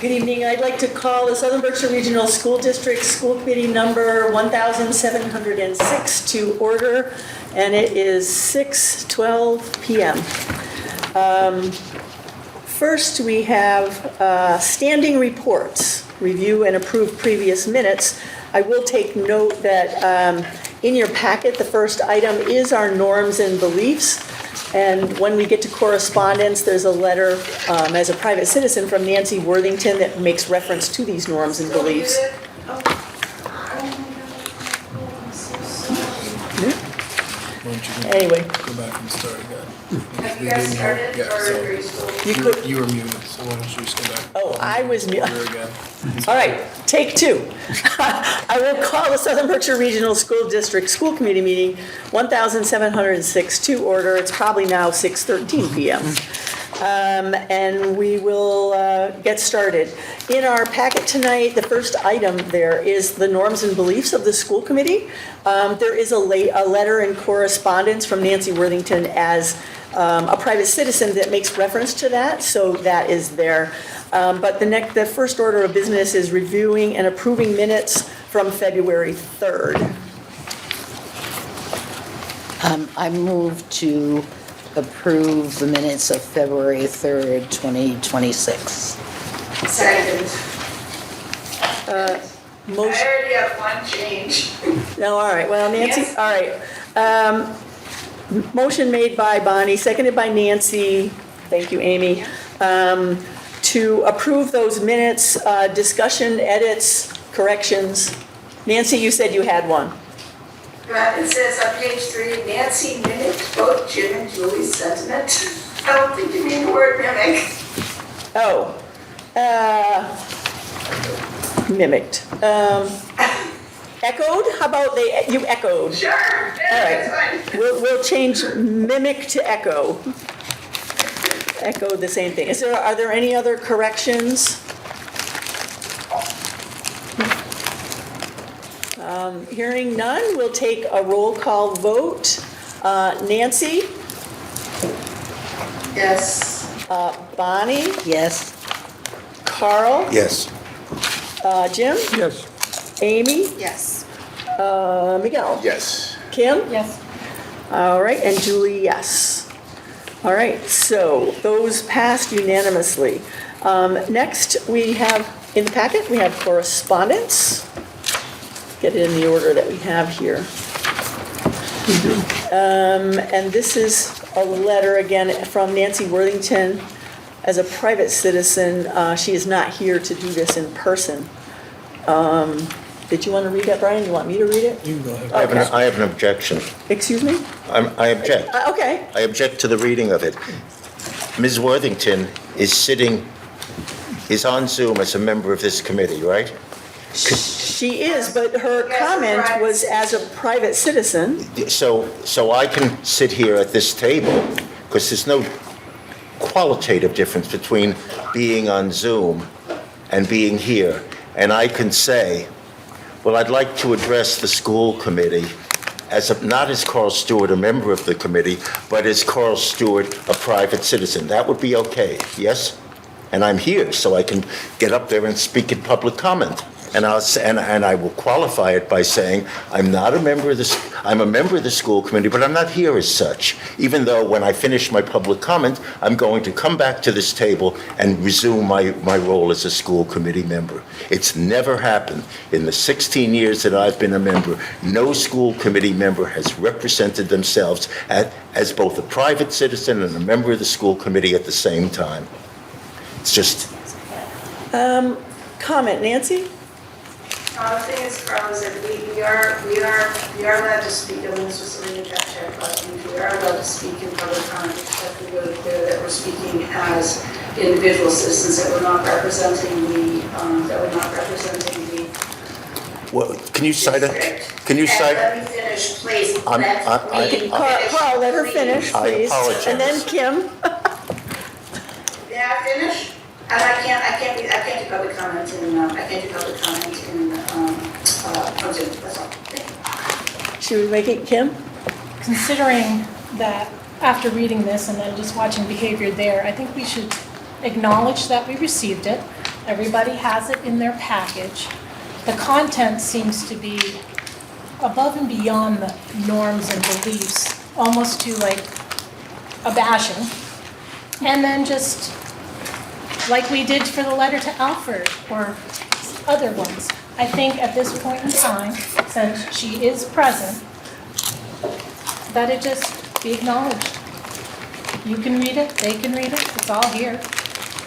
Good evening. I'd like to call the Southern Berkshire Regional School District School Committee number 1706 to order, and it is 6:12 p.m. First, we have standing reports, review and approve previous minutes. I will take note that in your packet, the first item is our norms and beliefs. And when we get to correspondence, there's a letter as a private citizen from Nancy Worthington that makes reference to these norms and beliefs. Anyway. Go back and start again. Have you guys started, or are you still? You were muted, so why don't you just go back? Oh, I was muted. Again. All right, take two. I will call the Southern Berkshire Regional School District School Committee meeting 1706 to order. It's probably now 6:13 p.m. And we will get started. In our packet tonight, the first item there is the norms and beliefs of the school committee. There is a letter in correspondence from Nancy Worthington as a private citizen that makes reference to that, so that is there. But the first order of business is reviewing and approving minutes from February 3rd. I move to approve the minutes of February 3rd, 2026. Second. Motion. I already have one change. No, all right, well, Nancy, Yes. all right. Motion made by Bonnie, seconded by Nancy, thank you, Amy, to approve those minutes, discussion, edits, corrections. Nancy, you said you had one. It says on page 3, Nancy mimicked both Jim and Julie's sentiment. I don't think you mean the word mimic. Oh, mimicked. Echoed, how about you echoed? Sure, All that's right, fine. we'll change mimic to echo. Echo the same thing. Are there any other corrections? Hearing none, we'll take a roll call vote. Nancy? Yes. Bonnie? Yes? Carl? Yes. Jim? Yes. Amy? Yes. Miguel? Yes. Kim? Yes. All right, and Julie, yes. All right, so those passed unanimously. Next, we have, in the packet, we have correspondence. Get it in the order that we have here. And this is a letter, again, from Nancy Worthington as a private citizen. She is not here to do this in person. Did you want to read that, Brian? You want me to read it? You can go ahead. I have an objection. Excuse me? I object. Okay. I object to the reading of it. Ms. Worthington is on Zoom as a member of this committee, right? She is, but her comment was as a private citizen. So I can sit here at this table, because there's no qualitative difference between being on Zoom and being here. And I can say, well, I'd like to address the school committee not as Carl Stewart, a member of the committee, but as Carl Stewart, a private citizen. That would be okay, yes? And I'm here, so I can get up there and speak in public comment. And I will qualify it by saying I'm a member of the school committee, but I'm not here as such. Even though when I finish my public comment, I'm going to come back to this table and resume my role as a school committee member. It's never happened in the 16 years that I've been a member. No school committee member has represented themselves as both a private citizen and a member of the school committee at the same time. It's just. Comment, Nancy? The thing is, Carl, is that we are allowed to speak, and this was something that Jeff shared last week, we are allowed to speak in public comment, except we really clear that we're speaking as individual citizens, that we're not representing the. Well, can you cite district. it? Can you cite? Let me finish, please. I'm- Let I- me Carl, let her finish, I please. apologize. And then Kim? May I finish? And I can't do public comment in, on Zoom, that's all. Should we make it Kim? Considering that after reading this and then just watching behavior there, I think we should acknowledge that we received it, Everybody has it in their package. The content seems to be above and beyond the norms and beliefs, almost to like a bashing. And then just like we did for the letter to Alfred or other ones. I think at this point in time, since she is present, that it just be acknowledged. You can read it, they can read it, it's all here.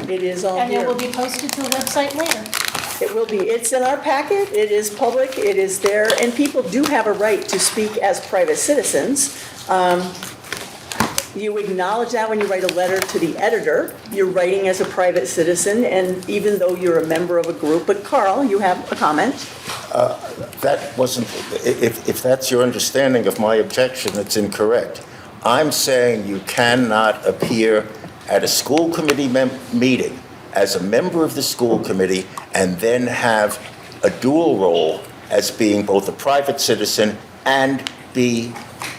It is all And it here. will be posted to the website later. It will be. It's in our packet. It is public. It is there. And people do have a right to speak as private citizens. You acknowledge that when you write a letter to the editor. You're writing as a private citizen, and even though you're a member of a group. But Carl, you have a comment? That wasn't, if that's your understanding of my objection, it's incorrect. I'm saying you cannot appear at a school committee meeting as a member of the school committee and then have a dual role as being both a private citizen and be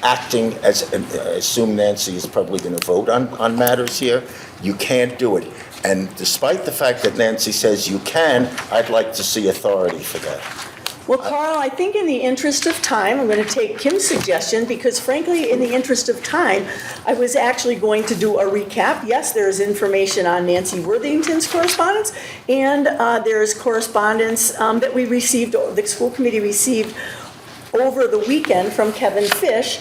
acting as, I assume Nancy is probably going to vote on matters here. You can't do it. And despite the fact that Nancy says you can, I'd like to see authority for that. Well, Carl, I think in the interest of time, I'm going to take Kim's suggestion because frankly, in the interest of time, I was actually going to do a recap. Yes, there is information on Nancy Worthington's correspondence, and there is correspondence that we received, the school committee received over the weekend from Kevin Fish,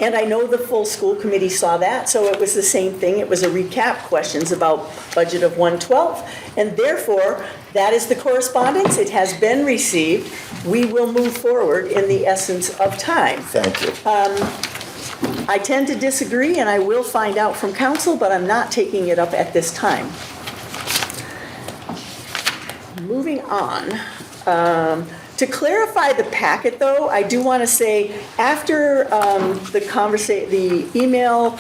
and I know the full school committee saw that, so it was the same thing. It was a recap, questions about budget of 112, and therefore, that is the correspondence. It has been received. We will move forward in the essence of time. Thank you. I tend to disagree, and I will find out from council, but I'm not taking it up at this time. Moving on. To clarify the packet, though, I do want to say after the email,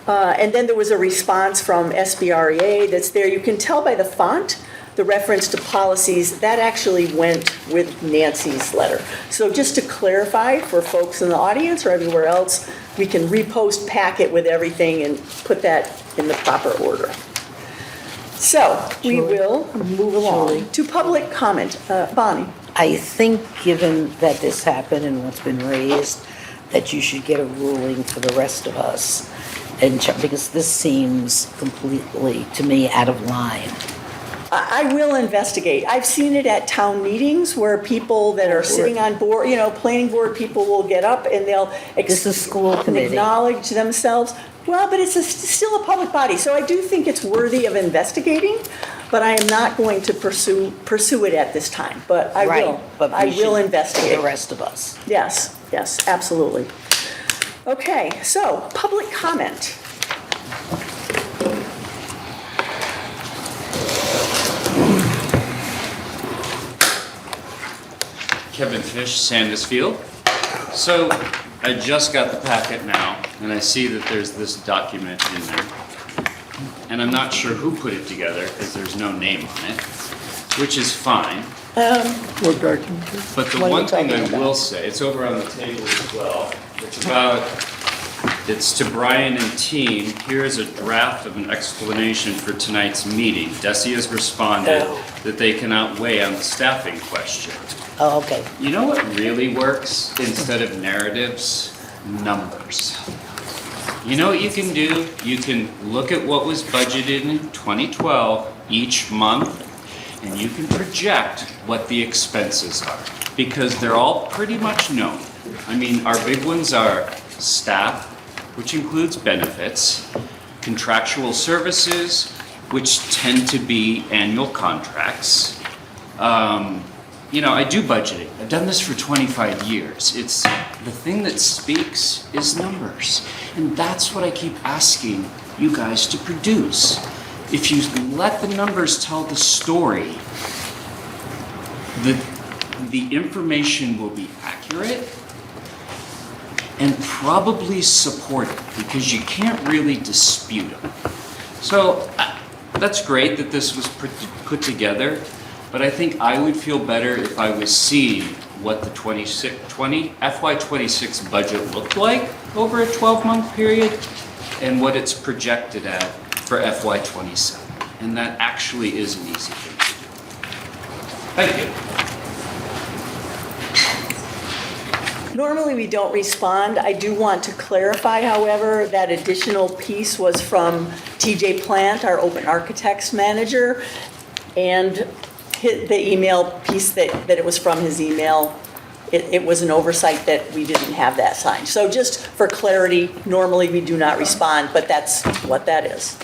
and then there was a response from SBREA that's there. You can tell by the font, the reference to policies, that actually went with Nancy's letter. So just to clarify for folks in the audience or everywhere else, we can repost packet with everything and put that in the proper order. So we will move along to public comment. Bonnie. I think, given that this happened and what's been raised, that you should get a ruling for the rest of us, and because this seems completely, to me, out of line. I will investigate. I've seen it at town meetings where people that are sitting on board, planning board people will get up and they'll This is school committee. acknowledge themselves. Well, but it's still a public body, so I do think it's worthy of investigating, but I am not going to pursue it at this time. But I Right, will. but we I will should- investigate. The rest of us. Yes, absolutely. Okay, so public comment. Kevin Fish, Sandusfield. So I just got the packet now, and I see that there's this document in there. And I'm not sure who put it together, because there's no name on it, which is fine. What document? But the What are you one thing talking I about? will say, it's over on the table as well. It's to Brian and team. Here is a draft of an explanation for tonight's meeting. Desi has responded that they cannot weigh on the staffing question. Oh, okay. You know what really works instead of narratives? Numbers. You know what you can do? You can look at what was budgeted in 2012 each month, and you can project what the expenses are, because they're all pretty much known. I mean, our big ones are staff, which includes benefits, contractual services, which tend to be annual contracts. I do budgeting. I've done this for 25 years. It's the thing that speaks is numbers. And that's what I keep asking you guys to produce. If you let the numbers tell the story, the information will be accurate and probably supported, because you can't really dispute them. So that's great that this was put together, but I think I would feel better if I was seeing what the FY26 budget looked like over a 12-month period and what it's projected at for FY27. And that actually is an easy thing to do. Thank you. Normally, we don't respond. I do want to clarify, however, that additional piece was from TJ Plant, our Open Architects manager, and the email piece that it was from his email, it was an oversight that we didn't have that signed. So just for clarity, normally we do not respond, but that's what that is.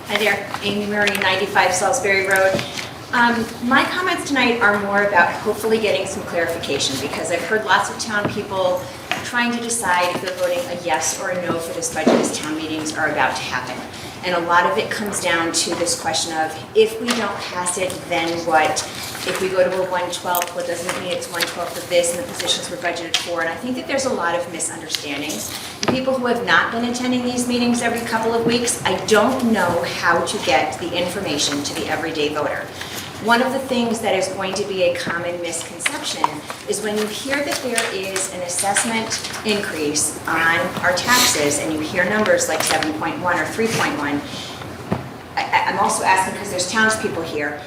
Hi there, Amy Murray, 95 Salisbury Road. My comments tonight are more about hopefully getting some clarification, because I've heard lots of town people trying to decide if they're voting a yes or a no for this budget as town meetings are about to happen. And a lot of it comes down to this question of, if we don't pass it, then what? If we go to a 1/12, what doesn't mean it's 1/12 of this and the positions we're budgeted for? And I think that there's a lot of misunderstandings. And people who have not been attending these meetings every couple of weeks, I don't know how to get the information to the everyday voter. One of the things that is going to be a common misconception is when you hear that there is an assessment increase on our taxes and you hear numbers like 7.1 or 3.1, I'm also asking because there's townspeople here.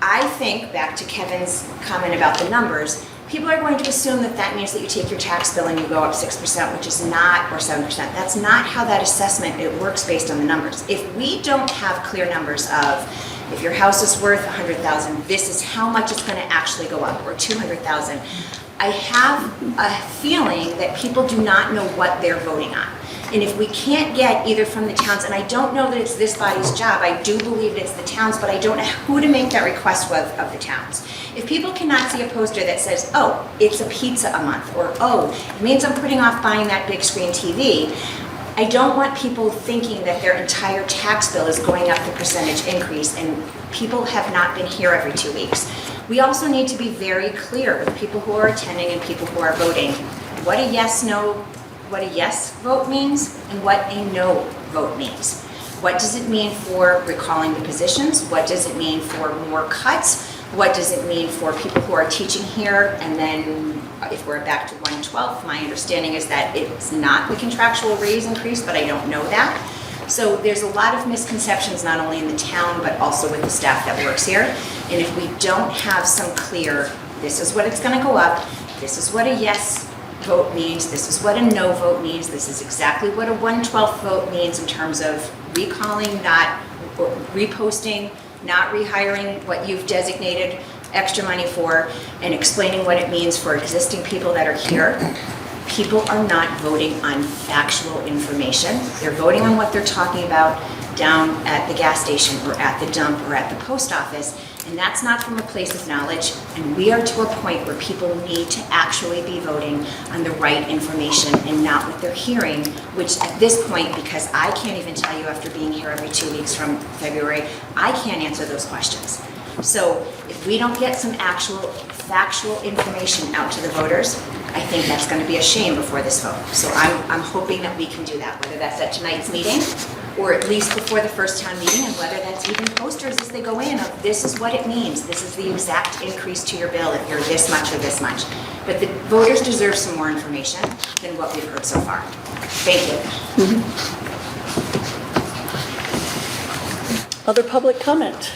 I think, back to Kevin's comment about the numbers, people are going to assume that that means that you take your tax bill and you go up 6%, which is not, or 7%. That's not how that assessment, it works based on the numbers. If we don't have clear numbers of, if your house is worth $100,000, this is how much it's going to actually go up, or $200,000. I have a feeling that people do not know what they're voting on. And if we can't get either from the towns, and I don't know that it's this body's job, I do believe it's the towns, but I don't know who to make that request with of the towns. If people cannot see a poster that says, oh, it's a pizza a month, or oh, it means I'm putting off buying that big screen TV, I don't want people thinking that their entire tax bill is going up the percentage increase, and people have not been here every 2 weeks. We also need to be very clear with people who are attending and people who are voting what a yes vote means and what a no vote means. What does it mean for recalling the positions? What does it mean for more cuts? What does it mean for people who are teaching here? And then if we're back to 1/12, my understanding is that it's not the contractual raise increase, but I don't know that. So there's a lot of misconceptions, not only in the town, but also with the staff that works here. And if we don't have some clear, this is what it's gonna go up, this is what a yes vote means, this is what a no vote means, this is exactly what a 1/12 vote means in terms of recalling, not or reposting, not rehiring what you've designated extra money for, and explaining what it means for existing people that are here. People are not voting on factual information. They're voting on what they're talking about down at the gas station or at the dump or at the post office, and that's not from a place of knowledge. And we are to a point where people need to actually be voting on the right information and not what they're hearing, which at this point, because I can't even tell you after being here every 2 weeks from February, I can't answer those questions. So if we don't get some actual factual information out to the voters, I think that's going to be a shame before this vote. So I'm hoping that we can do that, whether that's at tonight's meeting or at least before the first town meeting, and whether that's even posters as they go in of this is what it means, this is the exact increase to your bill if you're this much or this much. But the voters deserve some more information than what we've heard so far. Thank you. Other public comment?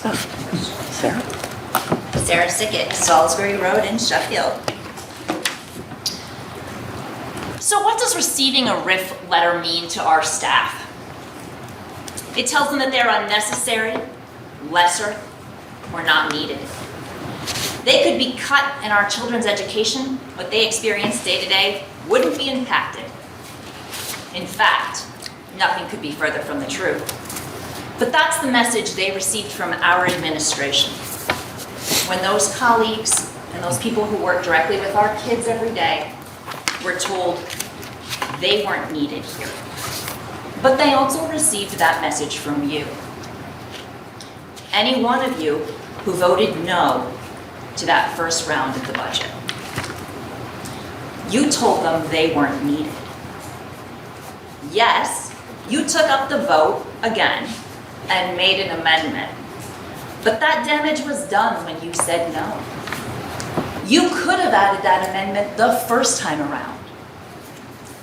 Oh, Sarah? Sarah Sickett, Salisbury Road in Sheffield. So what does receiving a RIF letter mean to our staff? It tells them that they're unnecessary, lesser, or not needed. They could be cut and our children's education, what they experience day to day, wouldn't be impacted. In fact, nothing could be further from the truth. But that's the message they received from our administration. When those colleagues and those people who work directly with our kids every day were told they weren't needed here. But they also received that message from you. Any one of you who voted no to that first round of the budget. You told them they weren't needed. Yes, you took up the vote again and made an amendment. But that damage was done when you said no. You could have added that amendment the first time around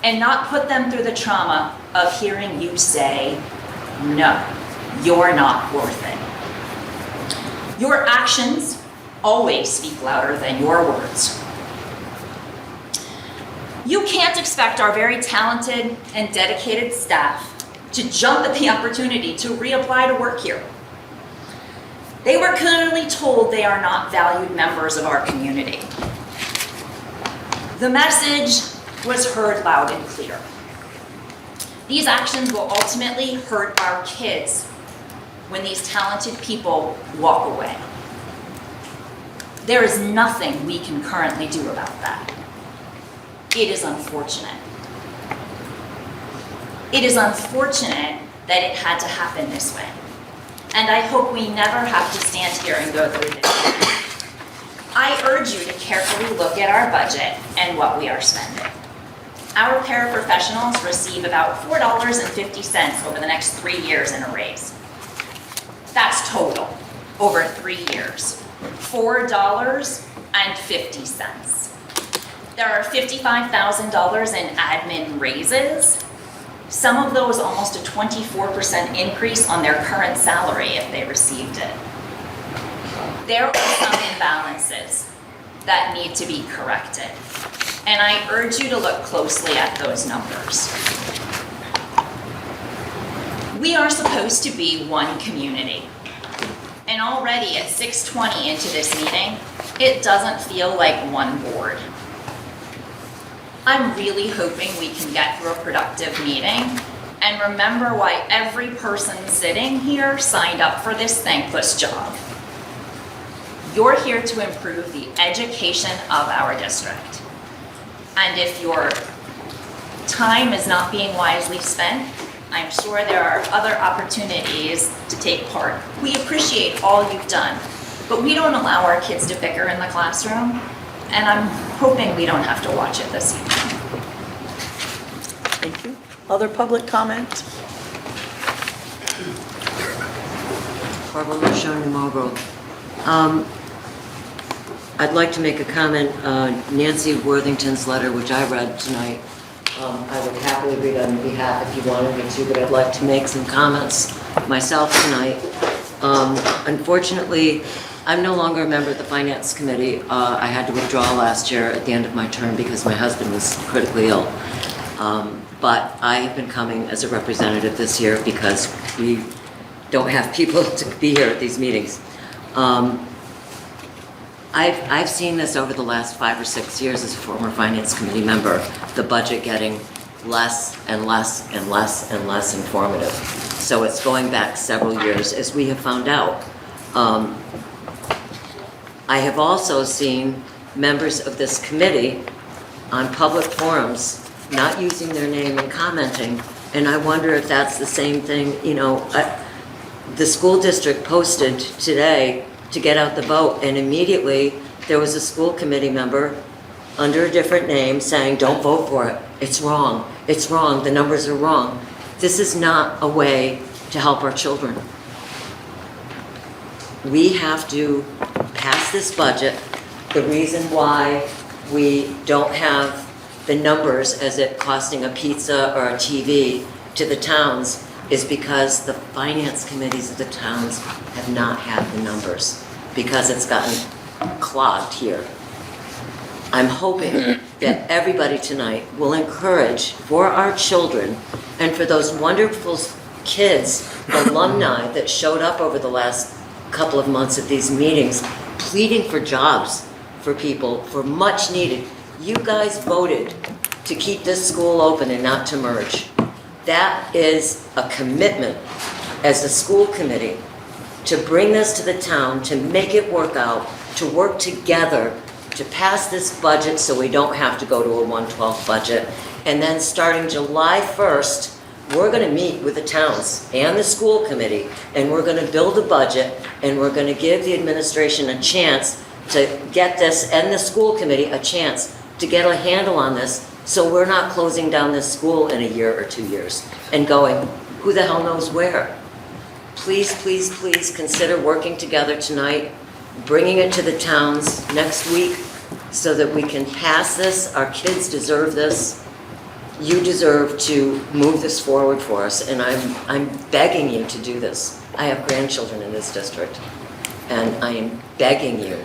and not put them through the trauma of hearing you say, no, you're not worth it. Your actions always speak louder than your words. You can't expect our very talented and dedicated staff to jump at the opportunity to reapply to work here. They were clearly told they are not valued members of our community. The message was heard loud and clear. These actions will ultimately hurt our kids when these talented people walk away. There is nothing we can currently do about that. It is unfortunate. It is unfortunate that it had to happen this way. And I hope we never have to stand here and go through this again. I urge you to carefully look at our budget and what we are spending. Our paraprofessionals receive about $4.50 over the next 3 years in a raise. That's total, over 3 years. $4.50. There are $55,000 in admin raises. Some of those almost a 24% increase on their current salary if they received it. There are some imbalances that need to be corrected, and I urge you to look closely at those numbers. We are supposed to be one community, and already at 6:20 into this meeting, it doesn't feel like one board. I'm really hoping we can get through a productive meeting and remember why every person sitting here signed up for this thankless job. You're here to improve the education of our district. And if your time is not being wisely spent, I'm sure there are other opportunities to take part. We appreciate all you've done, but we don't allow our kids to bicker in the classroom, and I'm hoping we don't have to watch it this evening. Thank you. Other public comment? Barbara Michon, New Marlboro. I'd like to make a comment. Nancy Worthington's letter, which I read tonight, I would happily read on behalf if you wanted me to, but I'd like to make some comments myself tonight. Unfortunately, I'm no longer a member of the Finance Committee. I had to withdraw last year at the end of my term because my husband was critically ill. But I have been coming as a representative this year because we don't have people to be here at these meetings. I've seen this over the last 5 or 6 years as a former Finance Committee member, the budget getting less and less and less and less informative. So it's going back several years, as we have found out. I have also seen members of this committee on public forums not using their name and commenting, and I wonder if that's the same thing. You know, the school district posted today to get out the vote, and immediately there was a school committee member under a different name saying, "Don't vote for it. It's wrong. It's wrong. The numbers are wrong." This is not a way to help our children. We have to pass this budget. The reason why we don't have the numbers as it costing a pizza or a TV to the towns is because the finance committees of the towns have not had the numbers, because it's gotten clogged here. I'm hoping that everybody tonight will encourage for our children and for those wonderful kids, alumni that showed up over the last couple of months at these meetings, pleading for jobs for people, for much needed. You guys voted to keep this school open and not to merge. That is a commitment as a school committee to bring this to the town, to make it work out, to work together, to pass this budget so we don't have to go to a 1/12 budget. And then starting July 1st, we're gonna meet with the towns and the school committee, and we're gonna build a budget, and we're gonna give the administration a chance to get this, and the school committee a chance to get a handle on this, so we're not closing down this school in a year or 2 years and going, who the hell knows where? Please, please, please consider working together tonight, bringing it to the towns next week so that we can pass this. Our kids deserve this. You deserve to move this forward for us, and I'm begging you to do this. I have grandchildren in this district, And I am begging you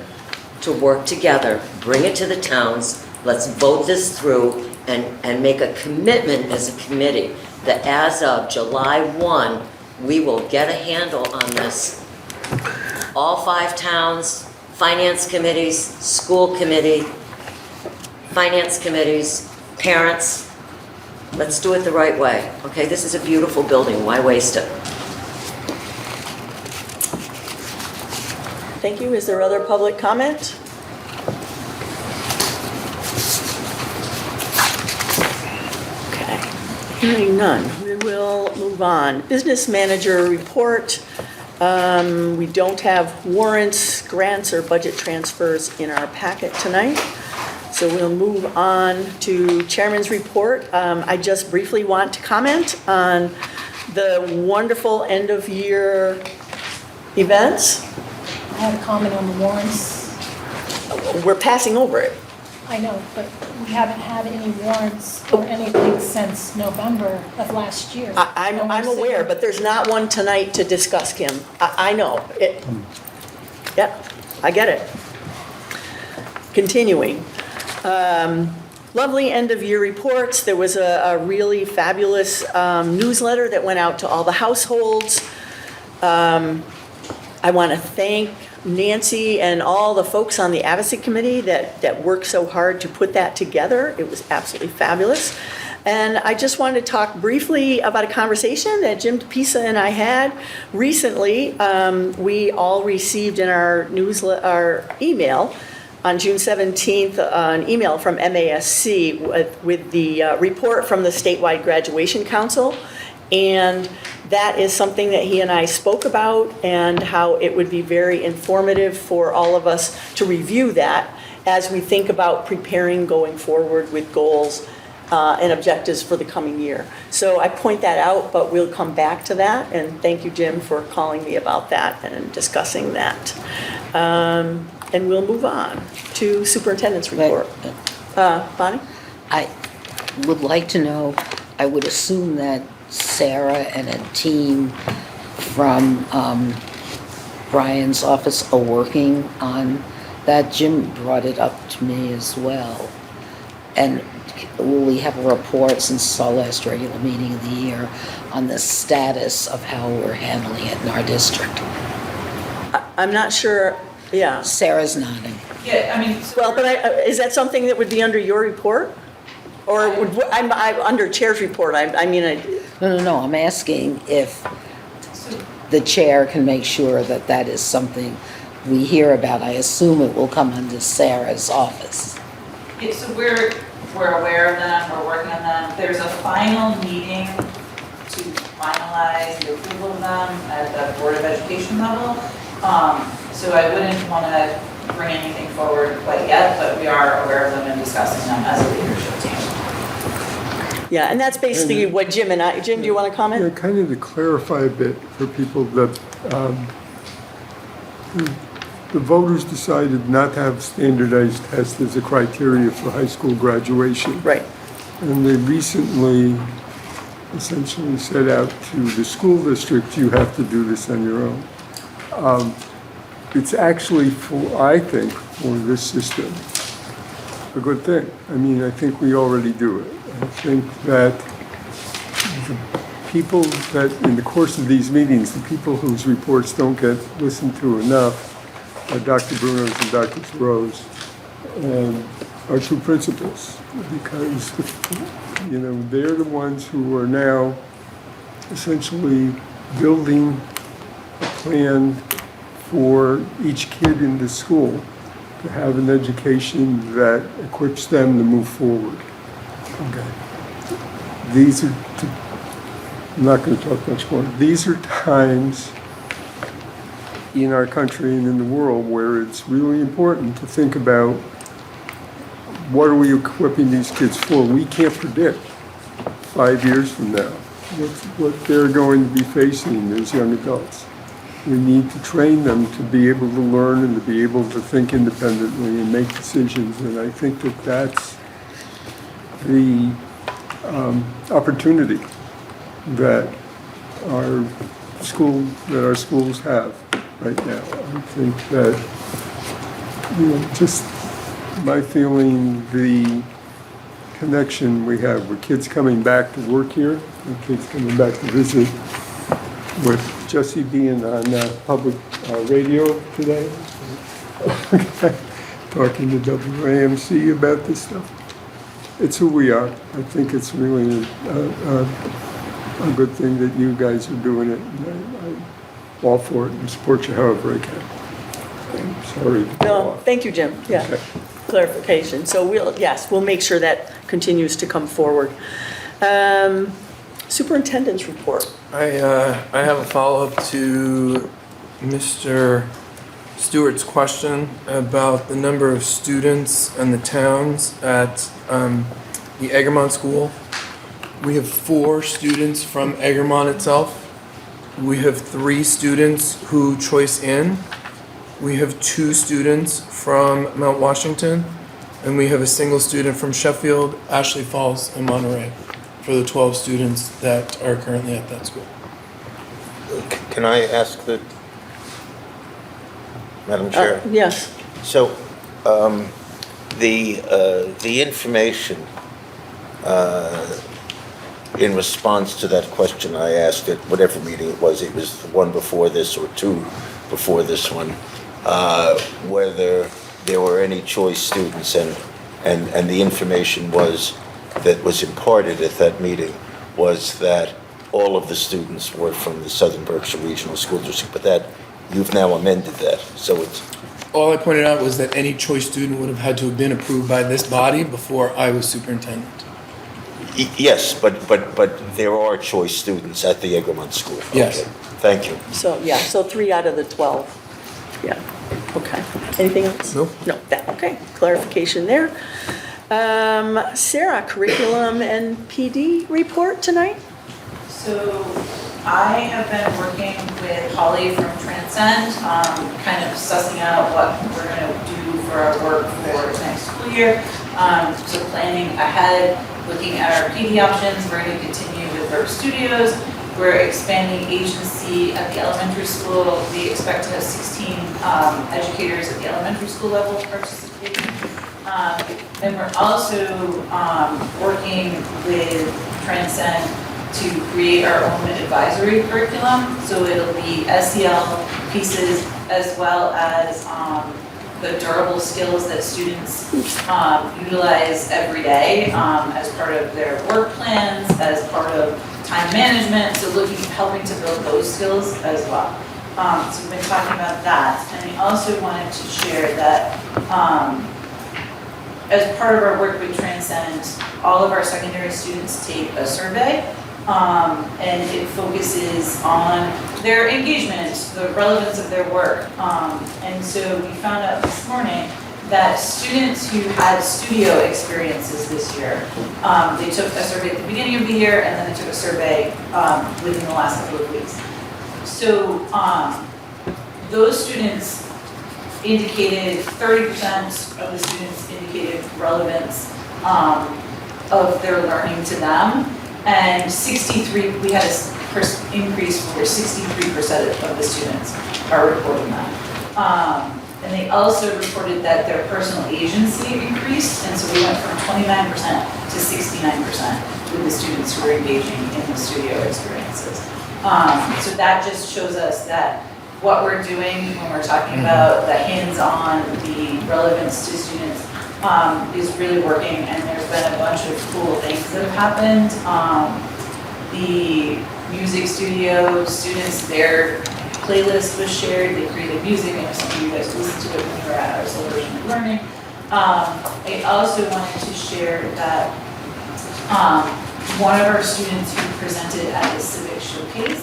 to work together, bring it to the towns, let's vote this through and make a commitment as a committee that as of July 1, we will get a handle on this. All 5 towns, finance committees, school committee, finance committees, parents, let's do it the right way. Okay, this is a beautiful building, why waste it? Thank you. Is there other public comment? Okay, hearing none, we will move on. Business manager report. We don't have warrants, grants, or budget transfers in our packet tonight. So we'll move on to chairman's report. I just briefly want to comment on the wonderful end-of-year events. I had a comment on the warrants. We're passing over it. I know, but we haven't had any warrants or anything since November of last year. I'm aware, but there's not one tonight to discuss, Kim. I know. Yeah, I get it. Continuing. Lovely end-of-year reports. There was a really fabulous newsletter that went out to all the households. I want to thank Nancy and all the folks on the advocacy committee that worked so hard to put that together. It was absolutely fabulous. And I just wanted to talk briefly about a conversation that Jim Pisa and I had recently. We all received in our newsletter, our email on June 17th, an email from MASC with the report from the statewide graduation council. And that is something that he and I spoke about, and how it would be very informative for all of us to review that as we think about preparing going forward with goals and objectives for the coming year. So I point that out, but we'll come back to that. And thank you, Jim, for calling me about that and discussing that. And we'll move on to superintendent's report. Bonnie? I would like to know, I would assume that Sarah and a team from Brian's office are working on that. Jim brought it up to me as well. And will we have a report since our last regular meeting of the year on the status of how we're handling it in our district? I'm not sure, yeah. Sarah's nodding. Yeah, I mean, so Well, but is that something that would be under your report? Or I'm under chair's report, No, I'm asking if the chair can make sure that that is something we hear about. I assume it will come under Sarah's office. yeah, so we're aware of them, we're working on them. There's a final meeting to finalize the approval of them at the Board of Education level. So I wouldn't want to bring anything forward quite yet, but we are aware of them and discussing them as a leadership team. yeah, and that's basically what Jim and I, Jim, do you want to comment? Yeah, kind of to clarify a bit for people that the voters decided not to have standardized tests as a criteria for high school graduation. Right. And they recently essentially set out to the school district, you have to do this on your own. It's actually I think, for this system, a good thing. I mean, I think we already do it. I think that the people that, in the course of these meetings, the people whose reports don't get listened to enough are Dr. Bruno's and Dr. Thoreau's, and our two principals, because, they're the ones who are now essentially building a plan for each kid in the school to have an education that equips them to move forward. Okay. I'm not going to talk much more. These are times in our country and in the world where it's really important to think about what are we equipping these kids for. We can't predict 5 years from now what they're going to be facing as young adults. We need to train them to be able to learn and to be able to think independently and make decisions. And I think that that's the opportunity that our schools have. right now. I think that, just my feeling, the connection we have with kids coming back to work here, and kids coming back to visit, with Jesse being on public radio today, talking to WAMC about this stuff. It's who we are. I think it's really a good thing that you guys are doing it. And I'm all for it and support you however I can. I'm sorry to go No, off. thank you, Jim. Yeah, Okay. clarification. So we'll make sure that continues to come forward. Superintendent's report. I have a follow-up to Mr. Stewart's question about the number of students and the towns at the Egremont School. We have 4 students from Egremont itself. We have 3 students who choice in. We have 2 students from Mount Washington, and we have a single student from Sheffield, Ashley Falls, and Monterey for the 12 students that are currently at that school. Can I ask Madam Chair? Yes. So, the information in response to that question I asked at whatever meeting it was the one before this or 2 before this one, whether there were any choice students, and the information that was imparted at that meeting was that all of the students were from the Southern Berkshire Regional School District, but that you've now amended that, so it's... All I pointed out was that any choice student would have had to have been approved by this body before I was superintendent. Yes, but there are choice students at the Egremont School. Yes. Okay, thank you. So 3 out of the 12. Yeah, okay. Anything else? No. No, okay, clarification there. Sarah, curriculum and PD report tonight? So I have been working with Holly from Transcend, kind of sussing out what we're going to do for our work for next school year. So planning ahead, looking at our PD options. We're going to continue with Verb Studios. We're expanding agency at the elementary school. We expect to have 16 educators at the elementary school level participating. And we're also working with Transcend to create our own advisory curriculum. So it'll be SEL pieces as well as the durable skills that students utilize every day as part of their work plans, as part of time management. So helping to build those skills as well. So we've been talking about that. And I also wanted to share that as part of our work with Transcend, all of our secondary students take a survey, and it focuses on their engagement, the relevance of their work. And so we found out this morning that students who had studio experiences this year, they took a survey at the beginning of the year, and then they took a survey within the last couple of weeks. So those students indicated, 30% of the students indicated relevance of their learning to them, and 63, we had an increase where 63% of the students are reporting that. And they also reported that their personal agency increased, and so we went from 29% to 69% with the students who were engaging in the studio experiences. So that just shows us that what we're doing when we're talking about the hands-on, the relevance to students, is really working, and there's been a bunch of cool things that have happened. The music studio students, their playlist was shared, they created music, and some of you guys listened to it when you were at our celebration of learning. I also wanted to share that one of our students who presented at the Civic Showcase,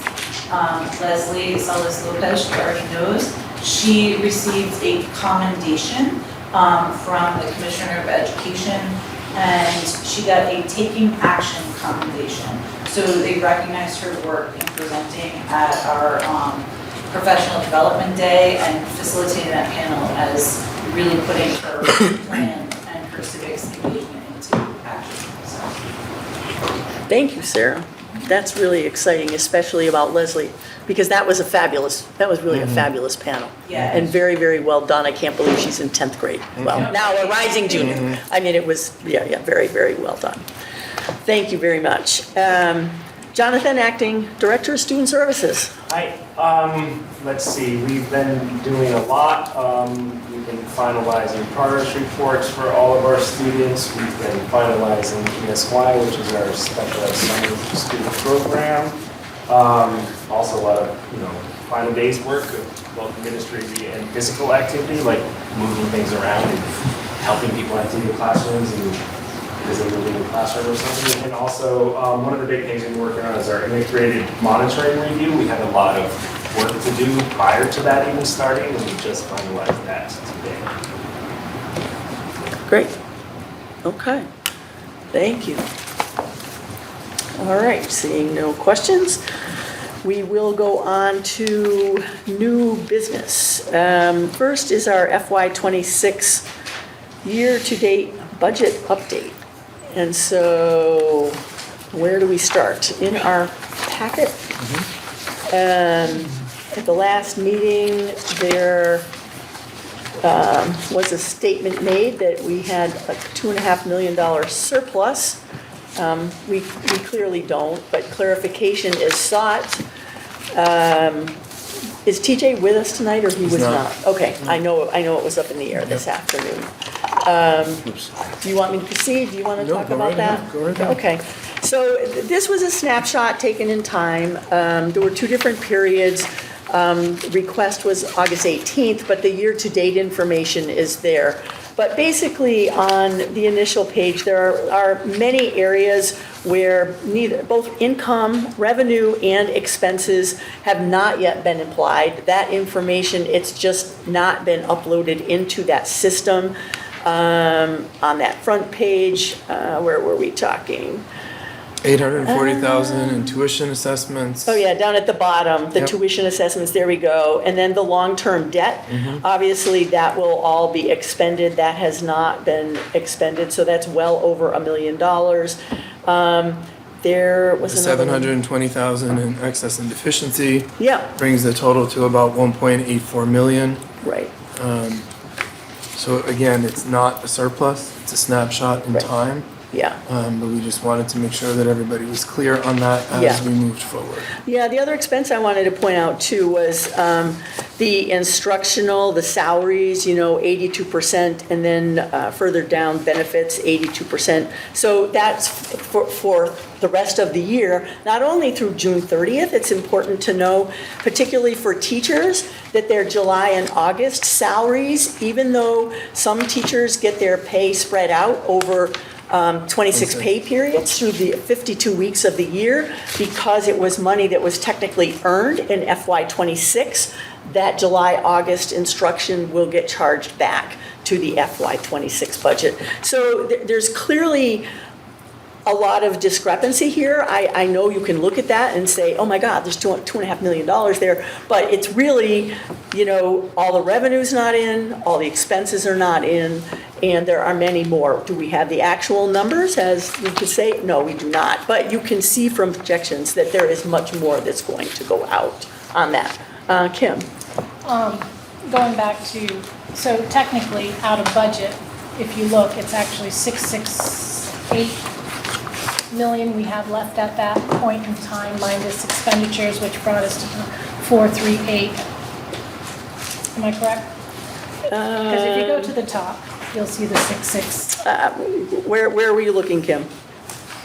Leslie Salas Lopez, she already knows, she received a commendation from the Commissioner of Education, and she got a Taking Action commendation. So they recognized her work in presenting at our Professional Development Day and facilitating that panel as really putting her plan and her civics engagement into action. So. Thank you, Sarah. That's really exciting, especially about Leslie, because that was really a fabulous panel. Yeah. And very, very well done. I can't believe she's in 10th grade. Well, now a rising junior. I mean, it was, very, very well done. Thank you very much. Jonathan, Acting Director of Student Services. Hi, let's see, we've been doing a lot. We've been finalizing progress reports for all of our students. We've been finalizing ESY, which is our specialized summer student program. Also a lot of, final days work of both administrative and physical activity, like moving things around and helping people empty the classrooms and because they were leaving the classroom or something. And also, one of the big things we've been working on is our integrated monitoring review. We had a lot of work to do prior to that even starting, and we just finalized that today. Great. Okay. Thank you. All right, seeing no questions, we will go on to new business. First is our FY26 year-to-date budget update. And so, where do we start? In our packet, at the last meeting, there was a statement made that we had a $2.5 million surplus. We clearly don't, but clarification is sought. Is TJ with us tonight, or he was not? Okay, I know it was up in the air this afternoon. Do you want me to proceed? Do you want to talk about that? Go right ahead. Okay, so this was a snapshot taken in time. There were two different periods. Request was August 18th, but the year-to-date information is there. But basically, on the initial page, there are many areas where both income, revenue, and expenses have not yet been applied. That information, it's just not been uploaded into that system. On that front page, where were we talking? 840,000 in tuition assessments. Oh yeah, down at the bottom, the tuition assessments, there we go. And then the long-term debt, obviously that will all be expended. That has not been expended, so that's well over $1 million. There was another one. 720,000 in excess and deficiency. Yeah, Brings the total to about 1.84 million. right. So again, it's not a surplus, it's a snapshot in Right. time. Yeah. But we just wanted to make sure that everybody was clear on that as Yeah. we moved forward. Yeah, the other expense I wanted to point out too was the instructional, the salaries, 82%, and then further down, benefits, 82%. So that's for the rest of the year, not only through June 30th, it's important to know, particularly for teachers, that their July and August salaries, even though some teachers get their pay spread out over 26 pay periods through the 52 weeks of the year, because it was money that was technically earned in FY26, that July-August instruction will get charged back to the FY26 budget. So there's clearly a lot of discrepancy here. I know you can look at that and say, oh my God, there's $2.5 million there, but it's really, all the revenue's not in, all the expenses are not in, and there are many more. Do we have the actual numbers, as we could say? No, we do not. But you can see from projections that there is much more that's going to go out on that. Kim? Going back to, so technically, out of budget, if you look, it's actually 668 million we have left at that point in time, minus expenditures, which brought us to 438. Am I correct? Because if you go to the top, you'll see the 66. Where were you looking, Kim?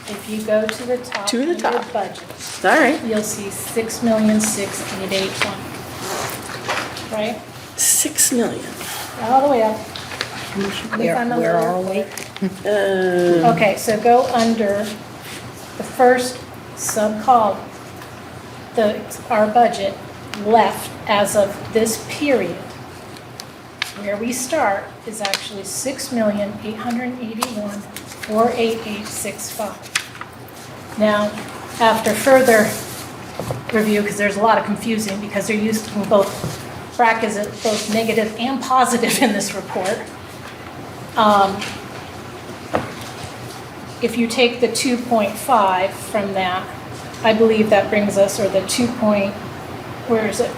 If you go to the top To the of your top. budget, All right. you'll see 6,681. Right? 6 million. All the way up. Where are we? Okay, so go under the first sub-column. Our budget left as of this period, where we start, is actually 6,881,488.65. Now, after further review, because there's a lot of confusing, because they're used to both brackets, both negative and positive in this report. If you take the 2.5 from that, I believe that brings us, or the where is it?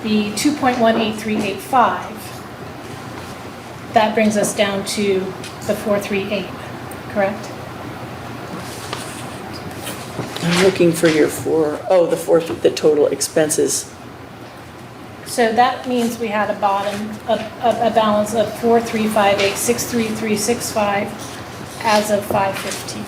The 2.18385, that brings us down to the 438, correct? I'm looking for your the total expenses. So that means we had a balance of 435863365 as of 5/15.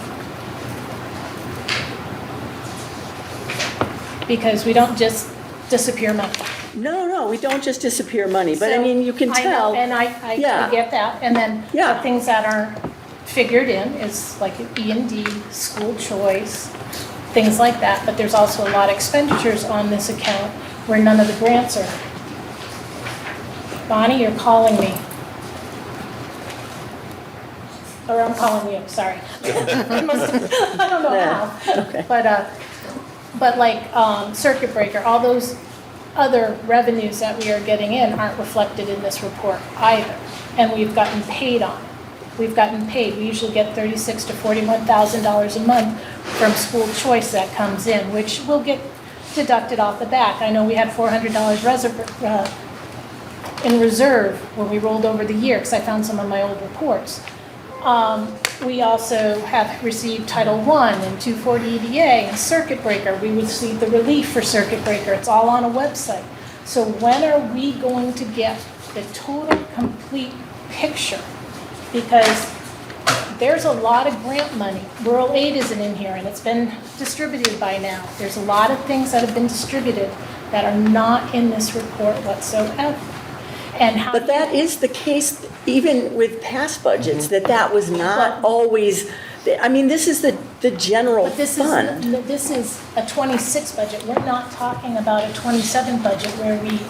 Because we don't just disappear money. No, we don't just disappear money, but I So, mean, you can I know, tell. and I Yeah. get that, and then Yeah. the things that aren't figured in is like E&D, school choice, things like that, but there's also a lot of expenditures on this account where none of the grants are. Bonnie, you're calling me. Or I'm calling you, sorry. I don't know how. Okay. But like circuit breaker, all those other revenues that we are getting in aren't reflected in this report either. And we've gotten paid on it. We've gotten paid. We usually get $36,000 to $41,000 a month from school choice that comes in, which will get deducted off the back. I know we had $400 in reserve when we rolled over the year, because I found some of my old reports. We also have received Title I and 240 EDA and circuit breaker. We received the relief for circuit breaker. It's all on a website. So when are we going to get the total complete picture? Because there's a lot of grant money. Rural aid isn't in here, and it's been distributed by now. There's a lot of things that have been distributed that are not in this report whatsoever. And how But that is the case even with past budgets, that was not always, I mean, this is the general But this is a 26 budget. We're not talking about a 27 budget where we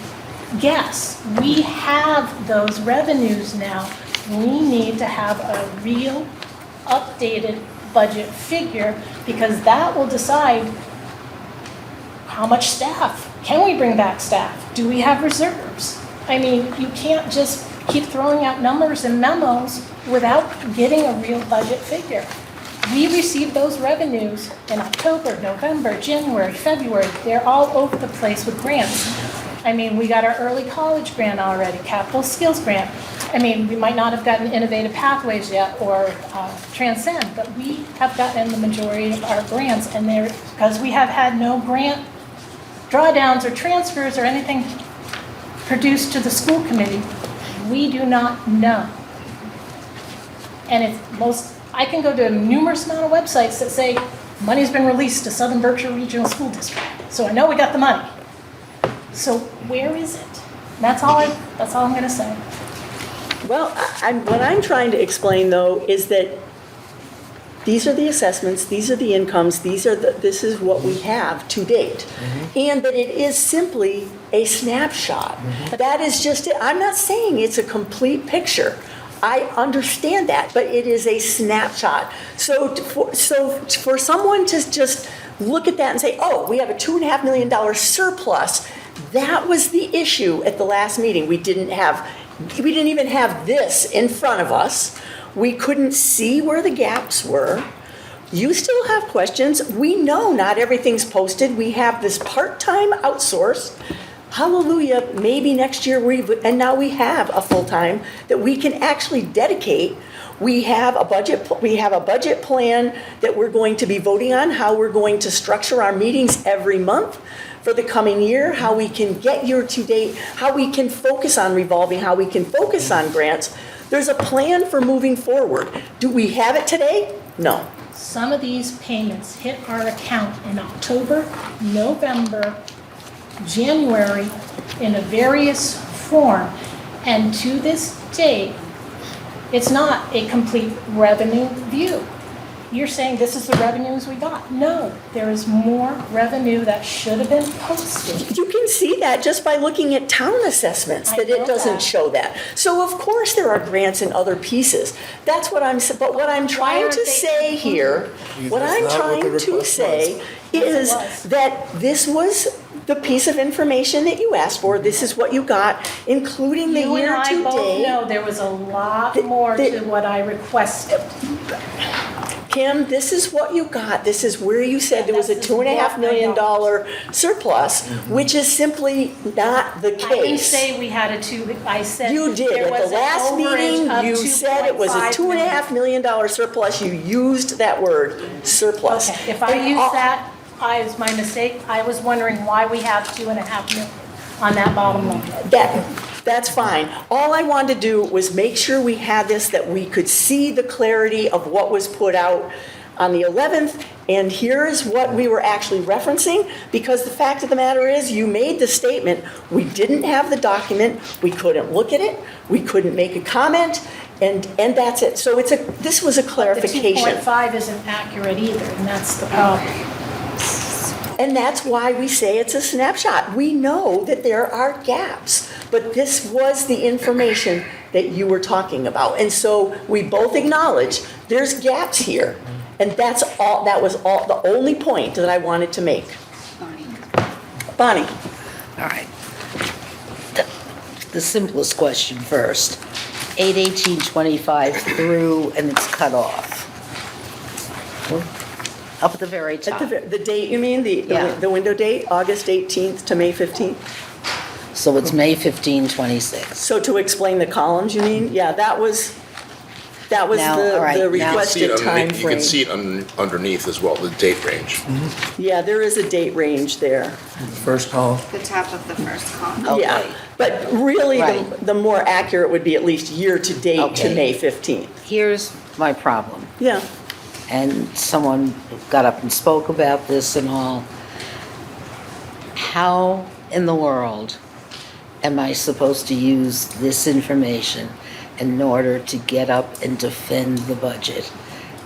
guess. We have those revenues now. We need to have a real updated budget figure, because that will decide how much staff. Can we bring back staff? Do we have reserves? I mean, you can't just keep throwing out numbers and memos without getting a real budget figure. We received those revenues in October, November, January, February. They're all over the place with grants. I mean, we got our early college grant already, capital skills grant. I mean, we might not have gotten innovative pathways yet or Transcend, but we have gotten the majority of our grants, and they're, because we have had no grant drawdowns or transfers or anything produced to the school committee, we do not know. And I can go to a numerous amount of websites that say money's been released to Southern Berkshire Regional School District. So I know we got the money. So where is it? That's all I'm gonna say. Well, what I'm trying to explain, though, is that these are the assessments, these are the incomes, this is what we have to date. And that it is simply a snapshot. That is just it. I'm not saying it's a complete picture. I understand that, but it is a snapshot. So for someone to just look at that and say, oh, we have a $2.5 million surplus, that was the issue at the last meeting. We didn't even have this in front of us. We couldn't see where the gaps were. You still have questions. We know not everything's posted. We have this part-time outsourced. Hallelujah, maybe next year and now we have a full-time that we can actually dedicate. We have a budget plan that we're going to be voting on, how we're going to structure our meetings every month for the coming year, how we can get year to date, how we can focus on revolving, how we can focus on grants. There's a plan for moving forward. Do we have it today? No. Some of these payments hit our account in October, November, January, in a various form. And to this date, it's not a complete revenue view. You're saying this is the revenues we got. No, there is more revenue that should have been posted. You can see that just by looking at town assessments, that it doesn't show that. So of course there are grants and other pieces. That's what but what I'm trying to say here, what I'm trying to say is that this was the piece of information that you asked for. This is what you got, including the year to date. You and I both know there was a lot more to what I requested. Kim, this is what you got. This is where you said there was a $2.5 million surplus, which is simply not the I didn't case. say we had a two, I said You did. there At was the an last meeting, overage of you said it was a $2.5 million. $2.5 million surplus. You used that word, surplus. Okay, if I And used all- that, it's my mistake. I was wondering why we have 2.5 million on that bottom line. That's fine. All I wanted to do was make sure we had this, that we could see the clarity of what was put out on the 11th, and here's what we were actually referencing, because the fact of the matter is, you made the statement, we didn't have the document, we couldn't look at it, we couldn't make a comment, and that's it. So this was a clarification. The 2.5 isn't accurate either, and that's the problem. And that's why we say it's a snapshot. We know that there are gaps, but this was the information that you were talking about. And so we both acknowledge there's gaps here. And that was the only point that I wanted to make. Bonnie. All right. The simplest question first. 8/18/25 through, and it's cut off. Up at the very top. The date, you mean? Yeah. The window date, August 18th to May 15th? So it's May 15, 26. So to explain the columns, you mean? Yeah, that was Now, all right, the now- requested time You can see frame. it underneath as well, the date range. Yeah, there is a date range there. First column. The top of the first column. Okay. Yeah, but really, Right. the more accurate would be at least year-to-date to Okay. May 15th. Here's my problem. Yeah. And someone got up and spoke about this and all. How in the world am I supposed to use this information in order to get up and defend the budget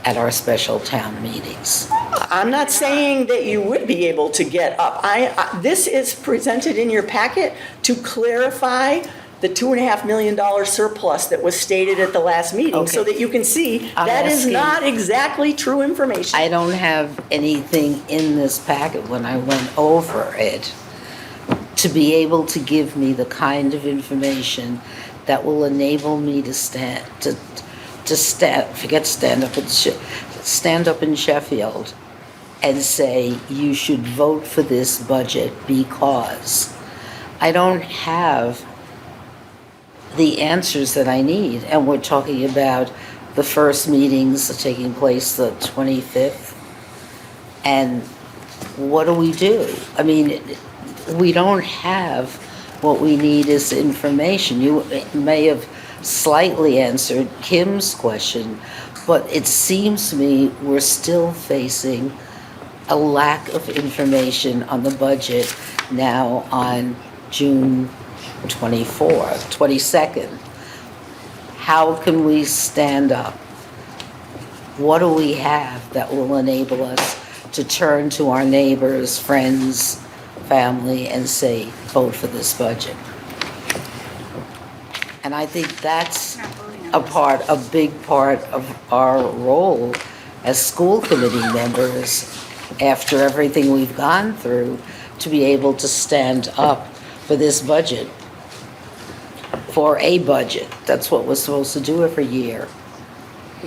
at our special town meetings? I'm not saying that you would be able to get up. This is presented in your packet to clarify the $2.5 million surplus that was stated at the last meeting, so Okay. that you can see I'm that is asking- not exactly true information. I don't have anything in this packet when I went over it to be able to give me the kind of information that will enable me to stand up in Sheffield and say, you should vote for this budget because I don't have the answers that I need. And we're talking about the first meetings taking place the 25th. And what do we do? I mean, we don't have what we need is information. You may have slightly answered Kim's question, but it seems to me we're still facing a lack of information on the budget now on June 22nd. How can we stand up? What do we have that will enable us to turn to our neighbors, friends, family, and say, vote for this budget? And I think that's a big part of our role as school committee members, after everything we've gone through, to be able to stand up for this budget, for a budget. That's what we're supposed to do every year.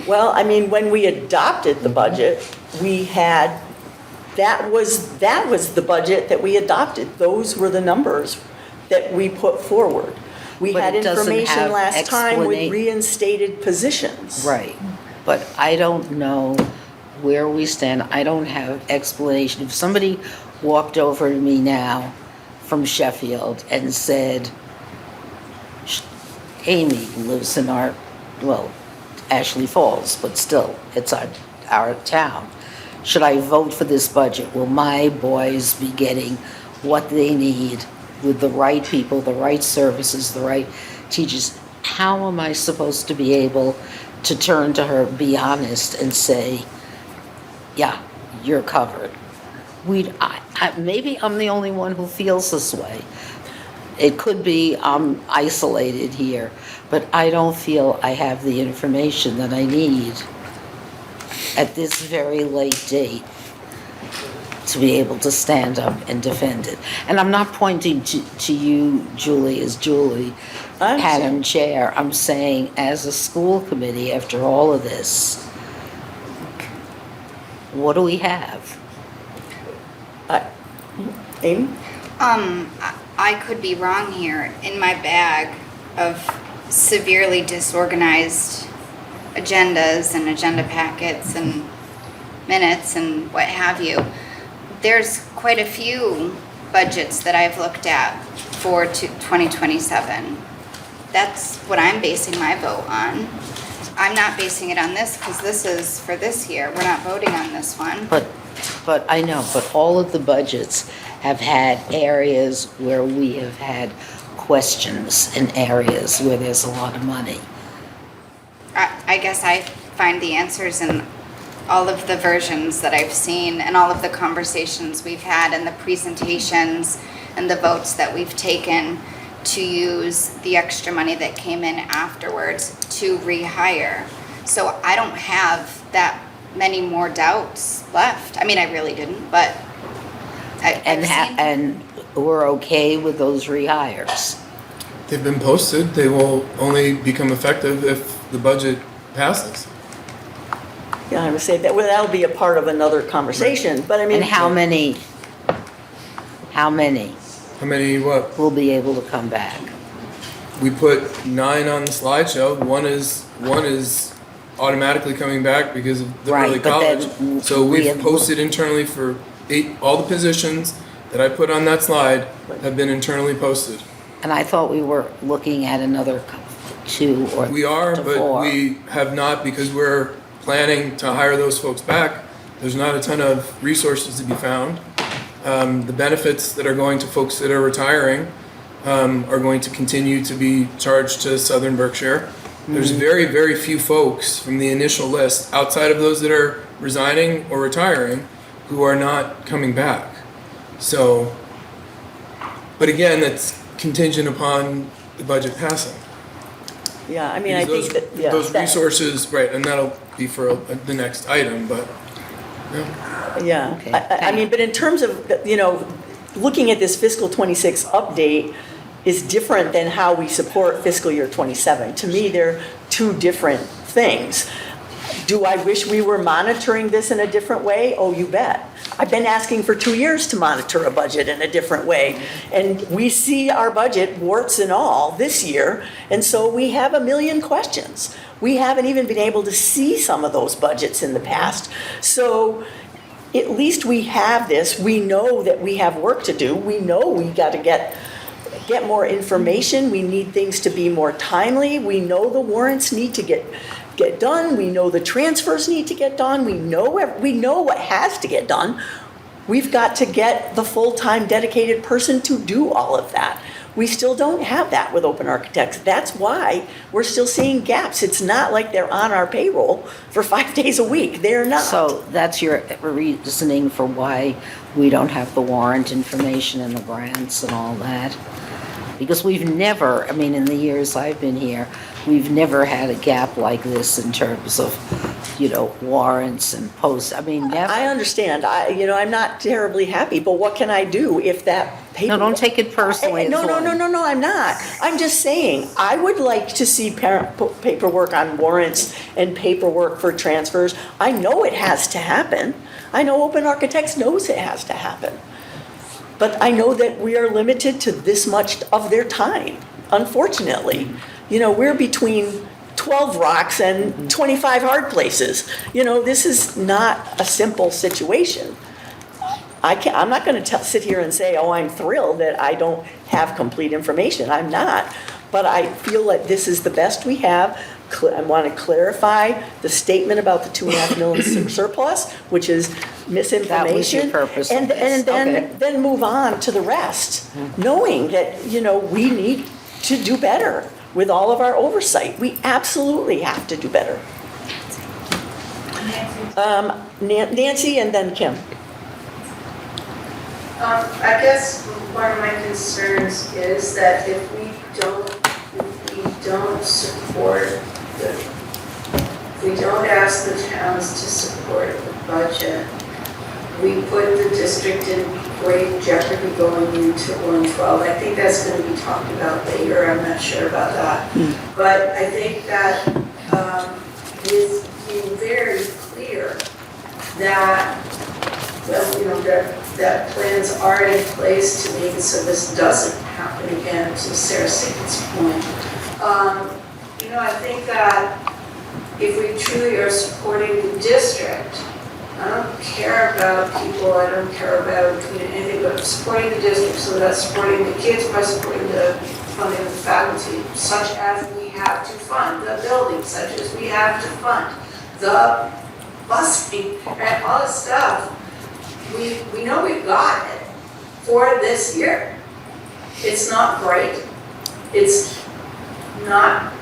Well, I mean, when we adopted the budget, we had, that was the budget that we adopted. Those were the numbers that we put forward. We But had it doesn't information have last time with explana- reinstated positions. Right, but I don't know where we stand. I don't have explanation. If somebody walked over to me now from Sheffield and said, Amy lives in Ashley Falls, but still, it's our town. Should I vote for this budget? Will my boys be getting what they need with the right people, the right services, the right teachers? How am I supposed to be able to turn to her, be honest, and say, yeah, you're covered? Maybe I'm the only one who feels this way. It could be I'm isolated here, but I don't feel I have the information that I need at this very late date to be able to stand up and defend it. And I'm not pointing to you, Julie, as Julie, Madam Chair. I'm saying as a school committee, after all of this, What do we have? Amy? I could be wrong here. In my bag of severely disorganized agendas and agenda packets and minutes and what have you, there's quite a few budgets that I've looked at for 2027. That's what I'm basing my vote on. I'm not basing it on this because this is for this year. We're not voting on this one. But I know, but all of the budgets have had areas where we have had questions and areas where there's a lot of money. I guess I find the answers in all of the versions that I've seen and all of the conversations we've had and the presentations and the votes that we've taken to use the extra money that came in afterwards to rehire. So I don't have that many more doubts left. I mean, I really didn't, but And we're okay with those rehires. They've been posted. They will only become effective if the budget passes. Yeah, I would say that, well, that'll be a part of another conversation, but I mean. And how many How many what? will be able to come back? We put 9 on the slideshow. One is automatically coming back because of the Right, early but then college. So we we've have- posted internally for 8, all the positions that I put on that slide have been internally posted. And I thought we were looking at another 2 or We are, to but 4. we have not because we're planning to hire those folks back. There's not a ton of resources to be found. The benefits that are going to folks that are retiring are going to continue to be charged to Southern Berkshire. There's very, very few folks from the initial list, outside of those that are resigning or retiring, who are not coming back. So, but again, that's contingent upon the budget passing. Yeah, I mean, I Because think that, yeah. those that- resources, right, and that'll be for the next item, but, yeah. Yeah, Okay, I mean, but in terms of, looking at this fiscal '26 update is different than how we support fiscal year '27. To me, they're 2 different things. Do I wish we were monitoring this in a different way? Oh, you bet. I've been asking for 2 years to monitor a budget in a different way. And we see our budget, warts and all, this year, and so we have a million questions. We haven't even been able to see some of those budgets in the past. So at least we have this. We know that we have work to do. We know we got to get more information. We need things to be more timely. We know the warrants need to get done. We know the transfers need to get done. We know what has to get done. We've got to get the full-time dedicated person to do all of that. We still don't have that with open architects. That's why we're still seeing gaps. It's not like they're on our payroll for 5 days a week. They're not. So that's your reasoning for why we don't have the warrant information and the grants and all that? Because we've never, I mean, in the years I've been here, we've never had a gap like this in terms of, warrants and posts. I mean, never. I understand. I'm not terribly happy, but what can I do if that paper? No, don't take it personally. No, I'm not. I'm just saying, I would like to see paperwork on warrants and paperwork for transfers. I know it has to happen. I know Open Architects knows it has to happen. But I know that we are limited to this much of their time, unfortunately. We're between 12 rocks and 25 hard places. This is not a simple situation. I'm not going to sit here and say, oh, I'm thrilled that I don't have complete information. I'm not. But I feel like this is the best we have. I want to clarify the statement about the 2.5 million surplus, which is misinformation. That was your purpose of And this. then move on to the rest, knowing that, we need to do better with all of our oversight. We absolutely have to do better. Nancy and then Kim. I guess one of my concerns is that if we don't support if we don't ask the towns to support the budget, we put the district in great jeopardy going into 112. I think that's going to be talked about later. I'm not sure about that. But I think that with being very clear that, well, you know, that plans are in place to make it so this doesn't happen again, to Sarah Sagan's point. You know, I think that if we truly are supporting the district, I don't care about people, I don't care about, you know, anything but supporting the district, so that's supporting the kids by supporting the funding of the faculty, such as we have to fund the buildings, such as we have to fund the busing, and all this stuff. We know we've got it for this year. It's not great. It's not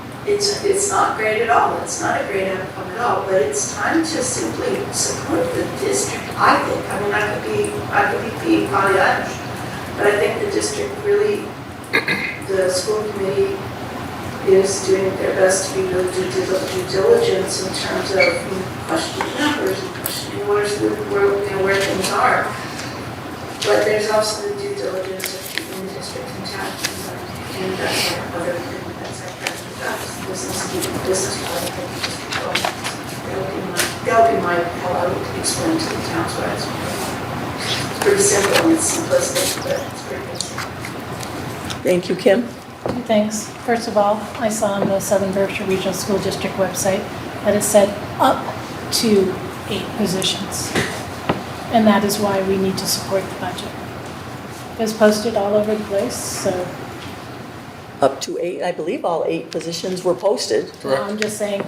great at all. It's not a great outcome at all, but it's time to simply support the district, I think. I mean, I could be being Pollyannish, but I think the district really, the school committee is doing their best to be able to do due diligence in terms of, you know, questioning numbers and questioning where things are. But there's also the due diligence of keeping the district intact, and that's our other thing. Business model. That would be my, how I would explain to the towns what it's pretty simple and it's simplistic, but it's pretty basic. Thank you, Kim. Two things. First of all, I saw on the Southern Berkshire Regional School District website that it said up to 8 positions. And that is why we need to support the budget. It's posted all over the place, so. Up to 8, I believe all 8 positions were posted. Correct. I'm just saying.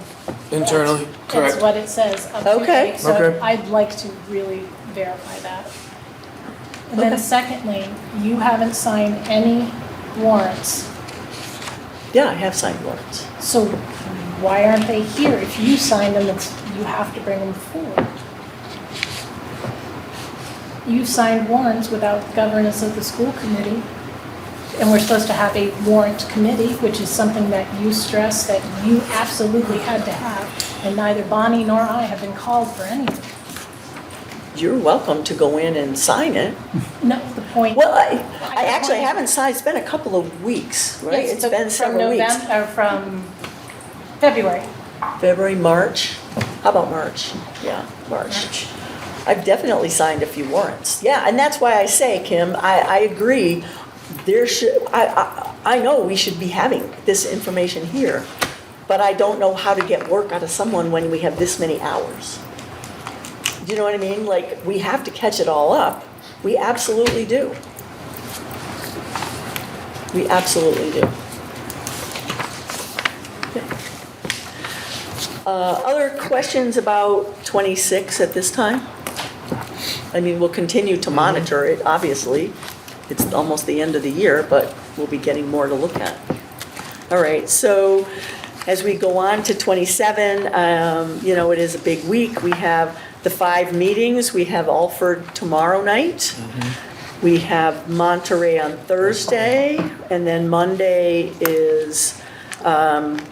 Internally, correct. That's what it says, up to Okay. 8. So Okay. I'd like to really verify that. And then Okay. secondly, you haven't signed any warrants. Yeah, I have signed warrants. So why aren't they here? If you signed them, you have to bring them forward. You signed warrants without the governance of the school committee. And we're supposed to have a warrant committee, which is something that you stressed that you absolutely had to have. And neither Bonnie nor I have been called for anything. You're welcome to go in and sign it. No, the point. Well, I actually haven't signed, it's been a couple of weeks, right? Yes, It's been several weeks. From November, or from February. February, March. How about March? Yeah, March. I've definitely signed a few warrants. Yeah, and that's why I say, Kim, I agree. There should, I know we should be having this information here, but I don't know how to get work out of someone when we have this many hours. Do you know what I mean? Like, we have to catch it all up. We absolutely do. We absolutely do. Other questions about 26 at this time? I mean, we'll continue to monitor it, obviously. It's almost the end of the year, but we'll be getting more to look at. All right, so as we go on to 27, you know, it is a big week. We have the 5 meetings. We have Alford tomorrow night. We have Monterey on Thursday, and then Monday is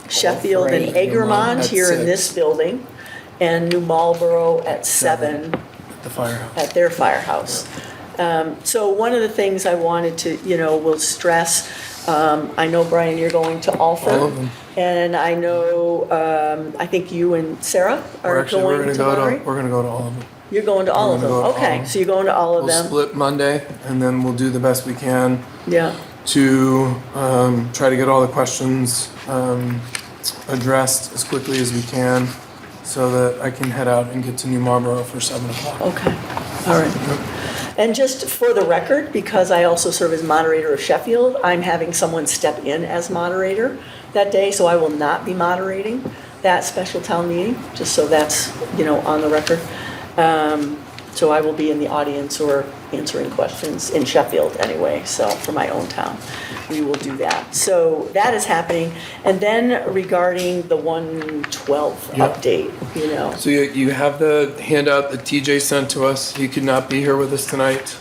Sheffield and Egremont here in this building, and New Marlboro at 7 The firehouse. at their firehouse. So one of the things I wanted to, you know, will stress, I know, Brian, you're going to Alford. All of them. And I know, I think you and Sarah are going to Monterey? We're gonna go to all of them. You're going to all of them, We're gonna go to all okay, of them. so you're going to all of We'll them? split Monday, and then we'll do the best we can Yeah, to try to get all the questions addressed as quickly as we can, so that I can head out and get to New Marlboro for 7 o'clock. okay, all right. And just for the record, because I also serve as moderator of Sheffield, I'm having someone step in as moderator that day, so I will not be moderating that special town meeting, just so that's, you know, on the record. So I will be in the audience or answering questions in Sheffield anyway, so for my own town, we will do that. So that is happening. And then regarding the 112 Yep. update, you know. So you have the handout that TJ sent to us. He could not be here with us tonight.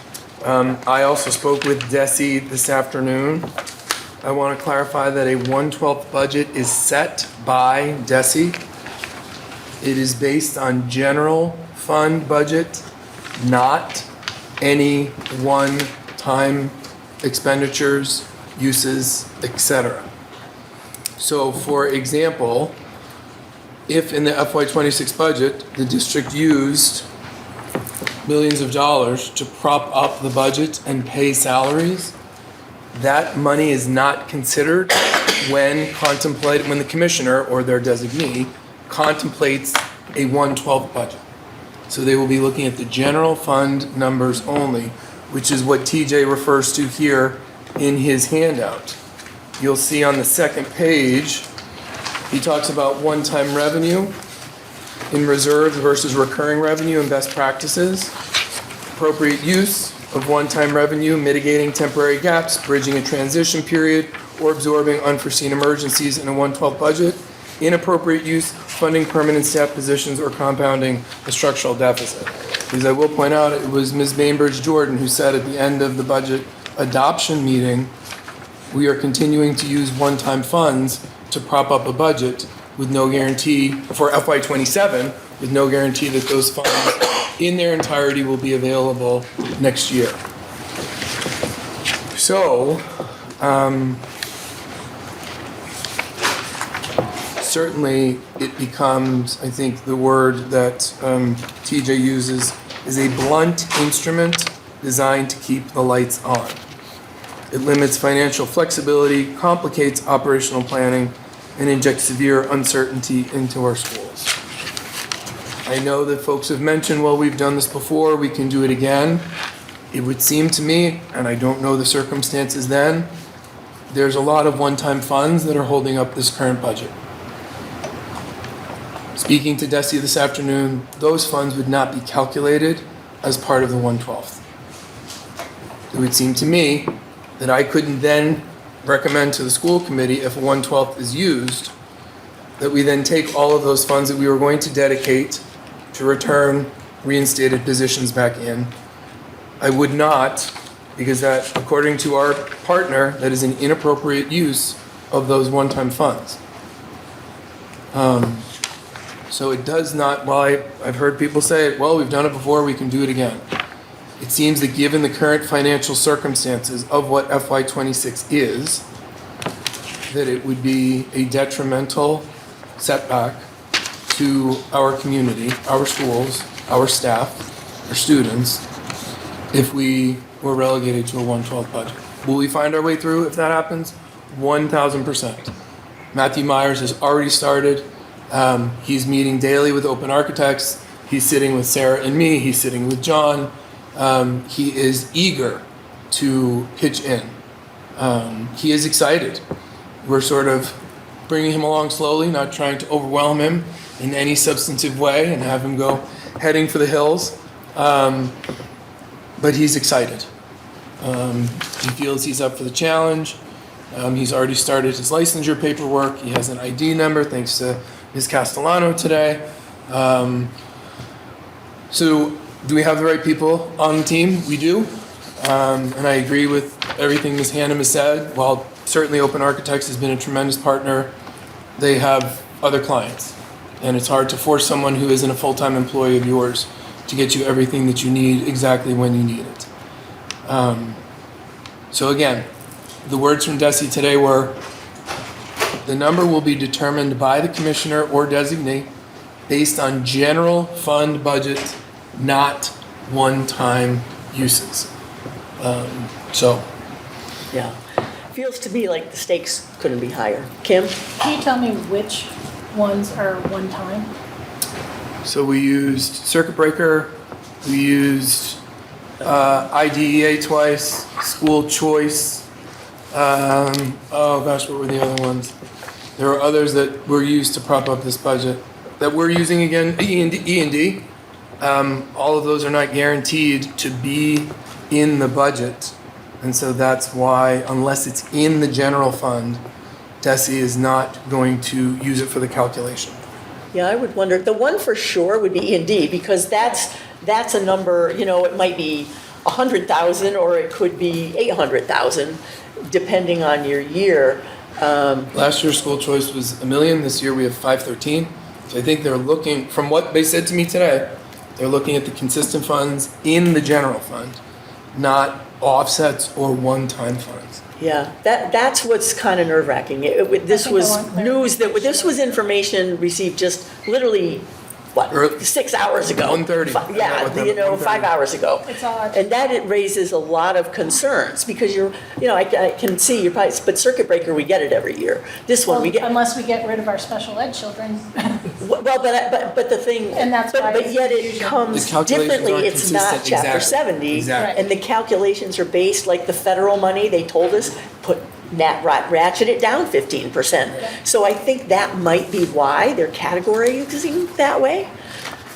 I also spoke with Desi this afternoon. I want to clarify that a 1/12 budget is set by Desi. It is based on general fund budget, not any one-time expenditures, uses, etc. So for example, if in the FY26 budget, the district used millions of dollars to prop up the budget and pay salaries, that money is not considered when the commissioner or their designee contemplates a 1/12 budget. So they will be looking at the general fund numbers only, which is what TJ refers to here in his handout. You'll see on the second page, he talks about one-time revenue in reserves versus recurring revenue and best practices, appropriate use of one-time revenue, mitigating temporary gaps, bridging a transition period, or absorbing unforeseen emergencies in a 1/12 budget, inappropriate use, funding permanent staff positions, or compounding a structural deficit. Because I will point out, it was Ms. Bainbridge Jordan who said at the end of the budget adoption meeting, we are continuing to use one-time funds to prop up a budget with no guarantee for FY '27, with no guarantee that those funds in their entirety will be available next year. So, certainly it becomes, I think the word that TJ uses is a blunt instrument designed to keep the lights on. It limits financial flexibility, complicates operational planning, and injects severe uncertainty into our schools. I know that folks have mentioned, well, we've done this before, we can do it again. It would seem to me, and I don't know the circumstances then, there's a lot of one-time funds that are holding up this current budget. Speaking to Desi this afternoon, those funds would not be calculated as part of the 1/12. It would seem to me that I couldn't then recommend to the school committee, if a 1/12 is used, that we then take all of those funds that we were going to dedicate to return reinstated positions back in. I would not, because that, according to our partner, that is an inappropriate use of those one-time funds. So it does not, while I've heard people say, well, we've done it before, we can do it again. It seems that given the current financial circumstances of what FY '26 is, that it would be a detrimental setback to our community, our schools, our staff, our students, if we were relegated to a 1/12 budget. Will we find our way through if that happens? 1,000%. Matthew Myers has already started. He's meeting daily with open architects. He's sitting with Sarah and me. He's sitting with John. He is eager to pitch in. He is excited. We're sort of bringing him along slowly, not trying to overwhelm him in any substantive way and have him go heading for the hills. But he's excited. He feels he's up for the challenge. He's already started his licensure paperwork. He has an ID number thanks to Ms. Castellano today. So do we have the right people on the team? We do. And I agree with everything Ms. Hannum has said. While certainly Open Architects has been a tremendous partner, they have other clients. And it's hard to force someone who isn't a full-time employee of yours to get you everything that you need exactly when you need it. So again, the words from Desi today were, the number will be determined by the commissioner or designee based on general fund budget, not one-time uses. Yeah. Feels to me like the stakes couldn't be higher. Kim? Can you tell me which ones are one time? So we used circuit breaker, we used IDEA twice, school choice. Oh gosh, what were the other ones? There were others that were used to prop up this budget that we're using again. E&D. All of those are not guaranteed to be in the budget, and so that's why, unless it's in the general fund, Desi is not going to use it for the calculation. Yeah, I would wonder, the one for sure would be E&D, because that's a number, it might be 100,000 or it could be 800,000, depending on your year. Last year's school choice was $1 million. This year we have 513. So I think they're looking, from what they said to me today, they're looking at the consistent funds in the general fund, not offsets or one-time funds. Yeah, that's what's kind of nerve-wracking. This was news, this was information received just literally what, 6 hours ago. 1:30. I met Yeah, with them at 1:30. 5 hours ago. It's odd. And that it raises a lot of concerns, because I can see you're probably, but circuit breaker, we get it every year. This one, we get, Unless we get rid of our special ed children. well, but the thing, And that's why but it's yet it confusion. comes The calculations differently, aren't it's not consistent. chapter Exactly. 70. Exactly. And the calculations are based, like the federal money, they told us, ratchet it down 15%. So I think that might be why they're categorizing that way.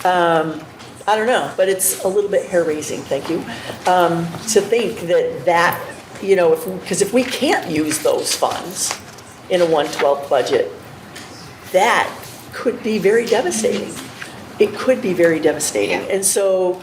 I don't know, but it's a little bit hair-raising, thank you, to think that, because if we can't use those funds in a 1/12 budget, that could be very devastating. It could be very devastating. And so,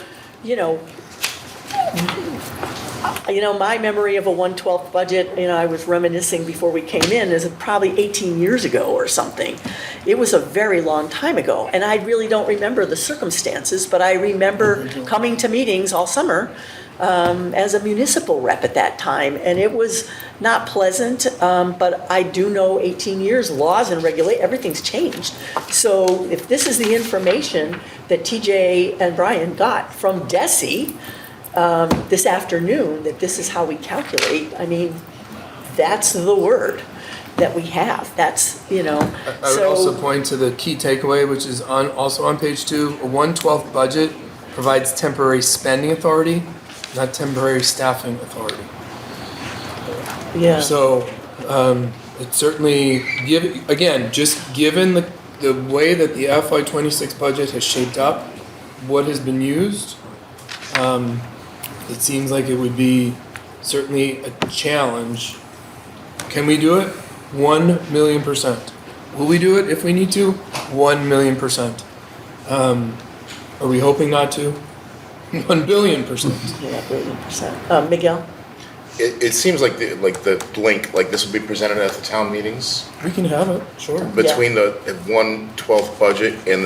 my memory of a 1/12 budget, I was reminiscing before we came in, is probably 18 years ago or something. It was a very long time ago, and I really don't remember the circumstances, but I remember coming to meetings all summer as a municipal rep at that time, and it was not pleasant, but I do know 18 years, laws and everything's changed. So if this is the information that TJ and Brian got from DESE, this afternoon, that this is how we calculate, I mean, that's the word that we have. That's, I would also point to the key takeaway, which is also on page 2. A 1/12 budget provides temporary spending authority, not temporary staffing authority. Yeah. So it certainly, just given the way that the FY26 budget has shaped up, what has been used, it seems like it would be certainly a challenge. Can we do it? 1,000,000%. Will we do it if we need to? 1,000,000%. Are we hoping not to? 1,000,000,000%. Yeah, 1,000,000,000%. Miguel? It seems like the blink, like this will be presented at the town meetings We can have it, sure. between the 1/12 budget and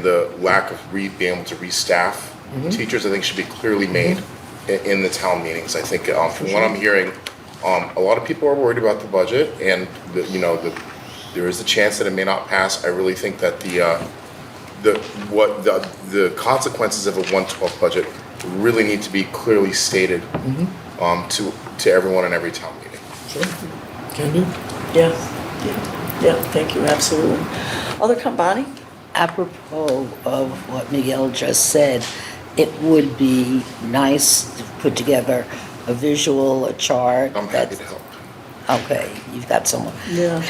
the lack of being able to restaff teachers. I think should be clearly made in the town meetings. I think from what I'm hearing, a lot of people are worried about the budget, and there is a chance that it may not pass. I really think that the consequences of a 1/12 budget really need to be clearly stated to everyone in every town meeting. Sure. Can do. Yeah, thank you, absolutely. Other Bonnie? Apropos of what Miguel just said, it would be nice to put together a visual, a chart. I'm happy to help. Okay, you've got someone. Yeah.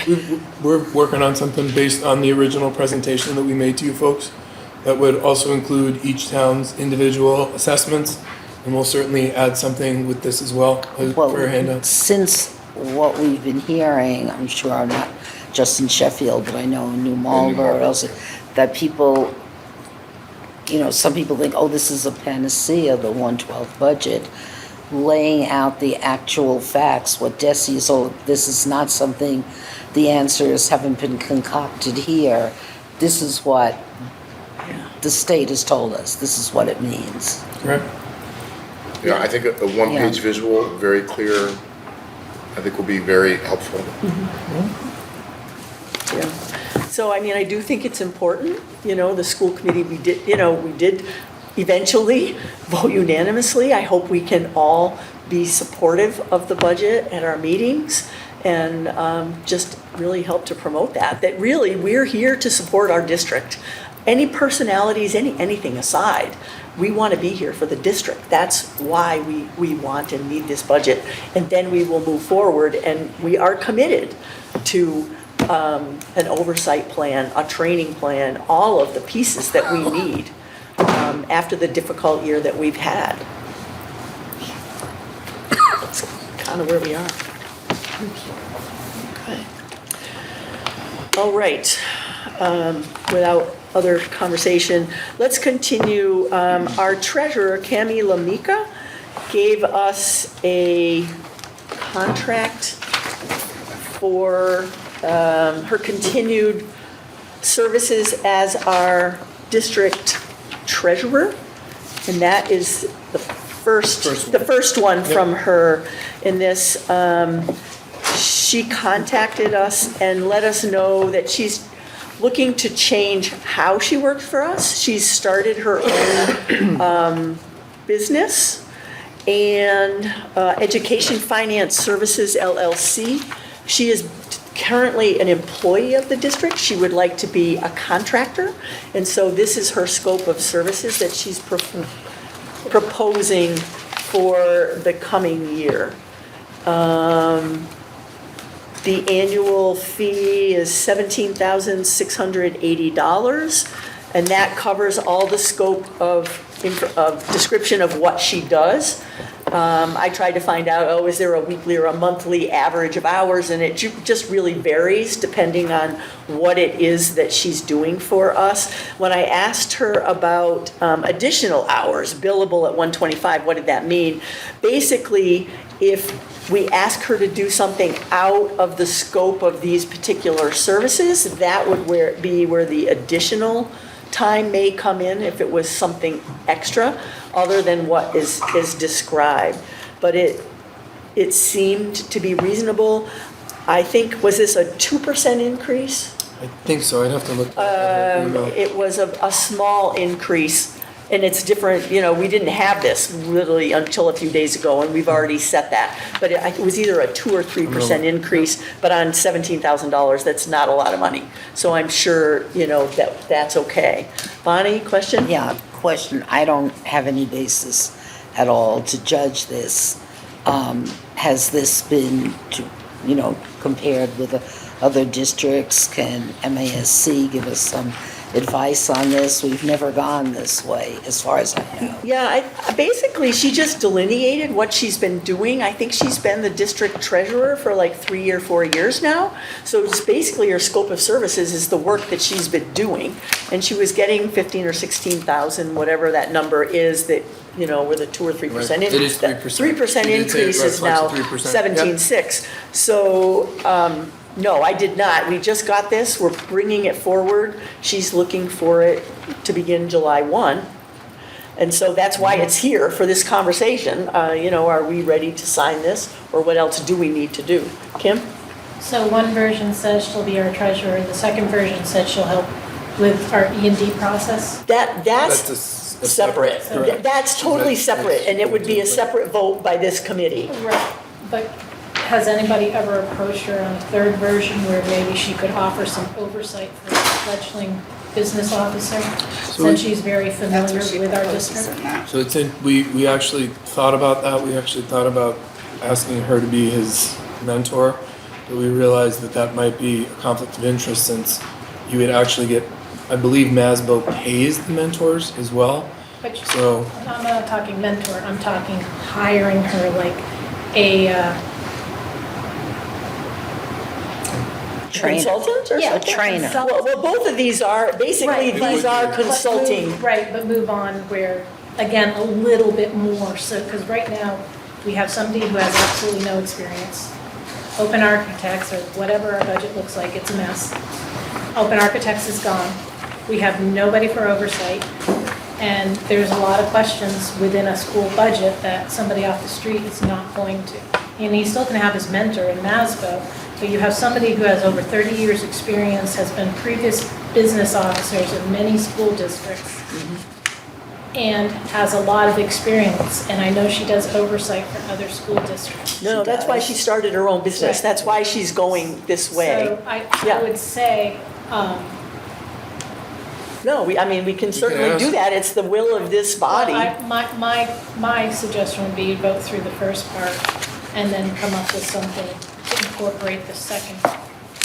We're working on something based on the original presentation that we made to you folks that would also include each town's individual assessments, and we'll certainly add something with this as well for your handouts. Since what we've been hearing, I'm sure not just in Sheffield, but I know in New Marlborough, also, that people, some people think, oh, this is a panacea, the 1/12 budget, laying out the actual facts, what DESE is, this is not something, the answers haven't been concocted here. This is what the state has told us. This is what it means. Correct. Yeah, I think a one-page visual, very clear, I think will be very helpful. Yeah. So, I do think it's important, the school committee, we did eventually vote unanimously. I hope we can all be supportive of the budget at our meetings and just really help to promote that really we're here to support our district. Any personalities, anything aside, we want to be here for the district. That's why we want and need this budget. And then we will move forward, and we are committed to an oversight plan, a training plan, all of the pieces that we need after the difficult year that we've had. That's kind of where we are. Okay. All right. Without other conversation, let's continue. Our treasurer, Cami Lamika, gave us a contract for her continued services as our district treasurer, and that is the first one from her in this. She contacted us and let us know that she's looking to change how she works for us. She's started her own business and Education Finance Services LLC. She is currently an employee of the district. She would like to be a contractor. And so this is her scope of services that she's proposing for the coming year. The annual fee is $17,680, and that covers all the scope of description of what she does. I tried to find out, is there a weekly or a monthly average of hours, and it just really varies depending on what it is that she's doing for us. When I asked her about additional hours, billable at 125, what did that mean? Basically, if we ask her to do something out of the scope of these particular services, that would be where the additional time may come in if it was something extra other than what is described. But it seemed to be reasonable. I think, was this a 2% increase? I think so, I'd have to look. At the email. It was a small increase, and it's different, we didn't have this literally until a few days ago, and we've already set that. But it was either a 2 or 3% increase, but on $17,000, that's not a lot of money. So I'm sure, that's okay. Bonnie, question? Yeah, question. I don't have any basis at all to judge this. Has this been, compared with other districts? Can MASC give us some advice on this? We've never gone this way, as far as I know. Yeah, basically, she just delineated what she's been doing. I think she's been the district treasurer for like 3 or 4 years now. So it's basically her scope of services is the work that she's been doing. And she was getting 15 or 16,000, whatever that number is that, where the 2 or 3% Right. It is 3%. 3% increase is now 17.6. So, no, I did not. We just got this. We're bringing it forward. She's looking for it to begin July 1. And so that's why it's here for this conversation. Are we ready to sign this, or what else do we need to do? Kim? So one version says she'll be our treasurer, the second version said she'll help with our E&D process. That's a separate. correct. That's totally That's separate, and it would be a separate vote by this committee. Right, but has anybody ever approached her on a third version where maybe she could offer some oversight for the fledgling business officer, since she's very familiar with our district? So it's we actually thought about that. We actually thought about asking her to be his mentor, but we realized that might be a conflict of interest, since you would actually get, I believe MASBO pays the mentors as well. But So I'm not talking mentor, I'm talking hiring her like a Consultant or Yeah, something? trainer. Well, both of these are, basically, Right, these are consulting. Right, but move on where, again, a little bit more, so, because right now, we have somebody who has absolutely no experience. Open Architects, or whatever our budget looks like, it's a mess. Open Architects is gone. We have nobody for oversight, and there's a lot of questions within a school budget that somebody off the street is not going to. And he's still gonna have his mentor in MASBO, but you have somebody who has over 30 years' experience, has been previous business officers in many school districts, and has a lot of experience, and I know she does oversight for other school districts. No, that's why she started her own business. Right. That's why she's going this way. So I Yeah. would say, No, we can certainly ask. do that. It's the will of this body. my suggestion would be vote through the first part and then come up with something to incorporate the second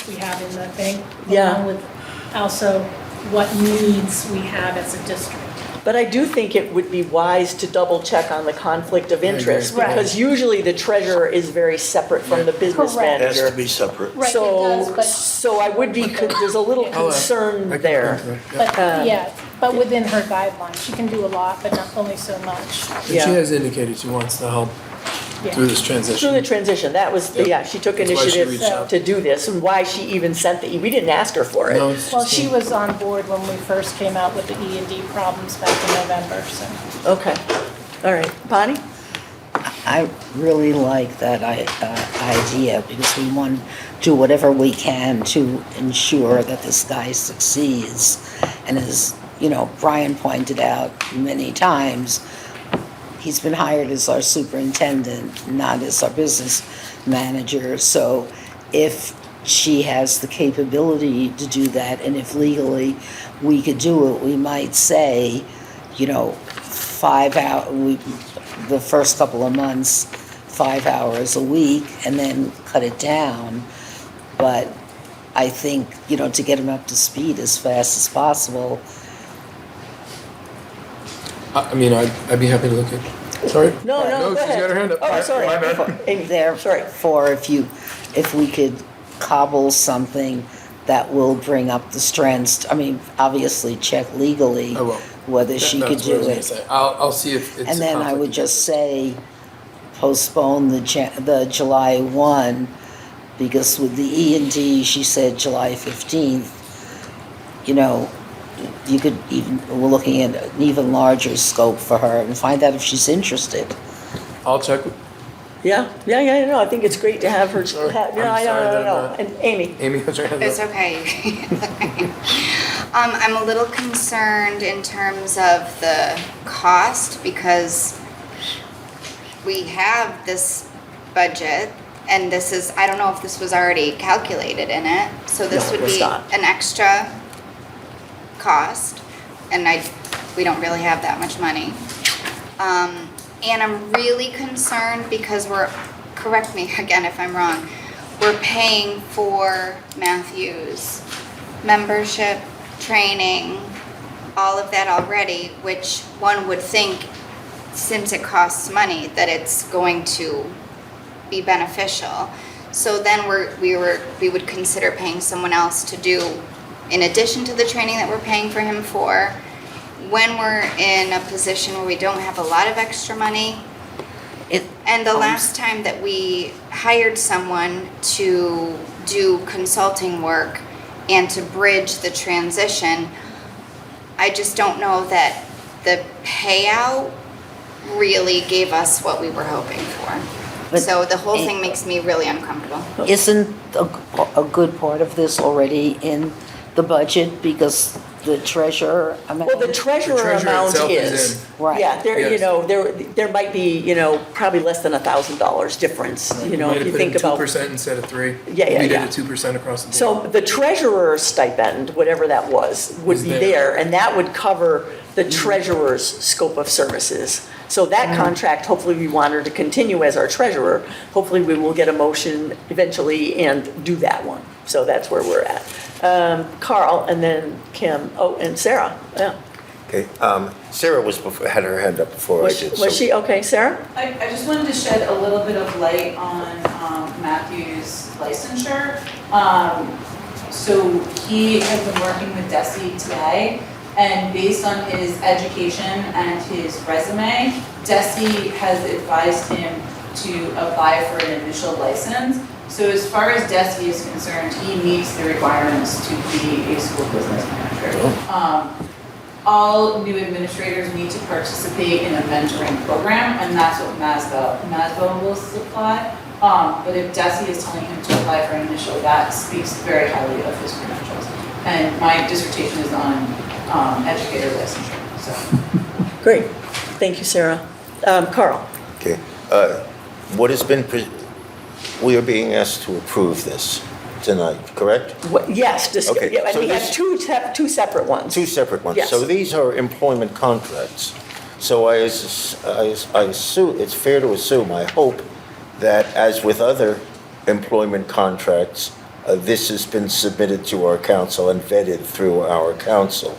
we have in the thing. Yeah. Along with also what needs we have as a district. But I do think it would be wise to double check on the conflict of interest, Right. because usually the treasurer is very separate from the business Correct. manager. Has to be separate. Right, it So, does, but- so I would be, there's a little concern there. But, but within her guidelines, she can do a lot, but not only so much. And she Yeah. has indicated she wants to help Yeah. through this Through transition. the transition, that was, she took That's why she initiative reached out. to do this, and why she even sent we didn't ask her for it. No, it's Well, just- she was on board when we first came out with the E&D problems back in November, so. Okay, all right. Bonnie? I really like that idea because we want to do whatever we can to ensure that this guy succeeds. And as, Brian pointed out many times, he's been hired as our superintendent, not as our business manager. So if she has the capability to do that, and if legally we could do it, we might say, 5 hours, the first couple of months, 5 hours a week, and then cut it down. But I think, to get him up to speed as fast as possible. I mean, I'd be happy to look at. Sorry. No, go she's ahead. got her hand up. Oh, sorry. My bad. Amy, Therefore, if we could cobble something that will bring up the strengths, I mean, obviously check legally I will. whether she could That's what I do was gonna it. say. I'll see if it's. And a then I conflict would of just say postpone the July 1, because with the E&D, she said July 15th. You could we're looking at an even larger scope for her and find out if she's interested. interest. I'll check. Yeah, no, I think it's great to have her, Sorry. no, I'm sorry that I'm And Amy, Amy, has your hand It's up. okay. I'm a little concerned in terms of the cost because we have this budget and this is, I don't know if this was already calculated in it. So this No, would it's be not. an extra cost and we don't really have that much money. And I'm really concerned because correct me again if I'm wrong, we're paying for Matthew's membership, training, all of that already, which one would think, since it costs money, that it's going to be beneficial. So then we would consider paying someone else to do, in addition to the training that we're paying for him for, when we're in a position where we don't have a lot of extra money. And the last time that we hired someone to do consulting work and to bridge the transition, I just don't know that the payout really gave us what we were hoping for. But So the whole thing makes me really uncomfortable. Isn't a good part of this already in the budget because the treasurer amount? well, the treasurer treasurer amount itself is is, Right. yeah, Yes. there might be, probably less than $1,000 difference, We might if have you put think in about. 2% instead of 3%. Yeah, We did yeah. it 2% across the board. So the treasurer stipend, whatever that was, would Is be there. there, and that would cover the treasurer's scope of services. So that contract, hopefully we want her to continue as our treasurer. Hopefully we will get a motion eventually and do that one. So that's where we're at. Carl, and then Kim, and Sarah, yeah. Okay, Sarah had her hand up before I did. Was she, okay, Sarah? I just wanted to shed a little bit of light on Matthew's licensure. So he has been working with Desi today, and based on his education and his resume, Desi has advised him to apply for an initial license. So as far as Desi is concerned, he meets the requirements to be a school business manager. All new administrators need to participate in a mentoring program, and that's what MASBO will supply. But if Desi is telling him to apply for an initial, that speaks very highly of his credentials. And my dissertation is on educator licensure, so. Great, thank you, Sarah. Carl? Okay, what has been, we are being asked to approve this tonight, correct? Yes, Okay, yeah, and so we have this- two separate ones. Two separate ones. Yes. So these are employment contracts. So I assume, it's fair to assume, I hope, that as with other employment contracts, this has been submitted to our council and vetted through our council.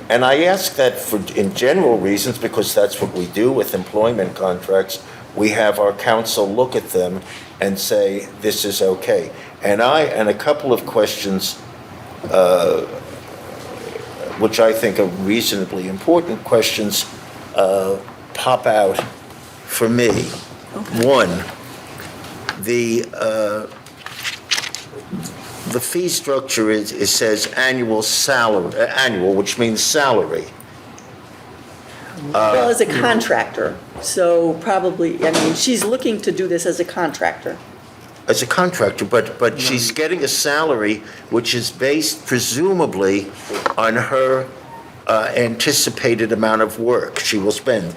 And I ask that in general reasons, because that's what we do with employment contracts. We have our council look at them and say, this is okay. And a couple of questions, which I think are reasonably important questions, pop out for me. Okay. One, the fee structure it says annual salary, annual, which means salary. Well, as a contractor, so probably, I mean, she's looking to do this as a contractor. As a contractor, but she's getting a salary which is based presumably on her anticipated amount of work she will spend,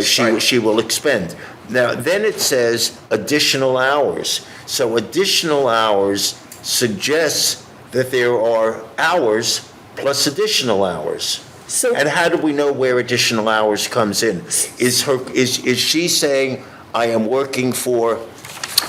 she will expend. Now, then it says additional hours. So additional hours suggests that there are hours plus additional hours. So, And how do we know where additional hours comes in? Is she saying, I am working for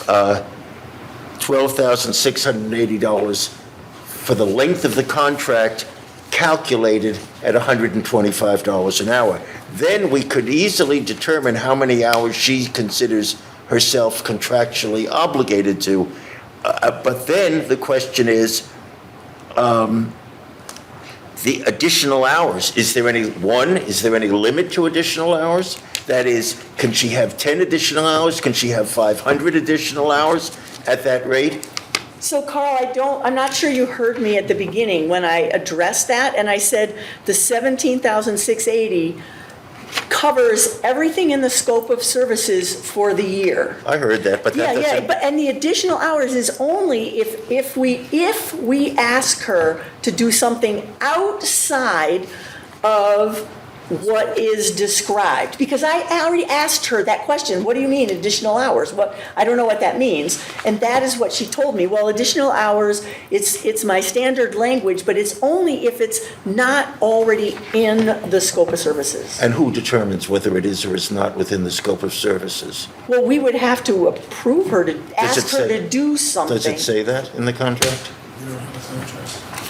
$12,680 for the length of the contract calculated at $125 an hour? Then we could easily determine how many hours she considers herself contractually obligated to. But then the question is, the additional hours, is there any limit to additional hours? That is, can she have 10 additional hours? Can she have 500 additional hours at that rate? so Carl, I'm not sure you heard me at the beginning when I addressed that, and I said the 17,680 covers everything in the scope of services for the year. I heard that, but that doesn't... Yeah, and the additional hours is only if we ask her to do something outside of what is described. Because I already asked her that question, what do you mean additional hours? I don't know what that means. And that is what she told me. Well, additional hours, it's my standard language, but it's only if it's not already in the scope of services. And who determines whether it is or is not within the scope of services? Well, we would have to approve her to ask her to do something. Does it say that in the contract?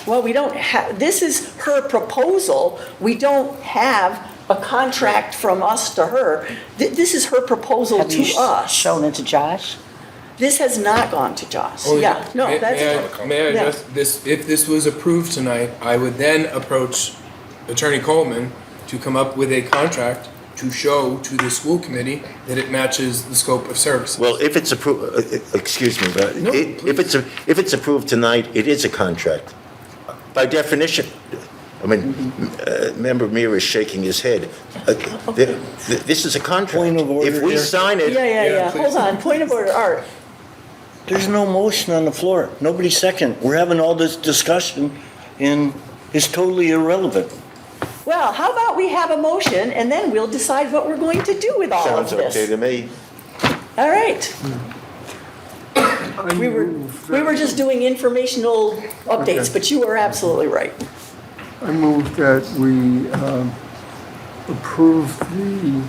Well, we don't have, this is her proposal. We don't have a contract from us to her. This is her proposal Have you to us. shown it to Josh? This has not gone to Josh. Oh, Yeah, no, that's. May I yeah. just, if this was approved tonight, I would then approach Attorney Coleman to come up with a contract to show to the school committee that it matches the scope of services. Well, if it's approved, excuse me, but No, if it's approved tonight, it is a contract. By definition, I mean, Member Meir is shaking his head. This is a contract. Point of order If we here. sign it... Yeah. please. Hold on, point of order, Art. There's no motion on the floor. Nobody second. We're having all this discussion and it's totally irrelevant. Well, how about we have a motion and then we'll decide what we're going to do with all of Sounds this. okay to me. All right. We were just doing informational updates, Okay. but you were absolutely right. I move that we approve the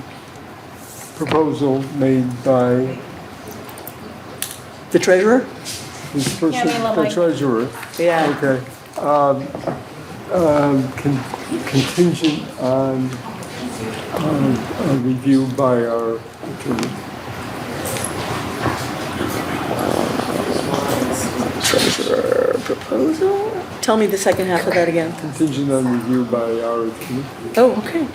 proposal made by The treasurer? this person, Yeah, Leila, the Mike. treasurer. Yeah. Okay. Contingent on a review by our attorney. Treasurer proposal? Tell me the second half of that again. Contingent on review by our attorney. Oh, okay.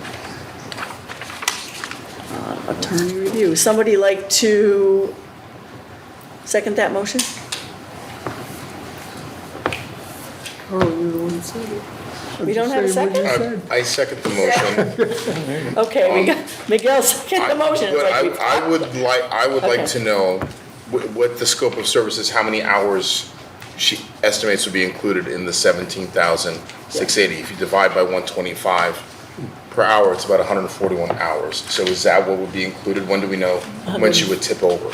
Attorney review. Somebody like to second that motion? Oh, you're the one who said it. We don't have a Say what you second? said. I second the motion. Okay, we got, Miguel second the motion. It's But like we- I would like Okay. to know what the scope of services, how many hours she estimates would be included in the 17,680. If you divide by 125 per hour, it's about 141 hours. So is that what would be included? When do we know when she would tip over?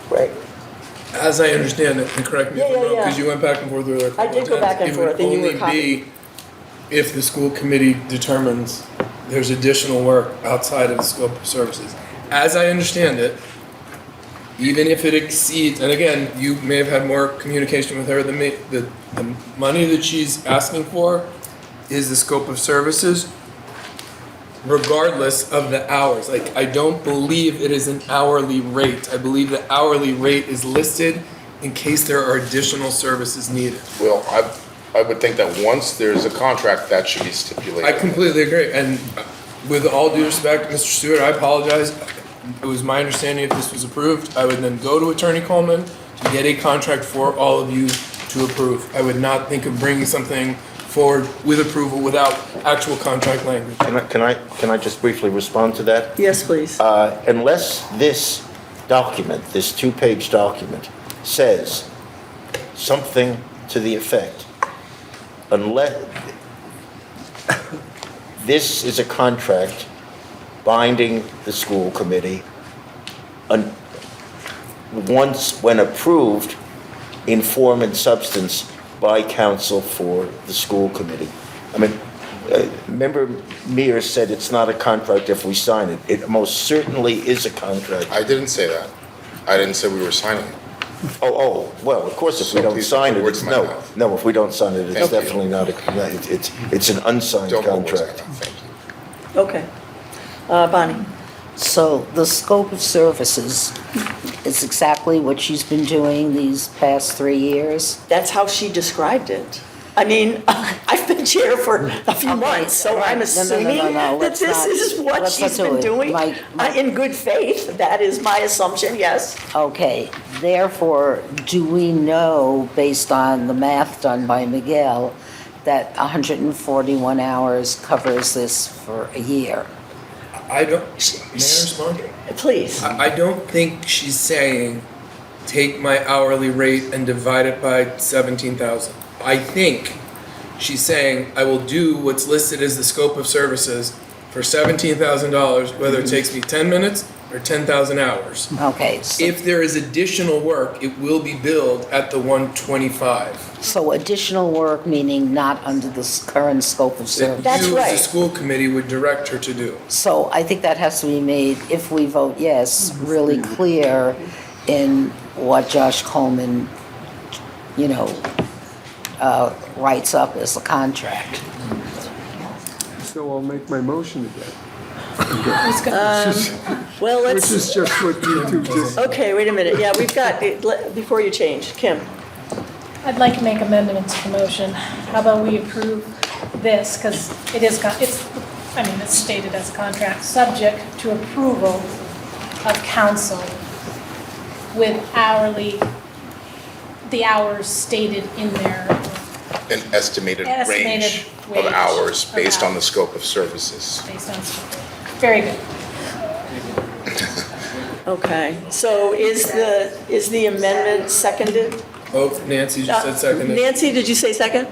Right. As I understand it, and correct me if I'm wrong, because you went back and forth with her a couple I did of go times, back and forth, and you were it would only be if the school committee determines there's additional work outside of the scope of services. As I understand it, even if it exceeds, and again, you may have had more communication with her than me, the money that she's asking for is the scope of services, regardless of the hours. Like, I don't believe it is an hourly rate. I believe the hourly rate is listed in case there are additional services needed. Well, I would think that once there's a contract, that should be stipulated. I completely agree, and with all due respect, Mr. Stewart, I apologize. It was my understanding if this was approved, I would then go to Attorney Coleman to get a contract for all of you to approve. I would not think of bringing something forward with approval without actual contract language. Can I just briefly respond to that? Yes, please. Unless this document, this two-page document, says something to the effect, unless this is a contract binding the school committee, once, when approved in form and substance by counsel for the school committee. I mean, Member Mears said it's not a contract if we sign it. It most certainly is a contract. I didn't say that. I didn't say we were signing it. Oh, well, of course, if we So don't please sign put it, words it's in my no. mouth. No, if we don't sign it, it's Thank you. definitely not it's an unsigned Don't put words in my contract. mouth. Thank you. Okay. Bonnie? So the scope of services is exactly what she's been doing these past 3 years? That's how she described it. I mean, I've been chair for a few months, so I'm assuming that let's this not- is what let's not she's do been it. doing in good faith. That is my assumption, yes. Okay, therefore, do we know, based on the math done by Miguel, that 141 hours covers this for a year? I don't, may I respond? Please. I don't think she's saying, take my hourly rate and divide it by 17,000. I think she's saying, I will do what's listed as the scope of services for $17,000, whether it takes me 10 minutes or 10,000 hours. Okay. So, If there is additional work, it will be billed at the 125. so additional work, meaning not under the current scope of service? That's You, right. as a school committee, would direct her to do. So I think that has to be made, if we vote yes, really clear in what Josh Coleman, writes up as a contract. So I'll make my motion again. Well, Which let's, is just what you two just. okay, wait a minute. Yeah, we've got, before you change, Kim. I'd like to make amendments to the motion. How about we approve this, because it's stated as a contract, subject to approval of council with the hours stated in there. An estimated range of wage hours of based on the hours. scope of services. Based on scope. Very good. Okay, so is the amendment seconded? Oh, Nancy just said second. Nancy, did you say second?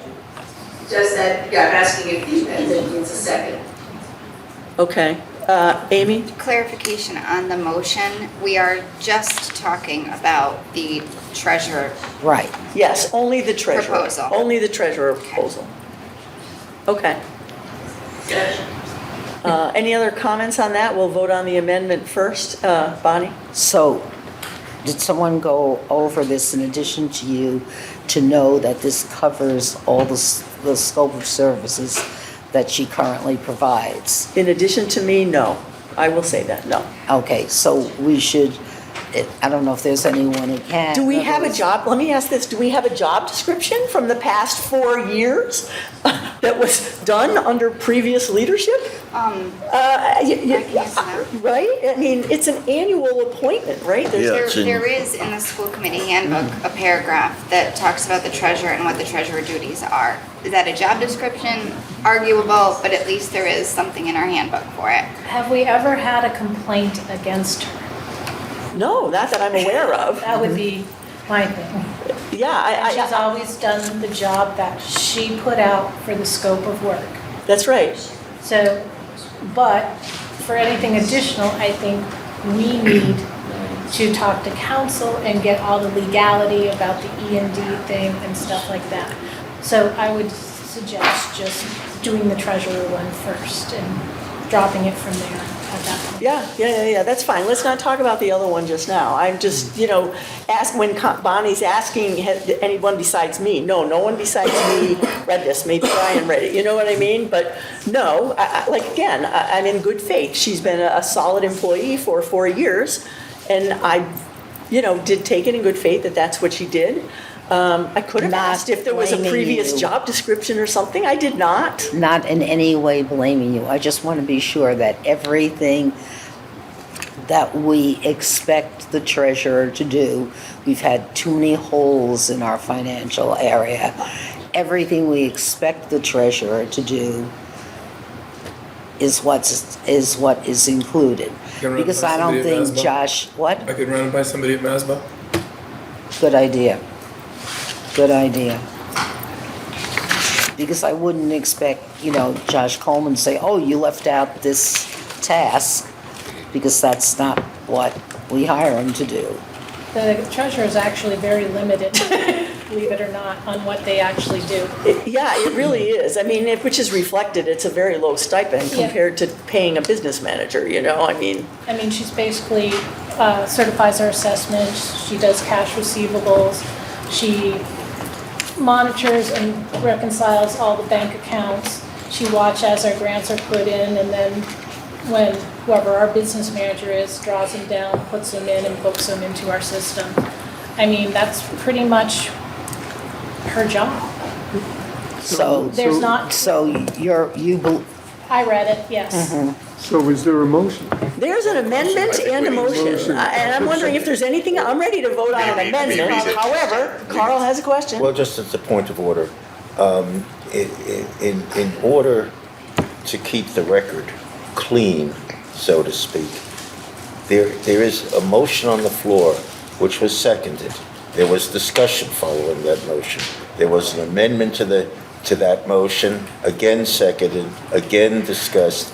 Just that, yeah, I'm asking if the amendment needs a second. Okay. Amy? Clarification on the motion, we are just talking about the treasurer. Right. Yes, only the treasurer. Proposal. Only the treasurer proposal. Okay. Any other comments on that? We'll vote on the amendment first. Bonnie? So, did someone go over this in addition to you to know that this covers all the scope of services that she currently provides? In addition to me, no. I will say that, no. Okay, so we should, I don't know if there's anyone who can. Do we have a job, let me ask this, do we have a job description from the past 4 years that was done under previous leadership? I can use that. Right? I mean, it's an annual appointment, right? There's- There is in the school committee handbook a paragraph that talks about the treasurer and what the treasurer duties are. Is that a job description? Arguable, but at least there is something in our handbook for it. Have we ever had a complaint against her? No, not that I'm aware of. That would be my thing. Yeah, And she's always done the job that she put out for the scope of work. That's right. So, but for anything additional, I think we need to talk to council and get all the legality about the E&D thing and stuff like that. So I would suggest just doing the treasurer one first and dropping it from there at that point. Yeah, that's fine. Let's not talk about the other one just now. I'm just, when Bonnie's asking, has anyone besides me? No one besides me read this. Maybe Brian read it, you know what I mean? But no, I'm in good faith. She's been a solid employee for 4 years, and I, did take it in good faith that that's what she did. I could have asked if there was a previous job description or something. I did not. Not in any way blaming you. I just want to be sure that everything that we expect the treasurer to do, we've had too many holes in our financial area, everything we expect the treasurer to do is what is included. Can run Because by I don't somebody at think Masbo? Josh, what? I could run it by somebody at Masbo. Good idea. Good idea. Because I wouldn't expect, Josh Coleman to say, oh, you left out this task, because that's not what we hire him to do. The treasurer is actually very limited, believe it or not, on what they actually do. Yeah, it really is. I mean, which is reflected, it's a very low stipend Yeah. compared to paying a business manager, I mean. I mean, she's basically certifies our assessments, she does cash receivables, she monitors and reconciles all the bank accounts, she watches as our grants are put in, and then when whoever our business manager is draws them down, puts them in, and books them into our system. I mean, that's pretty much her job. So, There's not- I read it, yes. So is there a motion? There's an amendment and a motion. And I'm wondering if there's anything, I'm ready to vote on an amendment. However, Carl has a question. Well, just as a point of order, in order to keep the record clean, so to speak, there is a motion on the floor which was seconded. There was discussion following that motion. There was an amendment to that motion, again seconded, again discussed,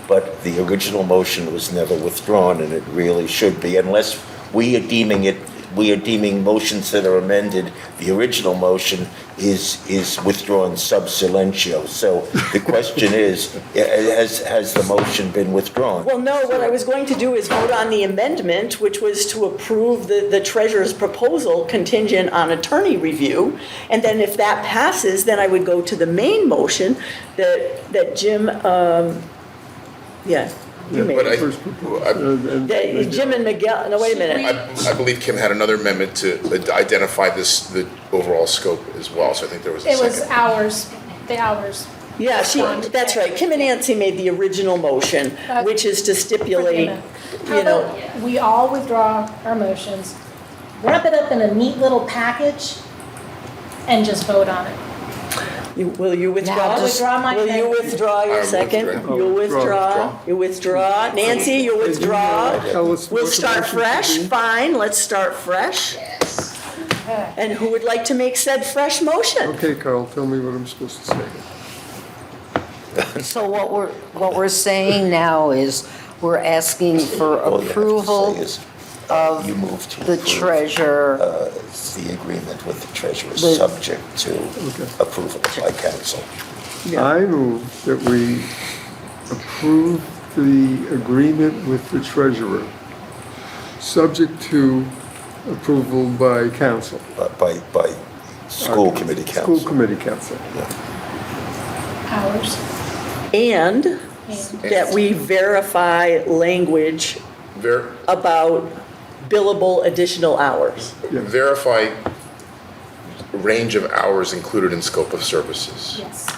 but the original motion was never withdrawn, and it really should be, unless we are deeming motions that are amended, the original motion is withdrawn sub silentio. So the question is, has the motion been withdrawn? Well, no, what I was going to do is vote on the amendment, which was to approve the treasurer's proposal contingent on attorney review. And then if that passes, then I would go to the main motion that Jim, you made. But Jim and Miguel, no, wait a minute. I believe Kim had another amendment to identify the overall scope as well, so I think there was a It second. was hours, the hours. Yeah, that's right. Kim and Nancy made the original motion, which is to stipulate, How about we all withdraw our motions, wrap it up in a neat little package, and just vote on it. Will you withdraw? I'll withdraw my Will you amendment. withdraw your second? withdraw. You'll withdraw? Withdraw. You withdraw? Nancy, you withdraw? Tell us We'll what the start motion fresh? should be. Fine, let's start fresh. Okay. And who would like to make said fresh motion? Okay, Carl, tell me what I'm supposed to say. So what we're saying now is we're asking for All you have to approval say is, of you move to the approve, treasurer. the agreement with the treasurer, The- subject to approval by council. I move that we approve the agreement with the treasurer, subject to approval by council. By school committee council. School committee council. Hours. And that we verify language about billable additional hours. Verify range of hours included in scope of services. Yes.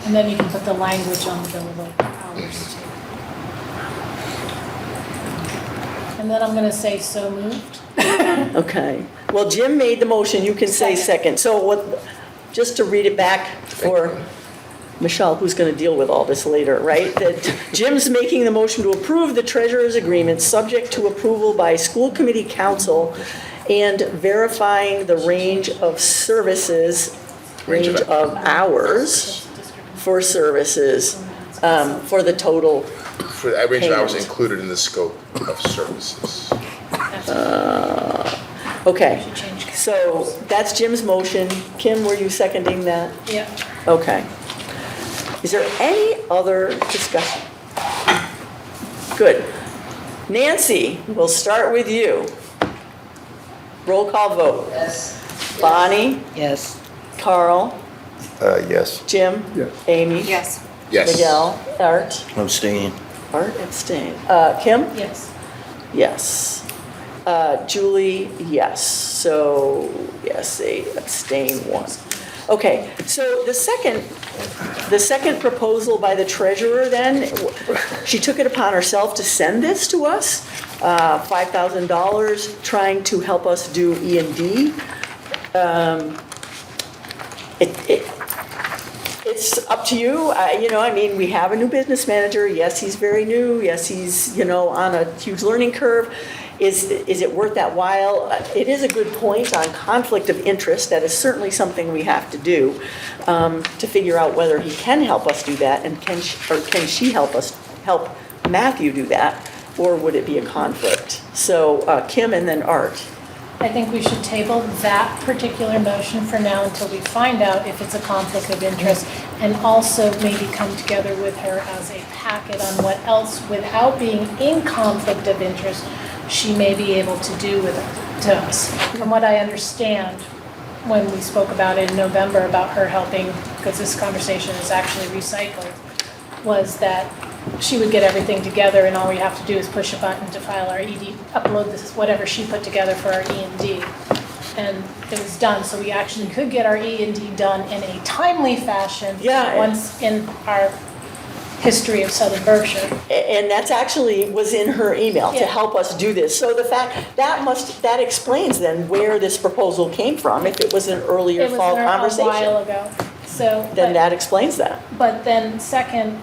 And then you can put the language on the billable hours too. And then I'm gonna say so moved. Okay. Well, Jim made the motion, you can say second. So what, just to read it back for Michelle, who's going to deal with all this later, right? That Jim's making the motion to approve the treasurer's agreement, subject to approval by school committee council, and verifying the range of services, range of hours for services, for the total. For the range of hours Payment. included in the scope of services. Okay, so that's Jim's motion. Kim, were you seconding that? Yeah. Okay. Is there any other discussion? Good. Nancy, we'll start with you. Roll call vote. Yes. Bonnie? Yes. Carl? Yes. Jim? Yes. Amy? Yes. Yes. Miguel? Art? Abstain. Art, abstain. Kim? Yes. Yes. Julie, yes. So, yes, 8, abstain 1. Okay, so the second proposal by the treasurer then, she took it upon herself to send this to us. $5,000 trying to help us do E&D. It's up to you. I mean, we have a new business manager. Yes, he's very new. Yes, he's, on a huge learning curve. Is it worth that while? It is a good point on conflict of interest. That is certainly something we have to do to figure out whether he can help us do that, and can she help Matthew do that, or would it be a conflict? So Kim and then Art. I think we should table that particular motion for now until we find out if it's a conflict of interest, and also maybe come together with her as a packet on what else, without being in conflict of interest, she may be able to do with it to us. From what I understand, when we spoke about it in November about her helping, because this conversation is actually recycled, was that she would get everything together and all we have to do is push a button to file our ED, upload this, whatever she put together for our E&D. And it was done, so we actually could get our E&D done in a timely fashion. Yeah. Once in our history of Southern Berkshire. And that's actually was in her email to help us do this. So the fact, that explains then where this proposal came from, if it was an earlier fall conversation. It was a while ago, so. Then that explains that. But then second,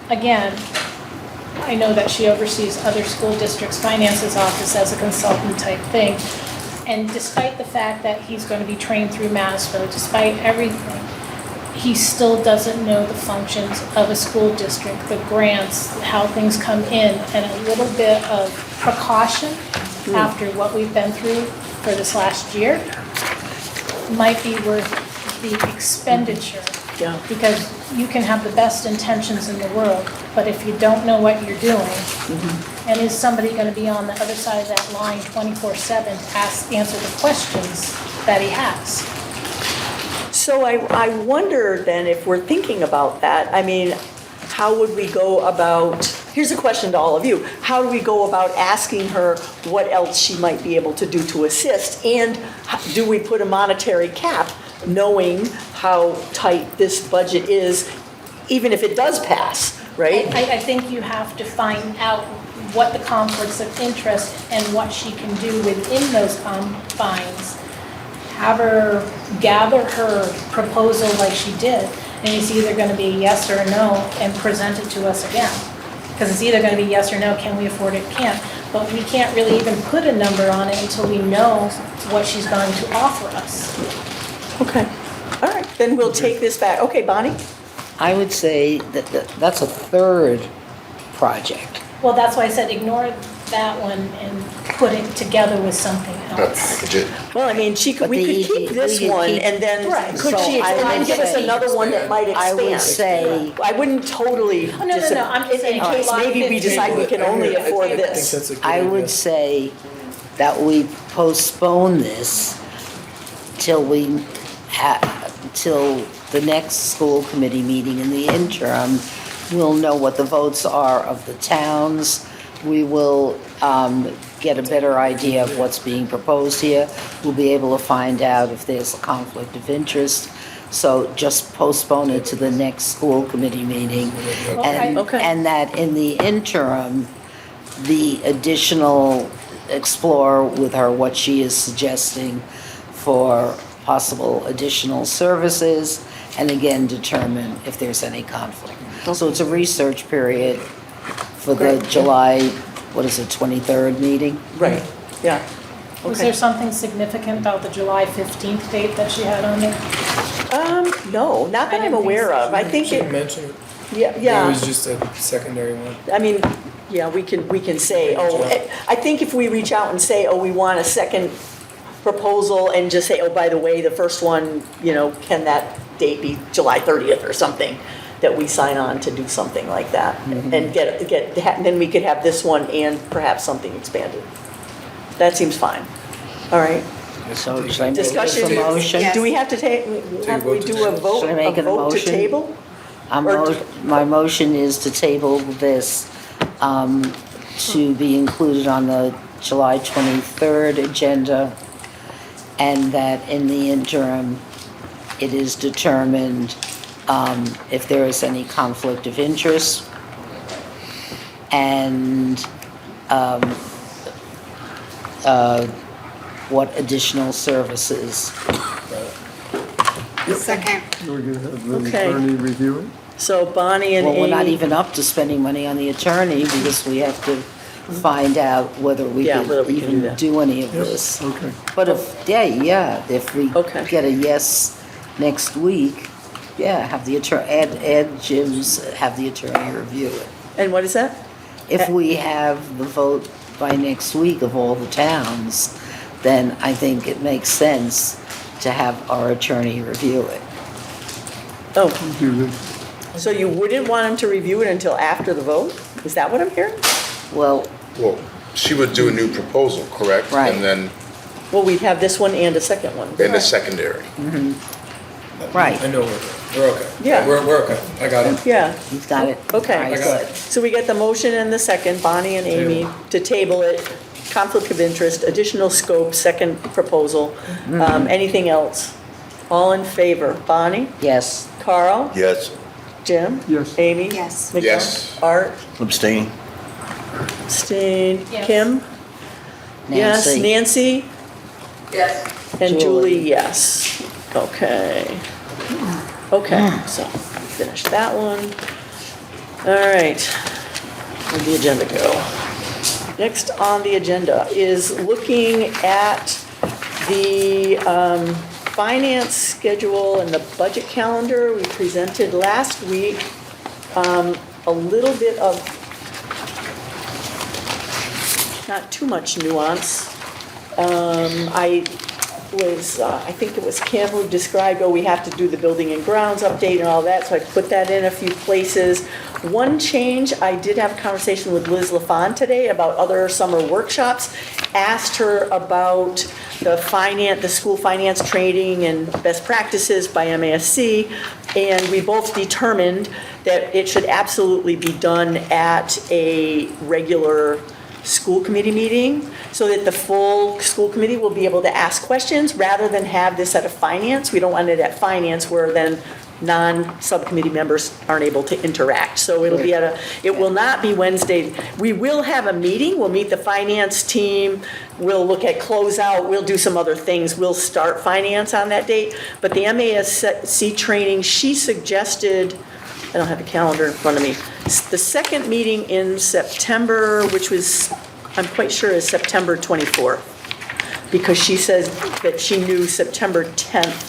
again, I know that she oversees other school districts' finances office as a consultant type thing. And despite the fact that he's going to be trained through MASPO, despite everything, he still doesn't know the functions of a school district, the grants, how things come in, and a little bit of precaution after what we've been through for this last year might be worth the expenditure. Yeah. Because you can have the best intentions in the world, but if you don't know what you're doing, and is somebody going to be on the other side of that line 24/7 to answer the questions that he has? So I wonder then, if we're thinking about that, I mean, how would we go about, here's a question to all of you, how do we go about asking her what else she might be able to do to assist? And do we put a monetary cap, knowing how tight this budget is, even if it does pass, right? I think you have to find out what the conflicts of interest and what she can do within those confines. Have her gather her proposal like she did, and it's either going to be yes or no, and present it to us again. Because it's either going to be yes or no, can we afford it, can't. But we can't really even put a number on it until we know what she's going to offer us. Okay, all right, then we'll take this back. Okay, Bonnie? I would say that that's a third project. Well, that's why I said ignore that one and put it together with something else. Package it. Well, I mean, we could keep this one, and then could she give us another one that might expand? I would say, I wouldn't totally, Oh, no, I'm just saying. in case maybe we decide we can only afford this. I would say that we postpone this till till the next school committee meeting. In the interim, we'll know what the votes are of the towns. We will get a better idea of what's being proposed here. We'll be able to find out if there's a conflict of interest. So just postpone it to the next school committee meeting. And that in the interim, the additional, explore with her what she is suggesting for possible additional services, and again, determine if there's any conflict. So it's a research period for the July, 23rd meeting? Right, yeah. Was there something significant about the July 15th date that she had on there? No, not that I'm aware of. I think She it, mentioned it. yeah. It was just a secondary one. I mean, yeah, we can say, I think if we reach out and say, we want a second proposal, and just say, by the way, the first one, can that date be July 30th or something, that we sign on to do something like that, and then we could have this one and perhaps something expanded. That seems fine. All right. So should I make Discussion. a motion? Do we have to take, we do a vote, Should I make a to motion? table? My motion is to table this to be included on the July 23rd agenda, and that in the interim, it is determined if there is any conflict of interest, and what additional services. Second. We're going to have the Okay. attorney review it? So Bonnie and Well, we're not Amy, even up to spending money on the attorney because we have to find out whether we Yeah, whether can we can do even that. do any of this. Okay. But if if we Okay. get a yes next week, yeah, have the attorney, add Jim's, have the attorney review it. and what is that? If we have the vote by next week of all the towns, then I think it makes sense to have our attorney review it. Oh, Do this. so you wouldn't want him to review it until after the vote? Is that what I'm hearing? Well, Well, she would do a new proposal, correct? Right. And then, Well, we'd have this one and a second one. and a secondary. right, I know we're okay. Yeah. We're okay. I got it. Yeah, you've got it. okay. All right, I got good. So we get the motion and the second, Bonnie and Amy, to table it, conflict of interest, additional scope, second proposal. Anything else? All in favor? Bonnie? Yes. Carl? Yes. Jim? Yes. Amy? Yes. Miguel? Yes. Art? Abstain. Abstain. Yes. Kim? Yes. Nancy? Nancy? Yes. And Julie. Julie, yes. Okay. Okay, so finish that one. All right. Where'd the agenda go? Next on the agenda is looking at the finance schedule and the budget calendar we presented last week. A little bit of, not too much nuance. I think it was Kim who described, we have to do the building and grounds update and all that, so I put that in a few places. One change, I did have a conversation with Liz LaFawn today about other summer workshops, asked her about the school finance training and best practices by MASC, and we both determined that it should absolutely be done at a regular school committee meeting, so that the full school committee will be able to ask questions rather than have this at a finance. We don't want it at finance where then non-subcommittee members aren't able to interact. So it'll be it will not be Wednesday. We will have a meeting, we'll meet the finance team, we'll look at closeout, we'll do some other things. We'll start finance on that date. But the MASC training, she suggested, I don't have a calendar in front of me. The second meeting in September, which was, I'm quite sure is September 24th, because she says that she knew September 10th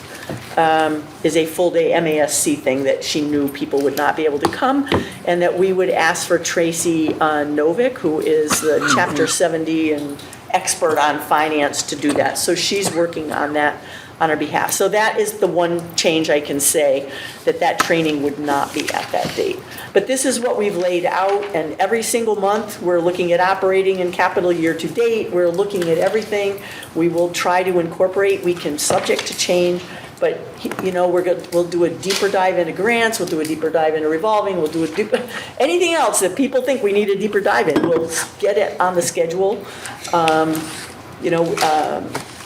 is a full-day MASC thing, that she knew people would not be able to come, and that we would ask for Tracy Novick, who is the Chapter 70 and expert on finance, to do that. So she's working on that on our behalf. So that is the one change I can say, that training would not be at that date. But this is what we've laid out, and every single month, we're looking at operating and capital year to date, we're looking at everything. We will try to incorporate, we can subject to change, but, we'll do a deeper dive into grants, we'll do a deeper dive into revolving, we'll do anything else that people think we need a deeper dive in, we'll get it on the schedule.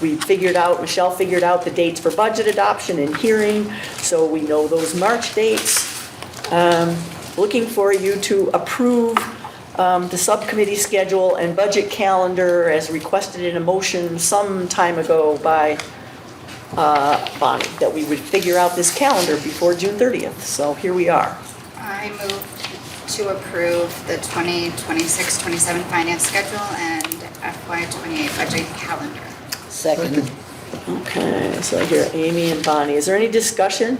Michelle figured out the dates for budget adoption and hearing, so we know those March dates. Looking for you to approve the subcommittee schedule and budget calendar as requested in a motion some time ago by Bonnie, that we would figure out this calendar before June 30th. So here we are. I move to approve the 2026-27 finance schedule and FY28 budget calendar. Second. Okay, so I hear Amy and Bonnie. Is there any discussion?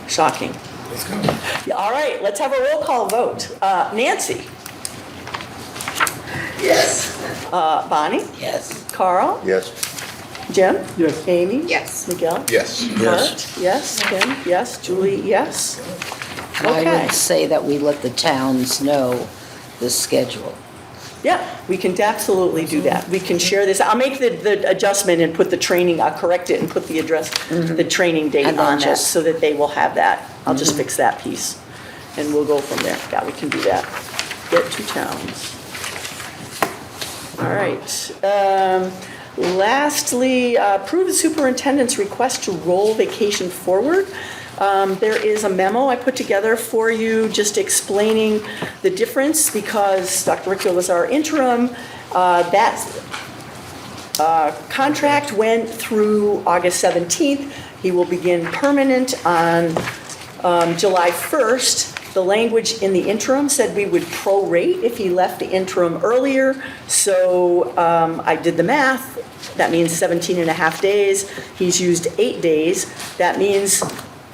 Shocking. Let's go. Yeah, all right, let's have a roll call vote. Nancy? Yes. Bonnie? Yes. Carl? Yes. Jim? Yes. Amy? Yes. Miguel? Yes. Art? Yes. Kim? Yes. Julie? Yes. I Okay. would say that we let the towns know the schedule. Yeah, we can absolutely do that. We can share this. I'll make the adjustment and put the training, I'll correct it and put the address, the training date And then on that, just- so that they will have that. I'll just fix that piece, and we'll go from there. Yeah, we can do that. Get two towns. All right. Lastly, approve the superintendent's request to roll vacation forward. There is a memo I put together for you just explaining the difference because Dr. Riccio was our interim. That contract went through August 17th. He will begin permanent on July 1st. The language in the interim said we would prorate if he left the interim earlier. So I did the math. That means 17 and a half days. He's used 8 days. That means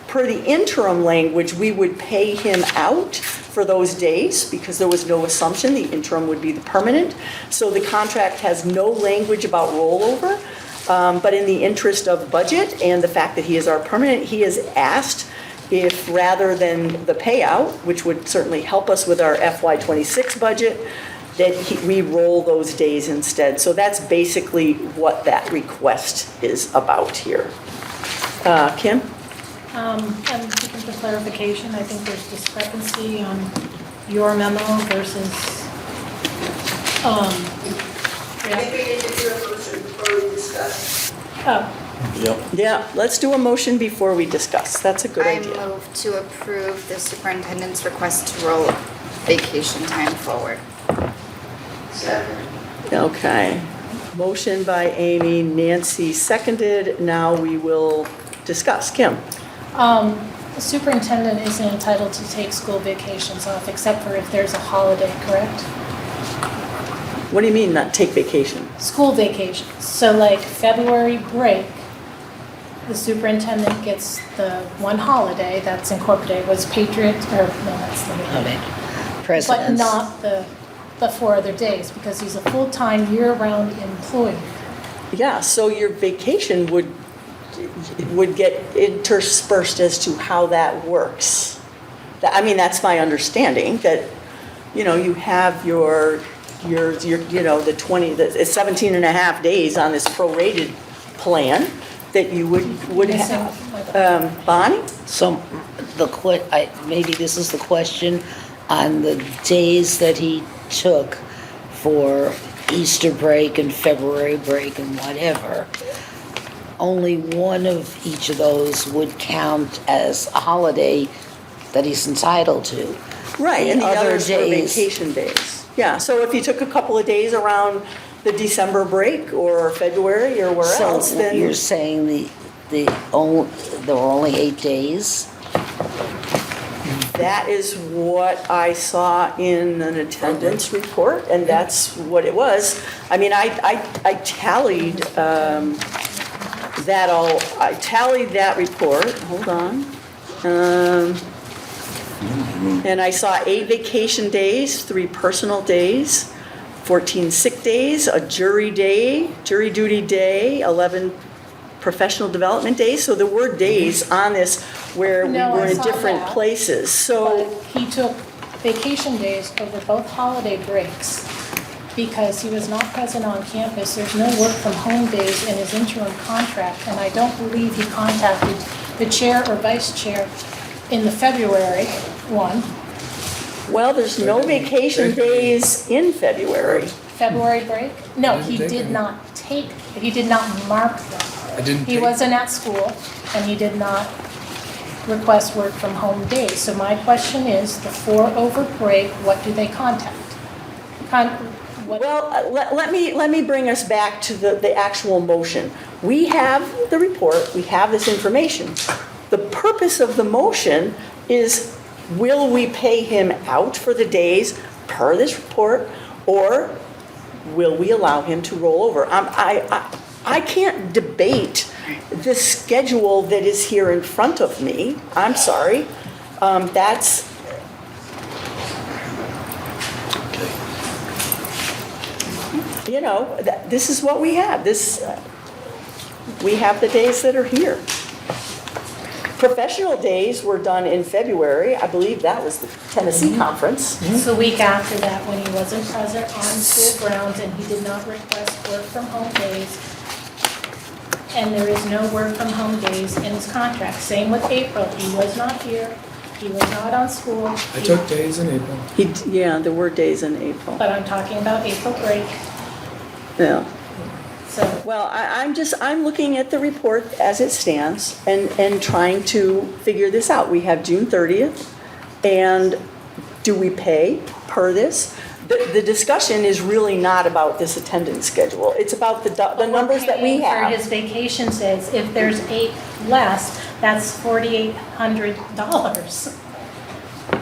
per the interim language, we would pay him out for those days because there was no assumption the interim would be the permanent. So the contract has no language about rollover. But in the interest of budget and the fact that he is our permanent, he has asked if rather than the payout, which would certainly help us with our FY26 budget, that we roll those days instead. So that's basically what that request is about here. Kim? I'm looking for clarification. I think there's discrepancy on your memo versus, I think we need to do a motion before we discuss. oh, Yeah, let's do a motion before we discuss. That's a good idea. I move to approve the superintendent's request to roll vacation time forward. Second. Okay. Motion by Amy, Nancy seconded. Now we will discuss. Kim? the superintendent isn't entitled to take school vacations off except for if there's a holiday, correct? What do you mean, not take vacation? School vacations. So like February break, the superintendent gets the one holiday that's incorporated, was Patriot, or no, that's the Holiday. But Presidents. not the 4 other days, because he's a full-time, year-round employee. Yeah, so your vacation would get interspersed as to how that works. I mean, that's my understanding, that, you know, you have your you know, the 17 and a half days on this prorated plan that you would have. Bonnie? So maybe this is the question, on the days that he took for Easter break and February break and whatever, only one of each of those would count as a holiday that he's entitled to. Right, and the other others were days- vacation days. Yeah, so if you took a couple of days around the December break or February or where else, So then. you're saying there were only 8 days? That is what I saw in an attendance report, and that's what it was. I mean, I tallied I tallied that report, hold on. And I saw 8 vacation days, 3 personal days, 14 sick days, a jury duty day, 11 professional development days. So there were days on this where we No, were I in saw different that. places. So, But he took vacation days over both holiday breaks because he was not present on campus. There's no work from home days in his interim contract, and I don't believe he contacted the chair or vice chair in the February one. well, there's no vacation days in February. February break? No, he didn't take did any. not take, he did not mark them. I didn't He take- wasn't at school, and he did not request work from home days. So my question is, the 4 over break, what do they contact? Well, let me bring us back to the actual motion. We have the report, we have this information. The purpose of the motion is, will we pay him out for the days per this report, or will we allow him to roll over? I can't debate the schedule that is here in front of me. I'm sorry. That's, you know, this is what we have. We have the days that are here. Professional days were done in February. I believe that was the Tennessee conference. It's the week after that, when he wasn't present on school grounds and he did not request work from home days. And there is no work from home days in his contract. Same with April. He was not here. He was not on school. I took days in April. Yeah, there were days in April. But I'm talking about April break. Yeah. So, Well, I'm looking at the report as it stands and trying to figure this out. We have June 30th, and do we pay per this? The discussion is really not about this attendance schedule. It's about the numbers that we For have. his vacation days, if there's 8 less, that's $4,800.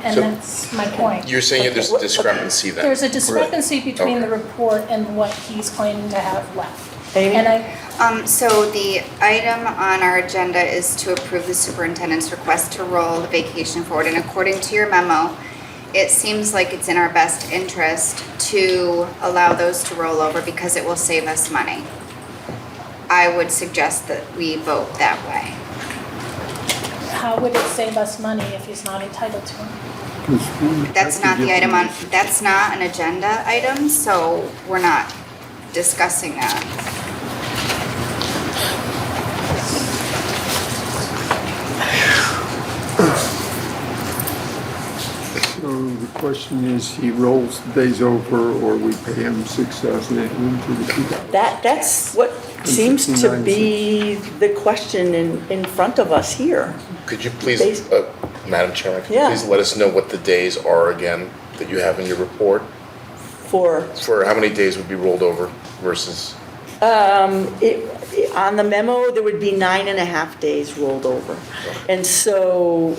And So- that's my point. You're saying there's a discrepancy then? There's a discrepancy between Okay. the report and what he's claiming to have left. Amy? And I, So the item on our agenda is to approve the superintendent's request to roll the vacation forward. And according to your memo, it seems like it's in our best interest to allow those to roll over because it will save us money. I would suggest that we vote that way. how would it save us money if he's not entitled to them? That's not the item on, that's not an agenda item, so we're not discussing that. So the question is, he rolls the days over, or we pay him $6,802? That's what seems to 69 be the question in front of us here. Could you please, Based- Madam Chairman, could you Yeah. please let us know what the days are again that you have in your report? For, For how many days would be rolled over versus, on the memo, there would be 9.5 days rolled over. And so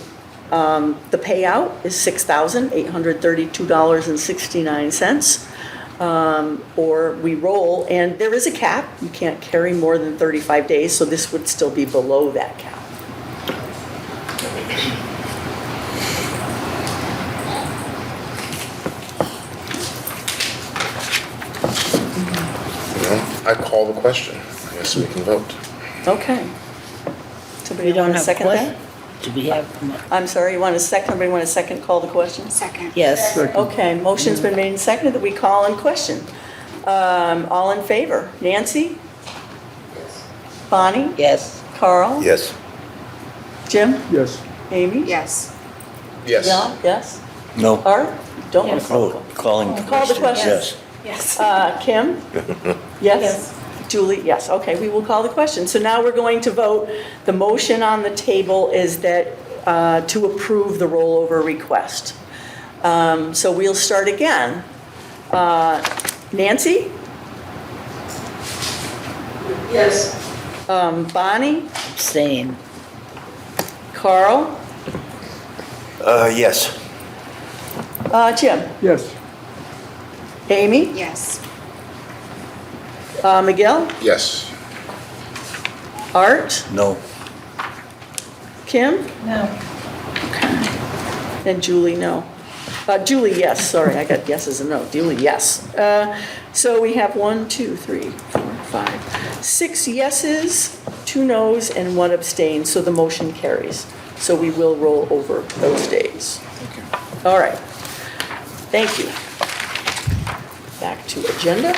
the payout is $6,832.69. Or we roll, and there is a cap. You can't carry more than 35 days, so this would still be below that cap. I call the question. I guess we can vote. Okay. Somebody We don't want to have second question. that? Do we have, I'm sorry, you want a second, somebody want a second call the question? Second. yes, Okay, motion's been made and seconded that we call in question. All in favor? Nancy? Bonnie? yes. Carl? Yes. Jim? Yes. Amy? Yes. Yes. Yeah, yes? No. Art? Don't want Yes. to call Oh, calling the Call the question, question. yes. Yes. Kim? Yes? Julie, yes, okay, we will call the question. So now we're going to vote. The motion on the table is that, to approve the rollover request. So we'll start again. Nancy? Yes. Bonnie? Abstain. Carl? Yes. Jim? Yes. Amy? Yes. Miguel? Yes. Art? No. Kim? No. And Julie, no. Julie, yes, sorry, I got yeses and no. Julie, yes. So we have 1, 2, 3, 4, 5, 6 yeses, 2 noes, and 1 abstain, so the motion carries. So we will roll over those days. All right. Thank you. Back to agenda.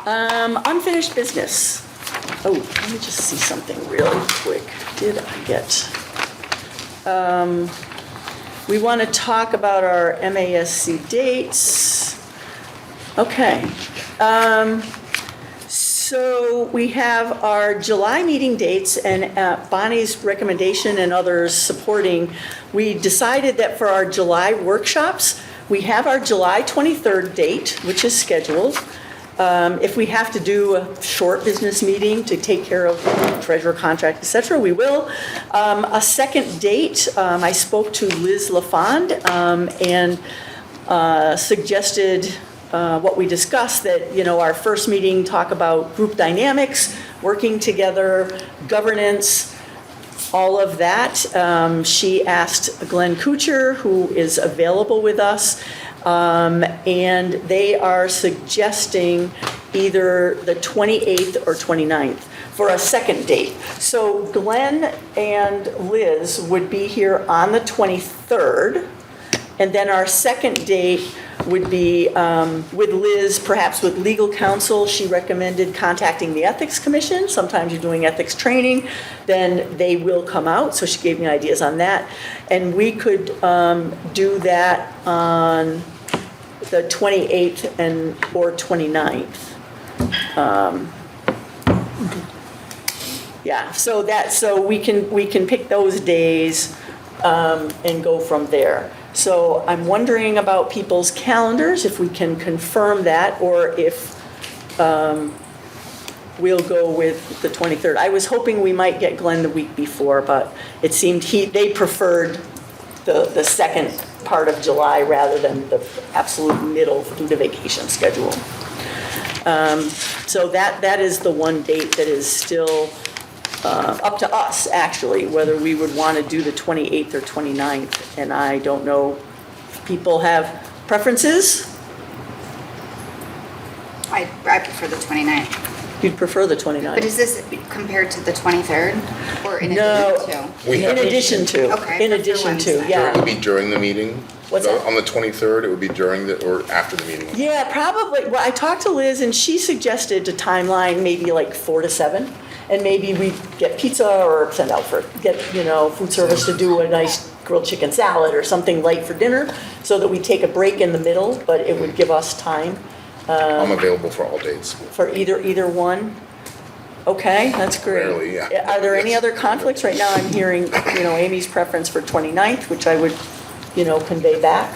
Unfinished business. Oh, let me just see something really quick. Did I get? We want to talk about our MASC dates. Okay. So we have our July meeting dates, and Bonnie's recommendation and others supporting, we decided that for our July workshops, we have our July 23rd date, which is scheduled. If we have to do a short business meeting to take care of treasurer contract, et cetera, we will. A second date, I spoke to Liz LaFond and suggested what we discussed, that, you know, our first meeting, talk about group dynamics, working together, governance, all of that. She asked Glenn Kuchar, who is available with us, and they are suggesting either the 28th or 29th for a second date. So Glenn and Liz would be here on the 23rd, and then our second date would be with Liz, perhaps with legal counsel. She recommended contacting the Ethics Commission. Sometimes you're doing ethics training, then they will come out. So she gave me ideas on that. And we could do that on the 28th or 29th. Yeah, so we can pick those days and go from there. So I'm wondering about people's calendars, if we can confirm that, or if we'll go with the 23rd. I was hoping we might get Glenn the week before, but it seemed they preferred the second part of July rather than the absolute middle due to vacation schedule. So that is the one date that is still up to us, actually, whether we would want to do the 28th or 29th. And I don't know if people have preferences. I prefer the 29th. You'd prefer the 29th? But is this compared to the 23rd or in No. addition to? We have- In addition to. Okay, In that's the addition to, Wednesday. yeah. It would be during the meeting? What's that? On the 23rd, it would be during or after the meeting? Yeah, probably. Well, I talked to Liz and she suggested a timeline, maybe like 4 to 7. And maybe we get pizza or send out food service to do a nice grilled chicken salad or something light for dinner so that we take a break in the middle, but it would give us time. I'm available for all dates. For either one? Okay, that's great. Rarely, yeah. Are there any Yes. other conflicts? Right now, I'm hearing, Amy's preference for 29th, which I would, convey back.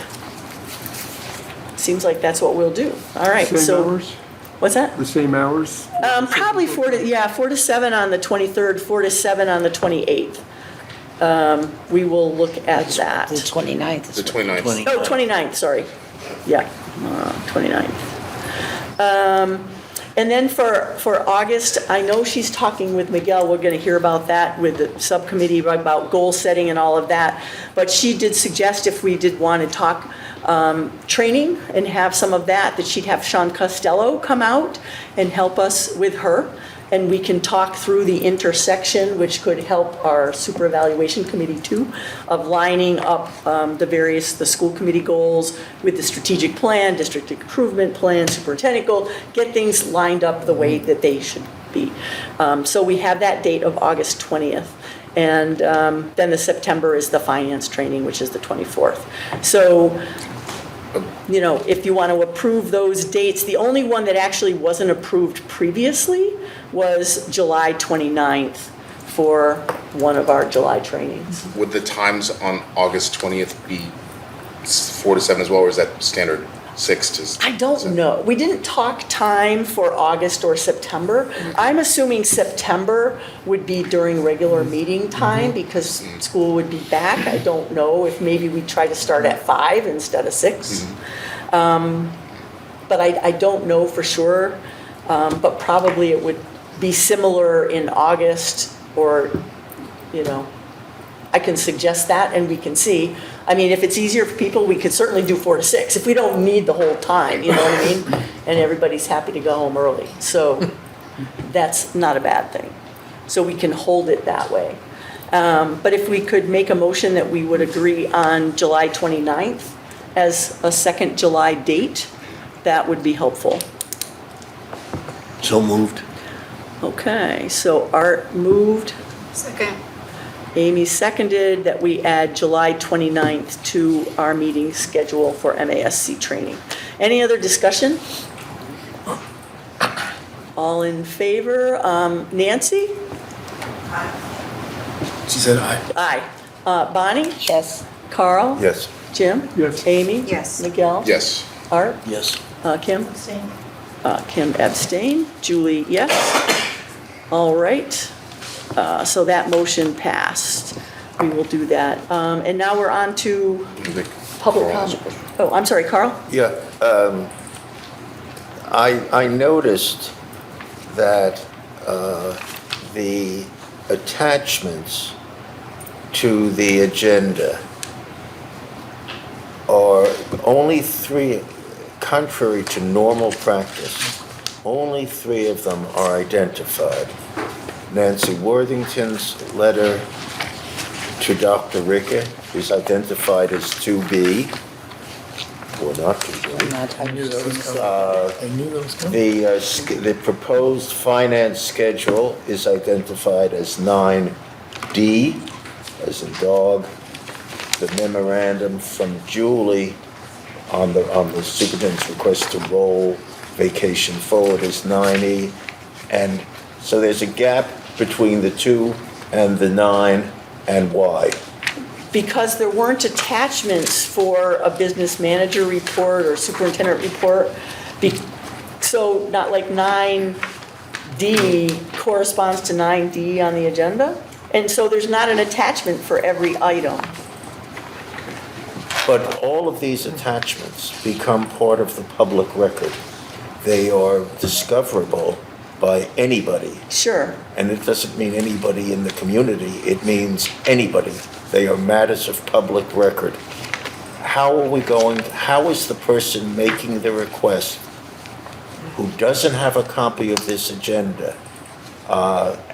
Seems like that's what we'll do. All right, Same so. hours? What's that? The same hours? Probably 4 to 7 on the 23rd, 4 to 7 on the 28th. We will look at that. The 29th. The 29th. Oh, 29th, sorry. Yeah, 29th. And then for August, I know she's talking with Miguel, we're gonna hear about that with the subcommittee about goal setting and all of that. But she did suggest if we did want to talk training and have some of that she'd have Sean Costello come out and help us with her. And we can talk through the intersection, which could help our super evaluation committee too, of lining up the school committee goals with the strategic plan, district improvement plan, superintendent goal, get things lined up the way that they should be. So we have that date of August 20th. And then the September is the finance training, which is the 24th. So, if you want to approve those dates, the only one that actually wasn't approved previously was July 29th for one of our July trainings. Would the times on August 20th be 4 to 7 as well, or is that standard 6 to 7? I don't know. We didn't talk time for August or September. I'm assuming September would be during regular meeting time because school would be back. I don't know if maybe we try to start at 5 instead of 6. But I don't know for sure. But probably it would be similar in August or, I can suggest that and we can see. I mean, if it's easier for people, we could certainly do 4 to 6. If we don't need the whole time, you know what I mean? And everybody's happy to go home early. So that's not a bad thing. So we can hold it that way. But if we could make a motion that we would agree on July 29th as a second July date, that would be helpful. So moved. Okay, so Art moved, Second. Amy seconded that we add July 29th to our meeting schedule for MASC training. Any other discussion? All in favor? Nancy? She said aye. Aye. Bonnie? Yes. Carl? Yes. Jim? Yes. Amy? Yes. Miguel? Yes. Art? Yes. Kim? Same. Kim abstain. Julie, yes. All right. So that motion passed. We will do that. And now we're on to public Carl has a comment. question. Oh, I'm sorry, Carl? Yeah, I noticed that the attachments to the agenda are only 3, contrary to normal practice, only 3 of them are identified. Nancy Worthington's letter to Dr. Ricker is identified as 2B, or not 2B. I knew that was coming. I knew that was coming. The proposed finance schedule is identified as 9D, as in dog. The memorandum from Julie on the superintendent's request to roll vacation forward is 9E. And so there's a gap between the 2 and the 9, and why? Because there weren't attachments for a business manager report or superintendent report. So not like 9D corresponds to 9D on the agenda. And so there's not an attachment for every item. But all of these attachments become part of the public record. They are discoverable by anybody. Sure. And it doesn't mean anybody in the community, it means anybody. They are matters of public record. How is the person making the request who doesn't have a copy of this agenda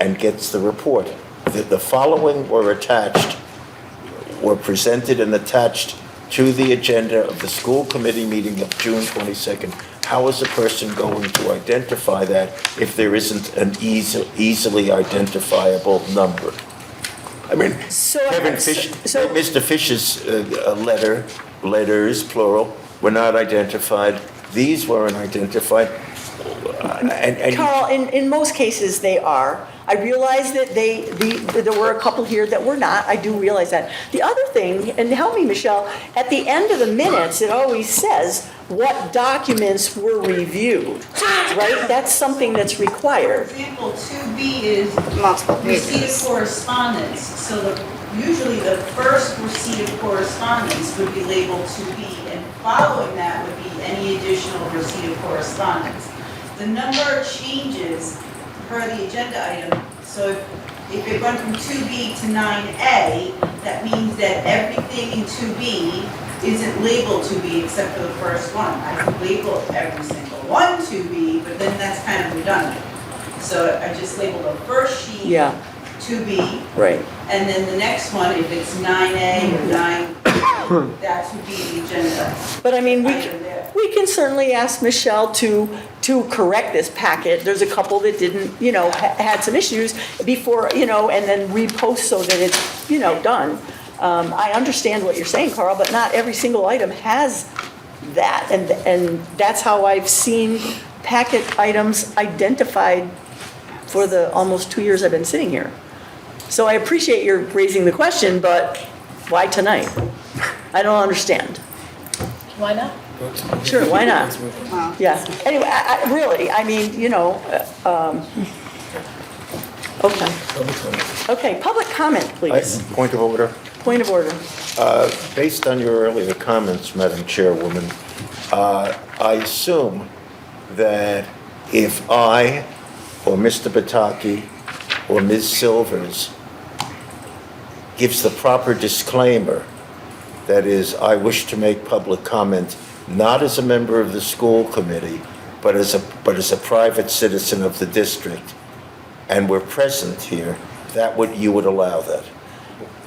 and gets the report? The following were presented and attached to the agenda of the school committee meeting of June 22nd. How is a person going to identify that if there isn't an easily identifiable number? I mean, Mr. Fish's letters, plural, were not identified. These weren't identified. Carl, in most cases, they are. I realize that there were a couple here that were not. I do realize that. The other thing, and help me, Michelle, at the end of the minutes, it always says what documents were reviewed, right? That's something that's required. For example, 2B is multiple receipt pages. of correspondence. So usually the first receipt of correspondence would be labeled 2B, and following that would be any additional receipt of correspondence. The number changes per the agenda item. So if it went from 2B to 9A, that means that everything in 2B isn't labeled 2B except for the first one. I can label every single one 2B, but then that's kind of redundant. So I just labeled the first sheet 2B. Right. And then the next one, if it's 9A or 9, that would be the agenda. But I mean, we can certainly ask Michelle to correct this packet. There's a couple that didn't, had some issues before, and then repost so that it's, done. I understand what you're saying, Carl, but not every single item has that. And that's how I've seen packet items identified for the almost 2 years I've been sitting here. So I appreciate your raising the question, but why tonight? I don't understand. Why not? Sure, why not? Yeah. Anyway, okay. Okay, public comment, please. Point of order. Point of order. Based on your earlier comments, Madam Chairwoman, I assume that if I or Mr. Bataki or Ms. Silvers gives the proper disclaimer, that is, I wish to make public comment not as a member of the school committee, but as a private citizen of the district, and we're present here, you would allow that?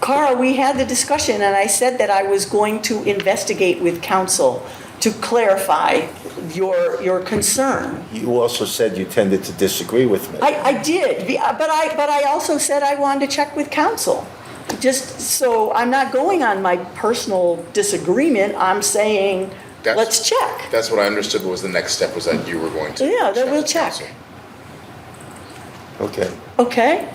Carl, we had the discussion, and I said that I was going to investigate with counsel to clarify your concern. You also said you tended to disagree with me. I did, but I also said I wanted to check with counsel. Just so I'm not going on my personal disagreement, I'm saying, let's check. That's what I understood was the next step, was that you were going to. Yeah, then we'll check. Okay. Okay?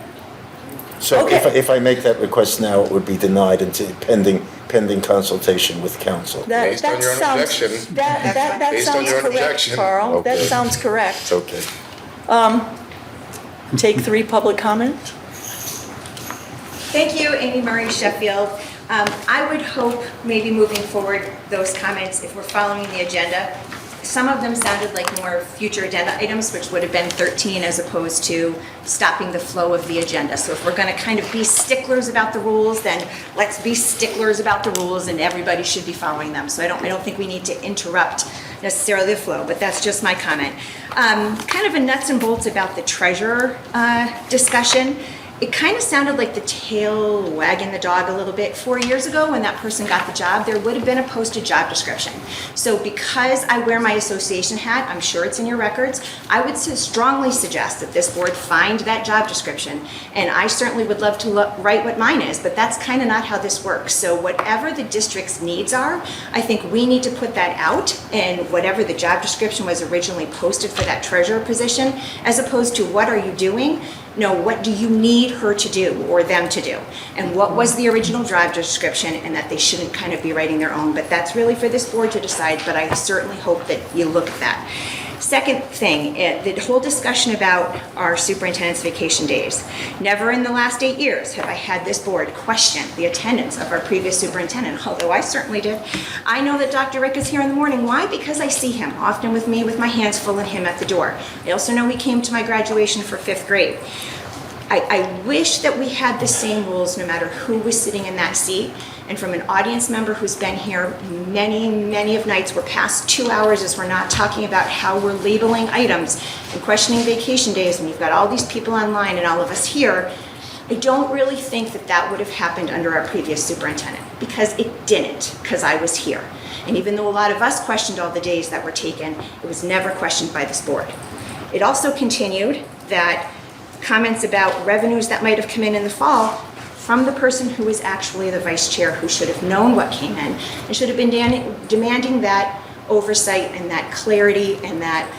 So if I make that request now, it would be denied until pending consultation with counsel. Based on your own objection. That Based on sounds your own correct, objection. Carl. That Okay. sounds correct. It's okay. Take 3, public comment. Thank you, Amy Murray, Sheffield. I would hope maybe moving forward those comments, if we're following the agenda, some of them sounded like more future agenda items, which would have been 13 as opposed to stopping the flow of the agenda. So if we're going to kind of be sticklers about the rules, then let's be sticklers about the rules, and everybody should be following them. So I don't think we need to interrupt necessarily the flow, but that's just my comment. Kind of a nuts and bolts about the treasurer discussion. it kind of sounded like the tail wagging the dog a little bit. 4 years ago, when that person got the job, there would have been a posted job description. So because I wear my association hat, I'm sure it's in your records, I would strongly suggest that this board find that job description. And I certainly would love to write what mine is, but that's kind of not how this works. So whatever the district's needs are, I think we need to put that out, and whatever the job description was originally posted for that treasurer position, as opposed to what are you doing? No, what do you need her to do or them to do? And what was the original job description, and that they shouldn't kind of be writing their own. But that's really for this board to decide, but I certainly hope that you look at that. Second thing, the whole discussion about our superintendent's vacation days. Never in the last 8 years have I had this board question the attendance of our previous superintendent, although I certainly did. I know that Dr. Rick is here in the morning. Why? Because I see him often with me with my hands full and him at the door. I also know he came to my graduation for 5th grade. I wish that we had the same rules no matter who was sitting in that seat. And from an audience member who's been here many of nights, we're past 2 hours as we're not talking about how we're labeling items and questioning vacation days, and you've got all these people online and all of us here. I don't really think that that would have happened under our previous superintendent, because it didn't, because I was here. And even though a lot of us questioned all the days that were taken, it was never questioned by this board. It also continued that comments about revenues that might have come in the fall from the person who was actually the vice chair, who should have known what came in and should have been demanding that oversight and that clarity and that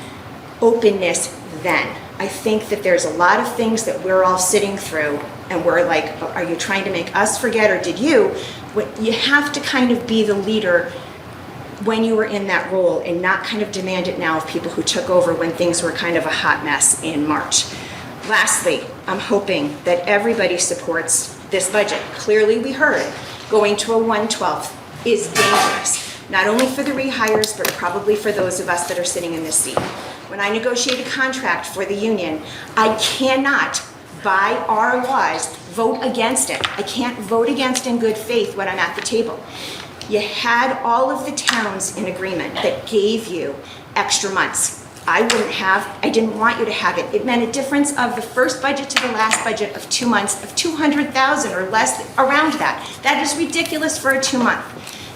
openness then. I think that there's a lot of things that we're all sitting through and we're like, are you trying to make us forget, or did you? You have to kind of be the leader when you were in that role and not kind of demand it now of people who took over when things were kind of a hot mess in March. Lastly, I'm hoping that everybody supports this budget. Clearly, we heard going to a 1/12 is dangerous, not only for the rehires, but probably for those of us that are sitting in this seat. When I negotiate a contract for the union, I cannot, by our laws, vote against it. I can't vote against in good faith when I'm at the table. You had all of the towns in agreement that gave you extra months. I didn't want you to have it. It meant a difference of the first budget to the last budget of 2 months of $200,000 or less, around that. That is ridiculous for a 2-month.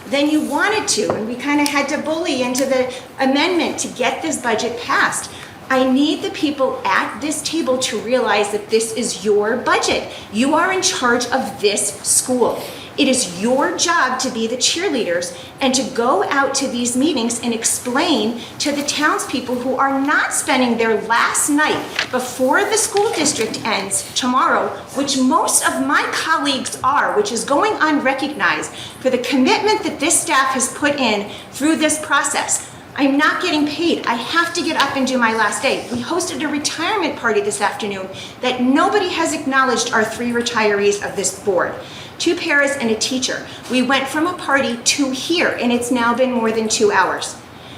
Then you wanted to, and we kind of had to bully into the amendment to get this budget passed. I need the people at this table to realize that this is your budget. You are in charge of this school. It is your job to be the cheerleaders and to go out to these meetings and explain to the townspeople who are not spending their last night before the school district ends tomorrow, which most of my colleagues are, which is going unrecognized for the commitment that this staff has put in through this process. I'm not getting paid. I have to get up and do my last day. We hosted a retirement party this afternoon that nobody has acknowledged our 3 retirees of this board. 2 paras and a teacher. We went from a party to here, and it's now been more than 2 hours.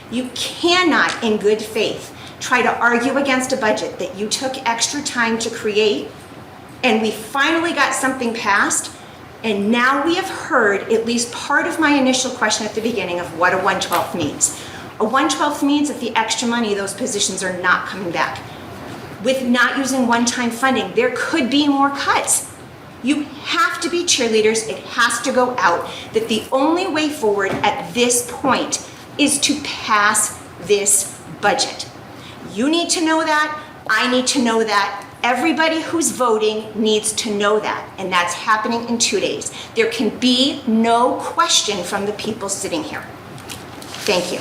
You cannot, in good faith, try to argue against a budget that you took extra time to create, and we finally got something passed, and now we have heard at least part of my initial question at the beginning of what a 1/12 means. A 1/12 means that the extra money, those positions are not coming back. With not using one-time funding, there could be more cuts. You have to be cheerleaders. It has to go out that the only way forward at this point is to pass this budget. You need to know that. I need to know that. Everybody who's voting needs to know that. And that's happening in 2 days. There can be no question from the people sitting here. Thank you.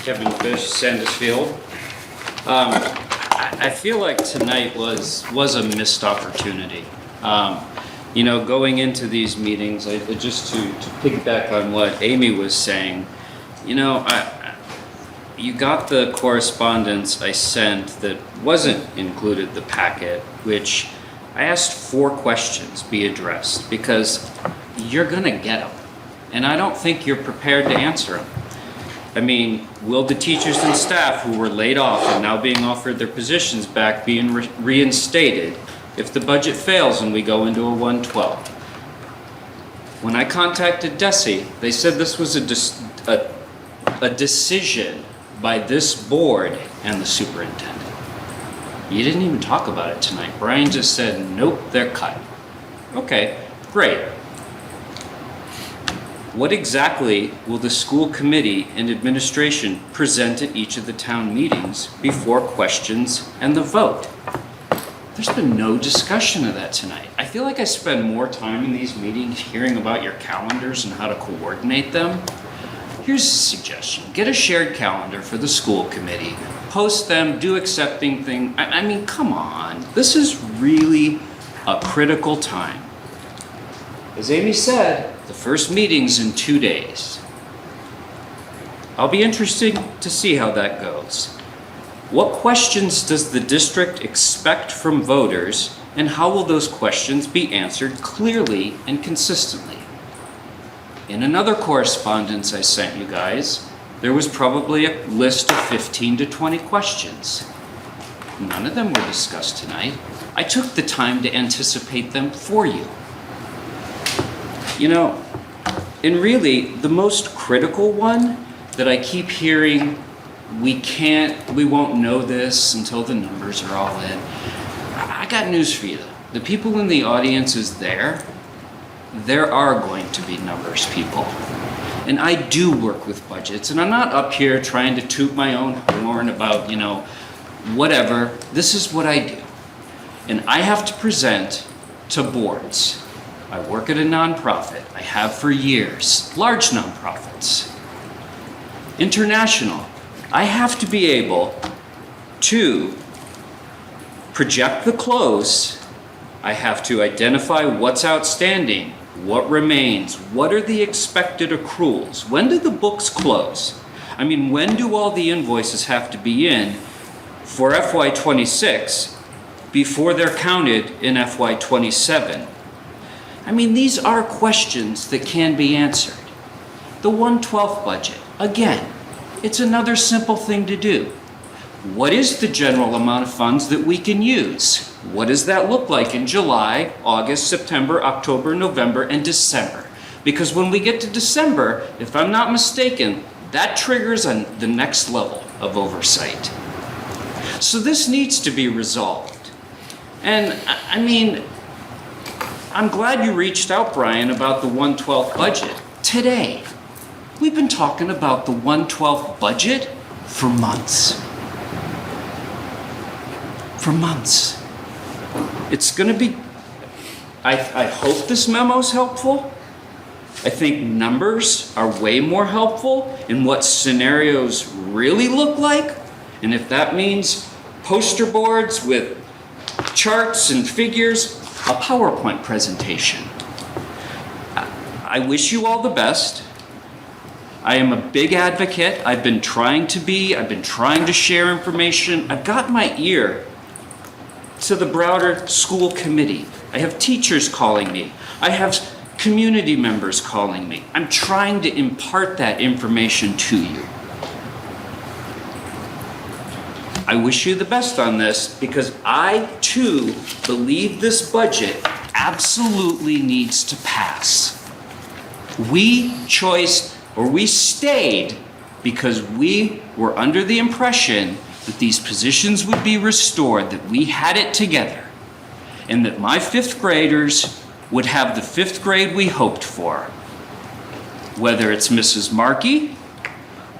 Kevin Fish, Sandusfield. I feel like tonight was a missed opportunity. Going into these meetings, just to piggyback on what Amy was saying, you got the correspondence I sent that wasn't included in the packet, which I asked 4 questions be addressed, because you're gonna get them, and I don't think you're prepared to answer them. I mean, will the teachers and staff who were laid off and now being offered their positions back be reinstated if the budget fails and we go into a 1/12? When I contacted DESE, they said this was a decision by this board and the superintendent. You didn't even talk about it tonight. Brian just said, nope, they're cut. Okay, great. What exactly will the school committee and administration present at each of the town meetings before questions and the vote? There's been no discussion of that tonight. I feel like I spend more time in these meetings hearing about your calendars and how to coordinate them. Here's a suggestion. Get a shared calendar for the school committee. Post them, do accepting thing. I mean, come on. This is really a critical time. As Amy said, the first meeting's in 2 days. I'll be interested to see how that goes. What questions does the district expect from voters, and how will those questions be answered clearly and consistently? In another correspondence I sent you guys, there was probably a list of 15 to 20 questions. None of them were discussed tonight. I took the time to anticipate them for you. You know, and really, the most critical one that I keep hearing, we won't know this until the numbers are all in. I got news for you. The people in the audience is there are going to be numbers people. And I do work with budgets, and I'm not up here trying to toot my own horn about, whatever. This is what I do. And I have to present to boards. I work at a nonprofit. I have for years. Large nonprofits. International. I have to be able to project the close. I have to identify what's outstanding, what remains, what are the expected accruals, when do the books close? I mean, when do all the invoices have to be in for FY26 before they're counted in FY27? I mean, these are questions that can be answered. The 1/12 budget, again, it's another simple thing to do. What is the general amount of funds that we can use? What does that look like in July, August, September, October, November, and December? Because when we get to December, if I'm not mistaken, that triggers the next level of oversight. So this needs to be resolved. And I mean, I'm glad you reached out, Brian, about the 1/12 budget today. We've been talking about the 1/12 budget for months. For months. It's going to be, I hope this memo's helpful. I think numbers are way more helpful in what scenarios really look like. And if that means poster boards with charts and figures, a PowerPoint presentation. I wish you all the best. I am a big advocate. I've been trying to share information. I've got my ear to the Browder School Committee. I have teachers calling me. I have community members calling me. I'm trying to impart that information to you. I wish you the best on this because I, too, believe this budget absolutely needs to pass. We stayed because we were under the impression that these positions would be restored, that we had it together, and that my fifth graders would have the fifth grade we hoped for. Whether it's Mrs. Markey,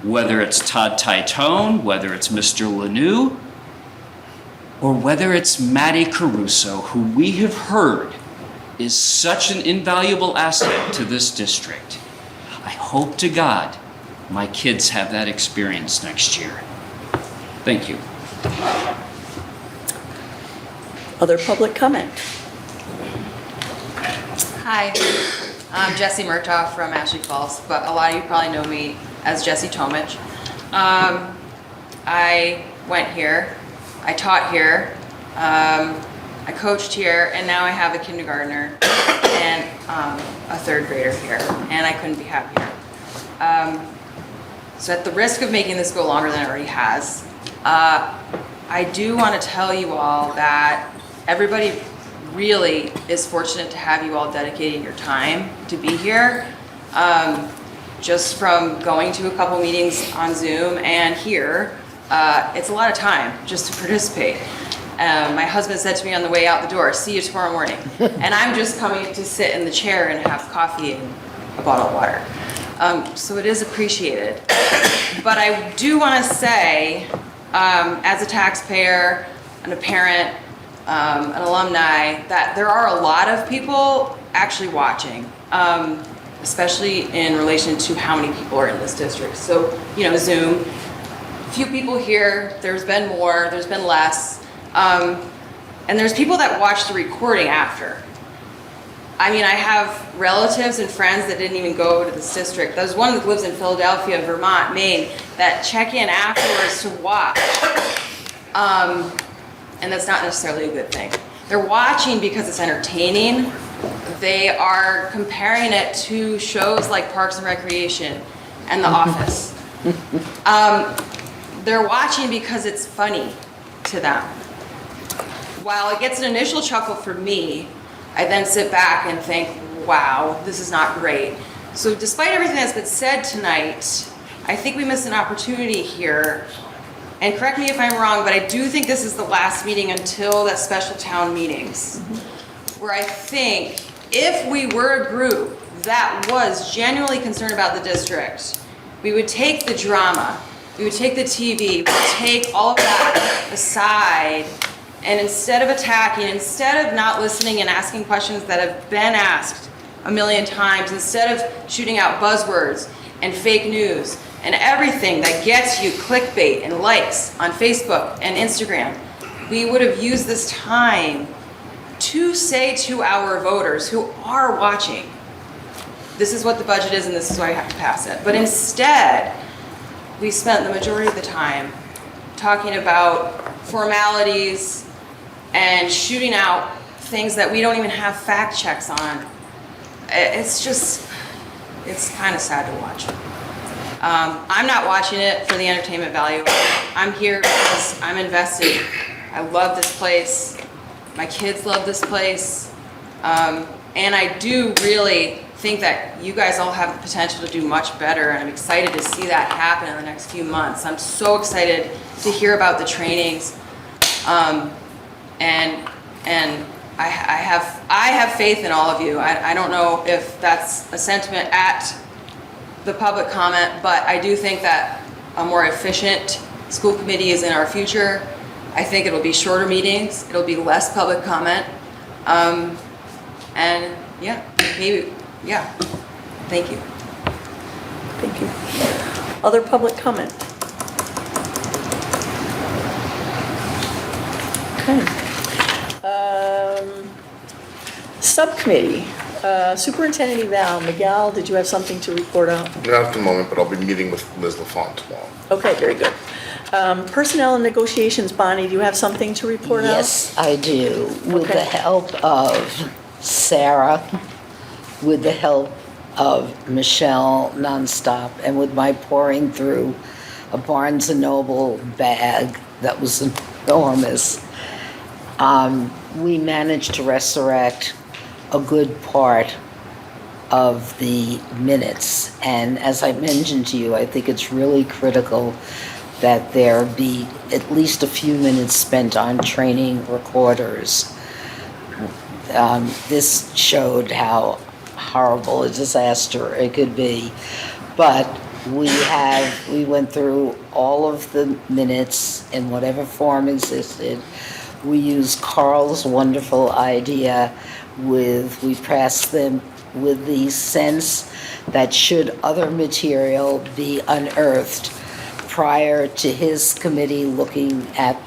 whether it's Todd Titone, whether it's Mr. Lanou, or whether it's Maddie Caruso, who we have heard is such an invaluable asset to this district. I hope to God my kids have that experience next year. Thank you. Other public comment? Hi, I'm Jessie Murtaugh from Ashley Falls, but a lot of you probably know me as Jessie Tomich. I went here, I taught here, I coached here, and now I have a kindergartner and a third grader here, and I couldn't be happier. So at the risk of making this go longer than it already has, I do want to tell you all that everybody really is fortunate to have you all dedicating your time to be here. just from going to a couple meetings on Zoom and here, it's a lot of time just to participate. My husband said to me on the way out the door, "See you tomorrow morning." And I'm just coming to sit in the chair and have coffee and a bottle of water. So it is appreciated. But I do want to say, as a taxpayer and a parent, an alumni, that there are a lot of people actually watching, especially in relation to how many people are in this district. So, Zoom, few people here, there's been more, there's been less. And there's people that watch the recording after. I mean, I have relatives and friends that didn't even go to this district. There's one that lives in Philadelphia, Vermont, Maine, that check in afterwards to watch. And that's not necessarily a good thing. They're watching because it's entertaining. They are comparing it to shows like Parks and Recreation and The Office. They're watching because it's funny to them. While it gets an initial chuckle from me, I then sit back and think, wow, this is not great. So despite everything that's been said tonight, I think we missed an opportunity here. And correct me if I'm wrong, but I do think this is the last meeting until that special town meetings, where I think if we were a group that was genuinely concerned about the district, we would take the drama, we would take the TV, we would take all of that aside, and instead of attacking, instead of not listening and asking questions that have been asked a million times, instead of shooting out buzzwords and fake news and everything that gets you clickbait and likes on Facebook and Instagram, we would have used this time to say to our voters who are watching, this is what the budget is and this is why I have to pass it. But instead, we spent the majority of the time talking about formalities and shooting out things that we don't even have fact checks on. It's kind of sad to watch. I'm not watching it for the entertainment value. I'm here because I'm invested. I love this place. My kids love this place. And I do really think that you guys all have the potential to do much better, and I'm excited to see that happen in the next few months. I'm so excited to hear about the trainings. And I have faith in all of you. I don't know if that's a sentiment at the public comment, but I do think that a more efficient school committee is in our future. I think it'll be shorter meetings, it'll be less public comment. And yeah, maybe, yeah, thank you. Thank you. Other public comment? Okay. Subcommittee, Superintendent Eval, Miguel, did you have something to report out? Not at the moment, but I'll be meeting with Liz LaFont tomorrow. Okay, very good. Personnel and negotiations, Bonnie, do you have something to report out? Yes, I do. With Okay. the help of Sarah, with the help of Michelle nonstop, and with my pouring through a Barnes & Noble bag that was enormous, we managed to resurrect a good part of the minutes. And as I mentioned to you, I think it's really critical that there be at least a few minutes spent on training recorders. This showed how horrible a disaster it could be. But we went through all of the minutes in whatever form existed. We used Carl's wonderful idea we passed them with the sense that should other material be unearthed prior to his committee looking at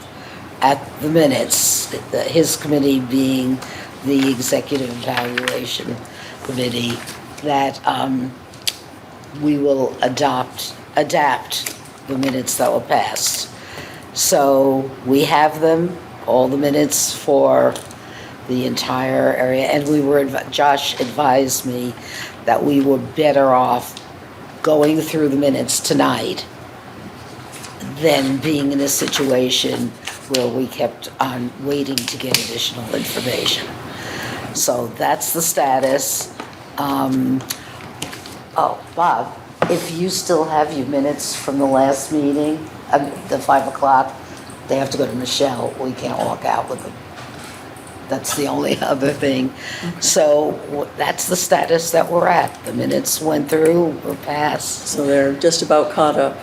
the minutes, his committee being the Executive Evaluation Committee, that we will adapt the minutes that were passed. So we have them, all the minutes for the entire area, and Josh advised me that we were better off going through the minutes tonight than being in a situation where we kept on waiting to get additional information. So that's the status. Oh, Bob, if you still have your minutes from the last meeting, the 5 o'clock, they have to go to Michelle. We can't walk out with them. That's the only other thing. So that's the status that we're at. The minutes went through, we're passed. So they're just about caught up.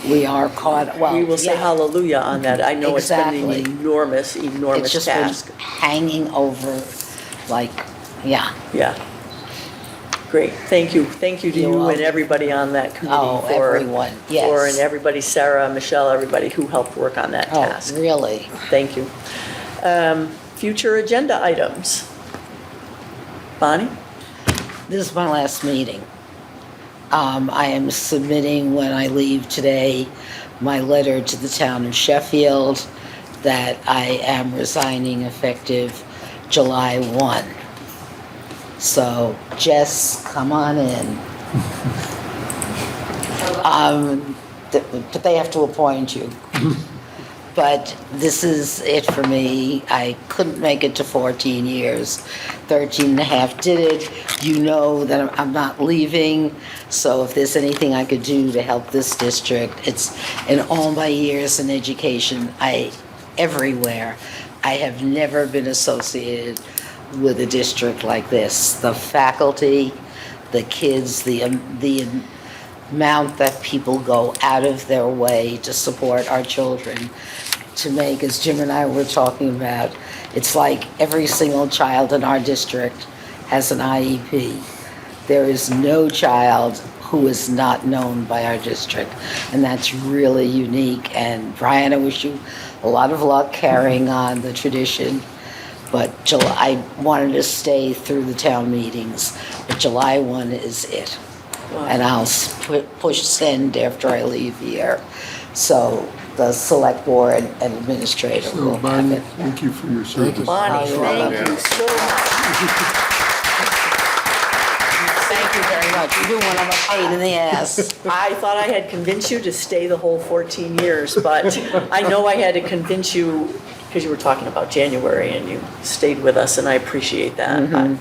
We are caught, well, We will say yeah. hallelujah on that. I know it's been Exactly. an enormous, It's enormous just been task. hanging over, like, yeah. Yeah. Great, thank you. Thank you to You're you and welcome. everybody on that committee. Oh, for- everyone, yes. And everybody, Sarah, Michelle, everybody who helped work on that Oh, task. really? Thank you. Future agenda items. Bonnie? This is my last meeting. I am submitting when I leave today my letter to the town of Sheffield that I am resigning effective July 1. So Jess, come on in. But they have to appoint you. But this is it for me. I couldn't make it to 14 years. 13 and a half did it. You know that I'm not leaving. So if there's anything I could do to help this district, it's in all my years in education, everywhere, I have never been associated with a district like this. The faculty, the kids, the amount that people go out of their way to support our children, to make, as Jim and I were talking about, it's like every single child in our district has an IEP. There is no child who is not known by our district, and that's really unique. And Brian, I wish you a lot of luck carrying on the tradition. But I wanted to stay through the town meetings, but July 1 is it. And I'll push send after I leave here. So the select board and administrator So will have Bonnie, it. thank you for your service. Bonnie, you're thank welcome. you so much. Thank you very much. You're doing what I'm a pain in the ass. I thought I had convinced you to stay the whole 14 years, but I know I had to convince you because you were talking about January and you stayed with us, and I appreciate that.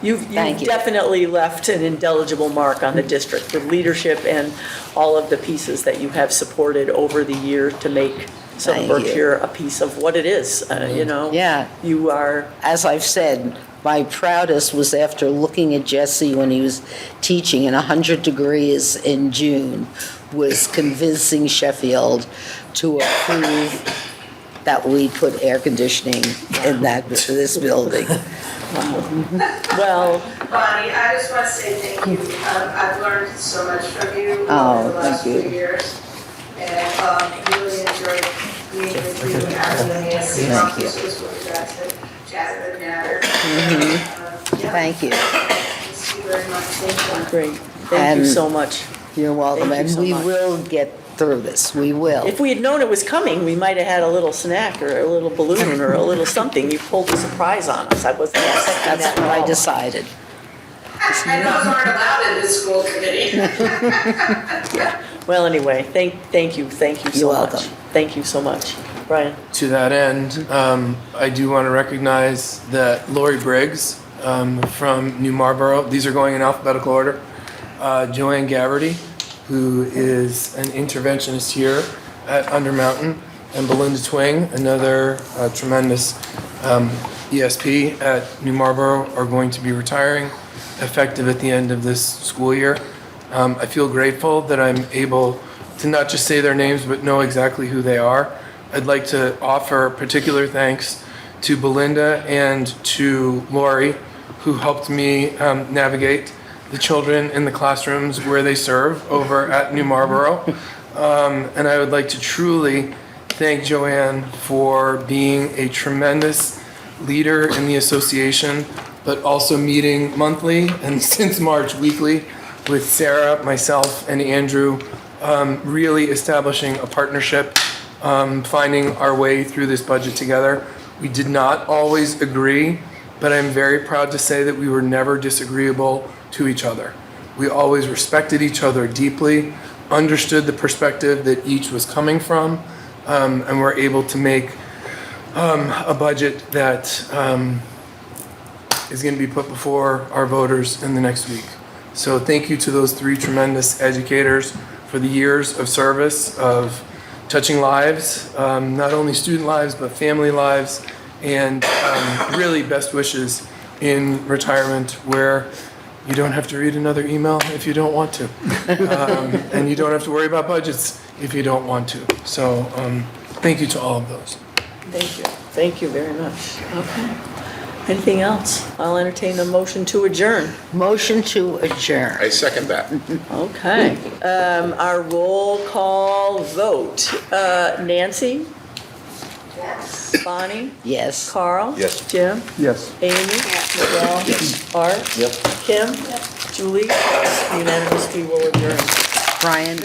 You've Thank you. definitely left an indelible mark on the district with leadership and all of the pieces that you have supported over the year to make Southern Thank you. Berkshire a piece of what it is, you know? Yeah. You are, As I've said, my proudest was after looking at Jesse when he was teaching in 100 degrees in June, was convincing Sheffield to approve that we put air conditioning in this building. well, Bonnie, I just want to say thank you. I've learned so much from you Oh, over the last thank you. few years. And really enjoyed being with you and having the ASC Thank you. conferences where we got to chat and matter. Thank you. Thank you very much. Thank you. great. Thank you And- so much. You're welcome, Thank you and so we much. will get through this. We will. If we had known it was coming, we might have had a little snack or a little balloon or a little something. You pulled a surprise on us. I wasn't expecting That's that what at I all. decided. And those aren't allowed in the school committee. Well, anyway, thank you so You're much. welcome. Thank you so much. Brian? To that end, I do want to recognize that Lori Briggs from New Marlboro, these are going in alphabetical order, Joanne Gaverty, who is an interventionist here at Undermountain, and Belinda Twing, another tremendous ESP at New Marlboro, are going to be retiring effective at the end of this school year. I feel grateful that I'm able to not just say their names, but know exactly who they are. I'd like to offer particular thanks to Belinda and to Lori, who helped me navigate the children in the classrooms where they serve over at New Marlboro. And I would like to truly thank Joanne for being a tremendous leader in the association, but also meeting monthly and since March weekly with Sarah, myself, and Andrew, really establishing a partnership, finding our way through this budget together. We did not always agree, but I'm very proud to say that we were never disagreeable to each other. We always respected each other deeply, understood the perspective that each was coming from, and were able to make a budget that is going to be put before our voters in the next week. So thank you to those 3 tremendous educators for the years of service, of touching lives, not only student lives, but family lives, and really best wishes in retirement where you don't have to read another email if you don't want to. And you don't have to worry about budgets if you don't want to. So thank you to all of those. Thank you. Thank you very much. Okay. Anything else? I'll entertain a motion to adjourn. Motion to adjourn. I second that. Okay. Our roll call vote. Nancy? Yes. Bonnie? Yes. Carl? Yes. Jim? Yes. Amy? Michelle? Art? Yep. Kim? Julie? Unanimous, we will adjourn. Brian?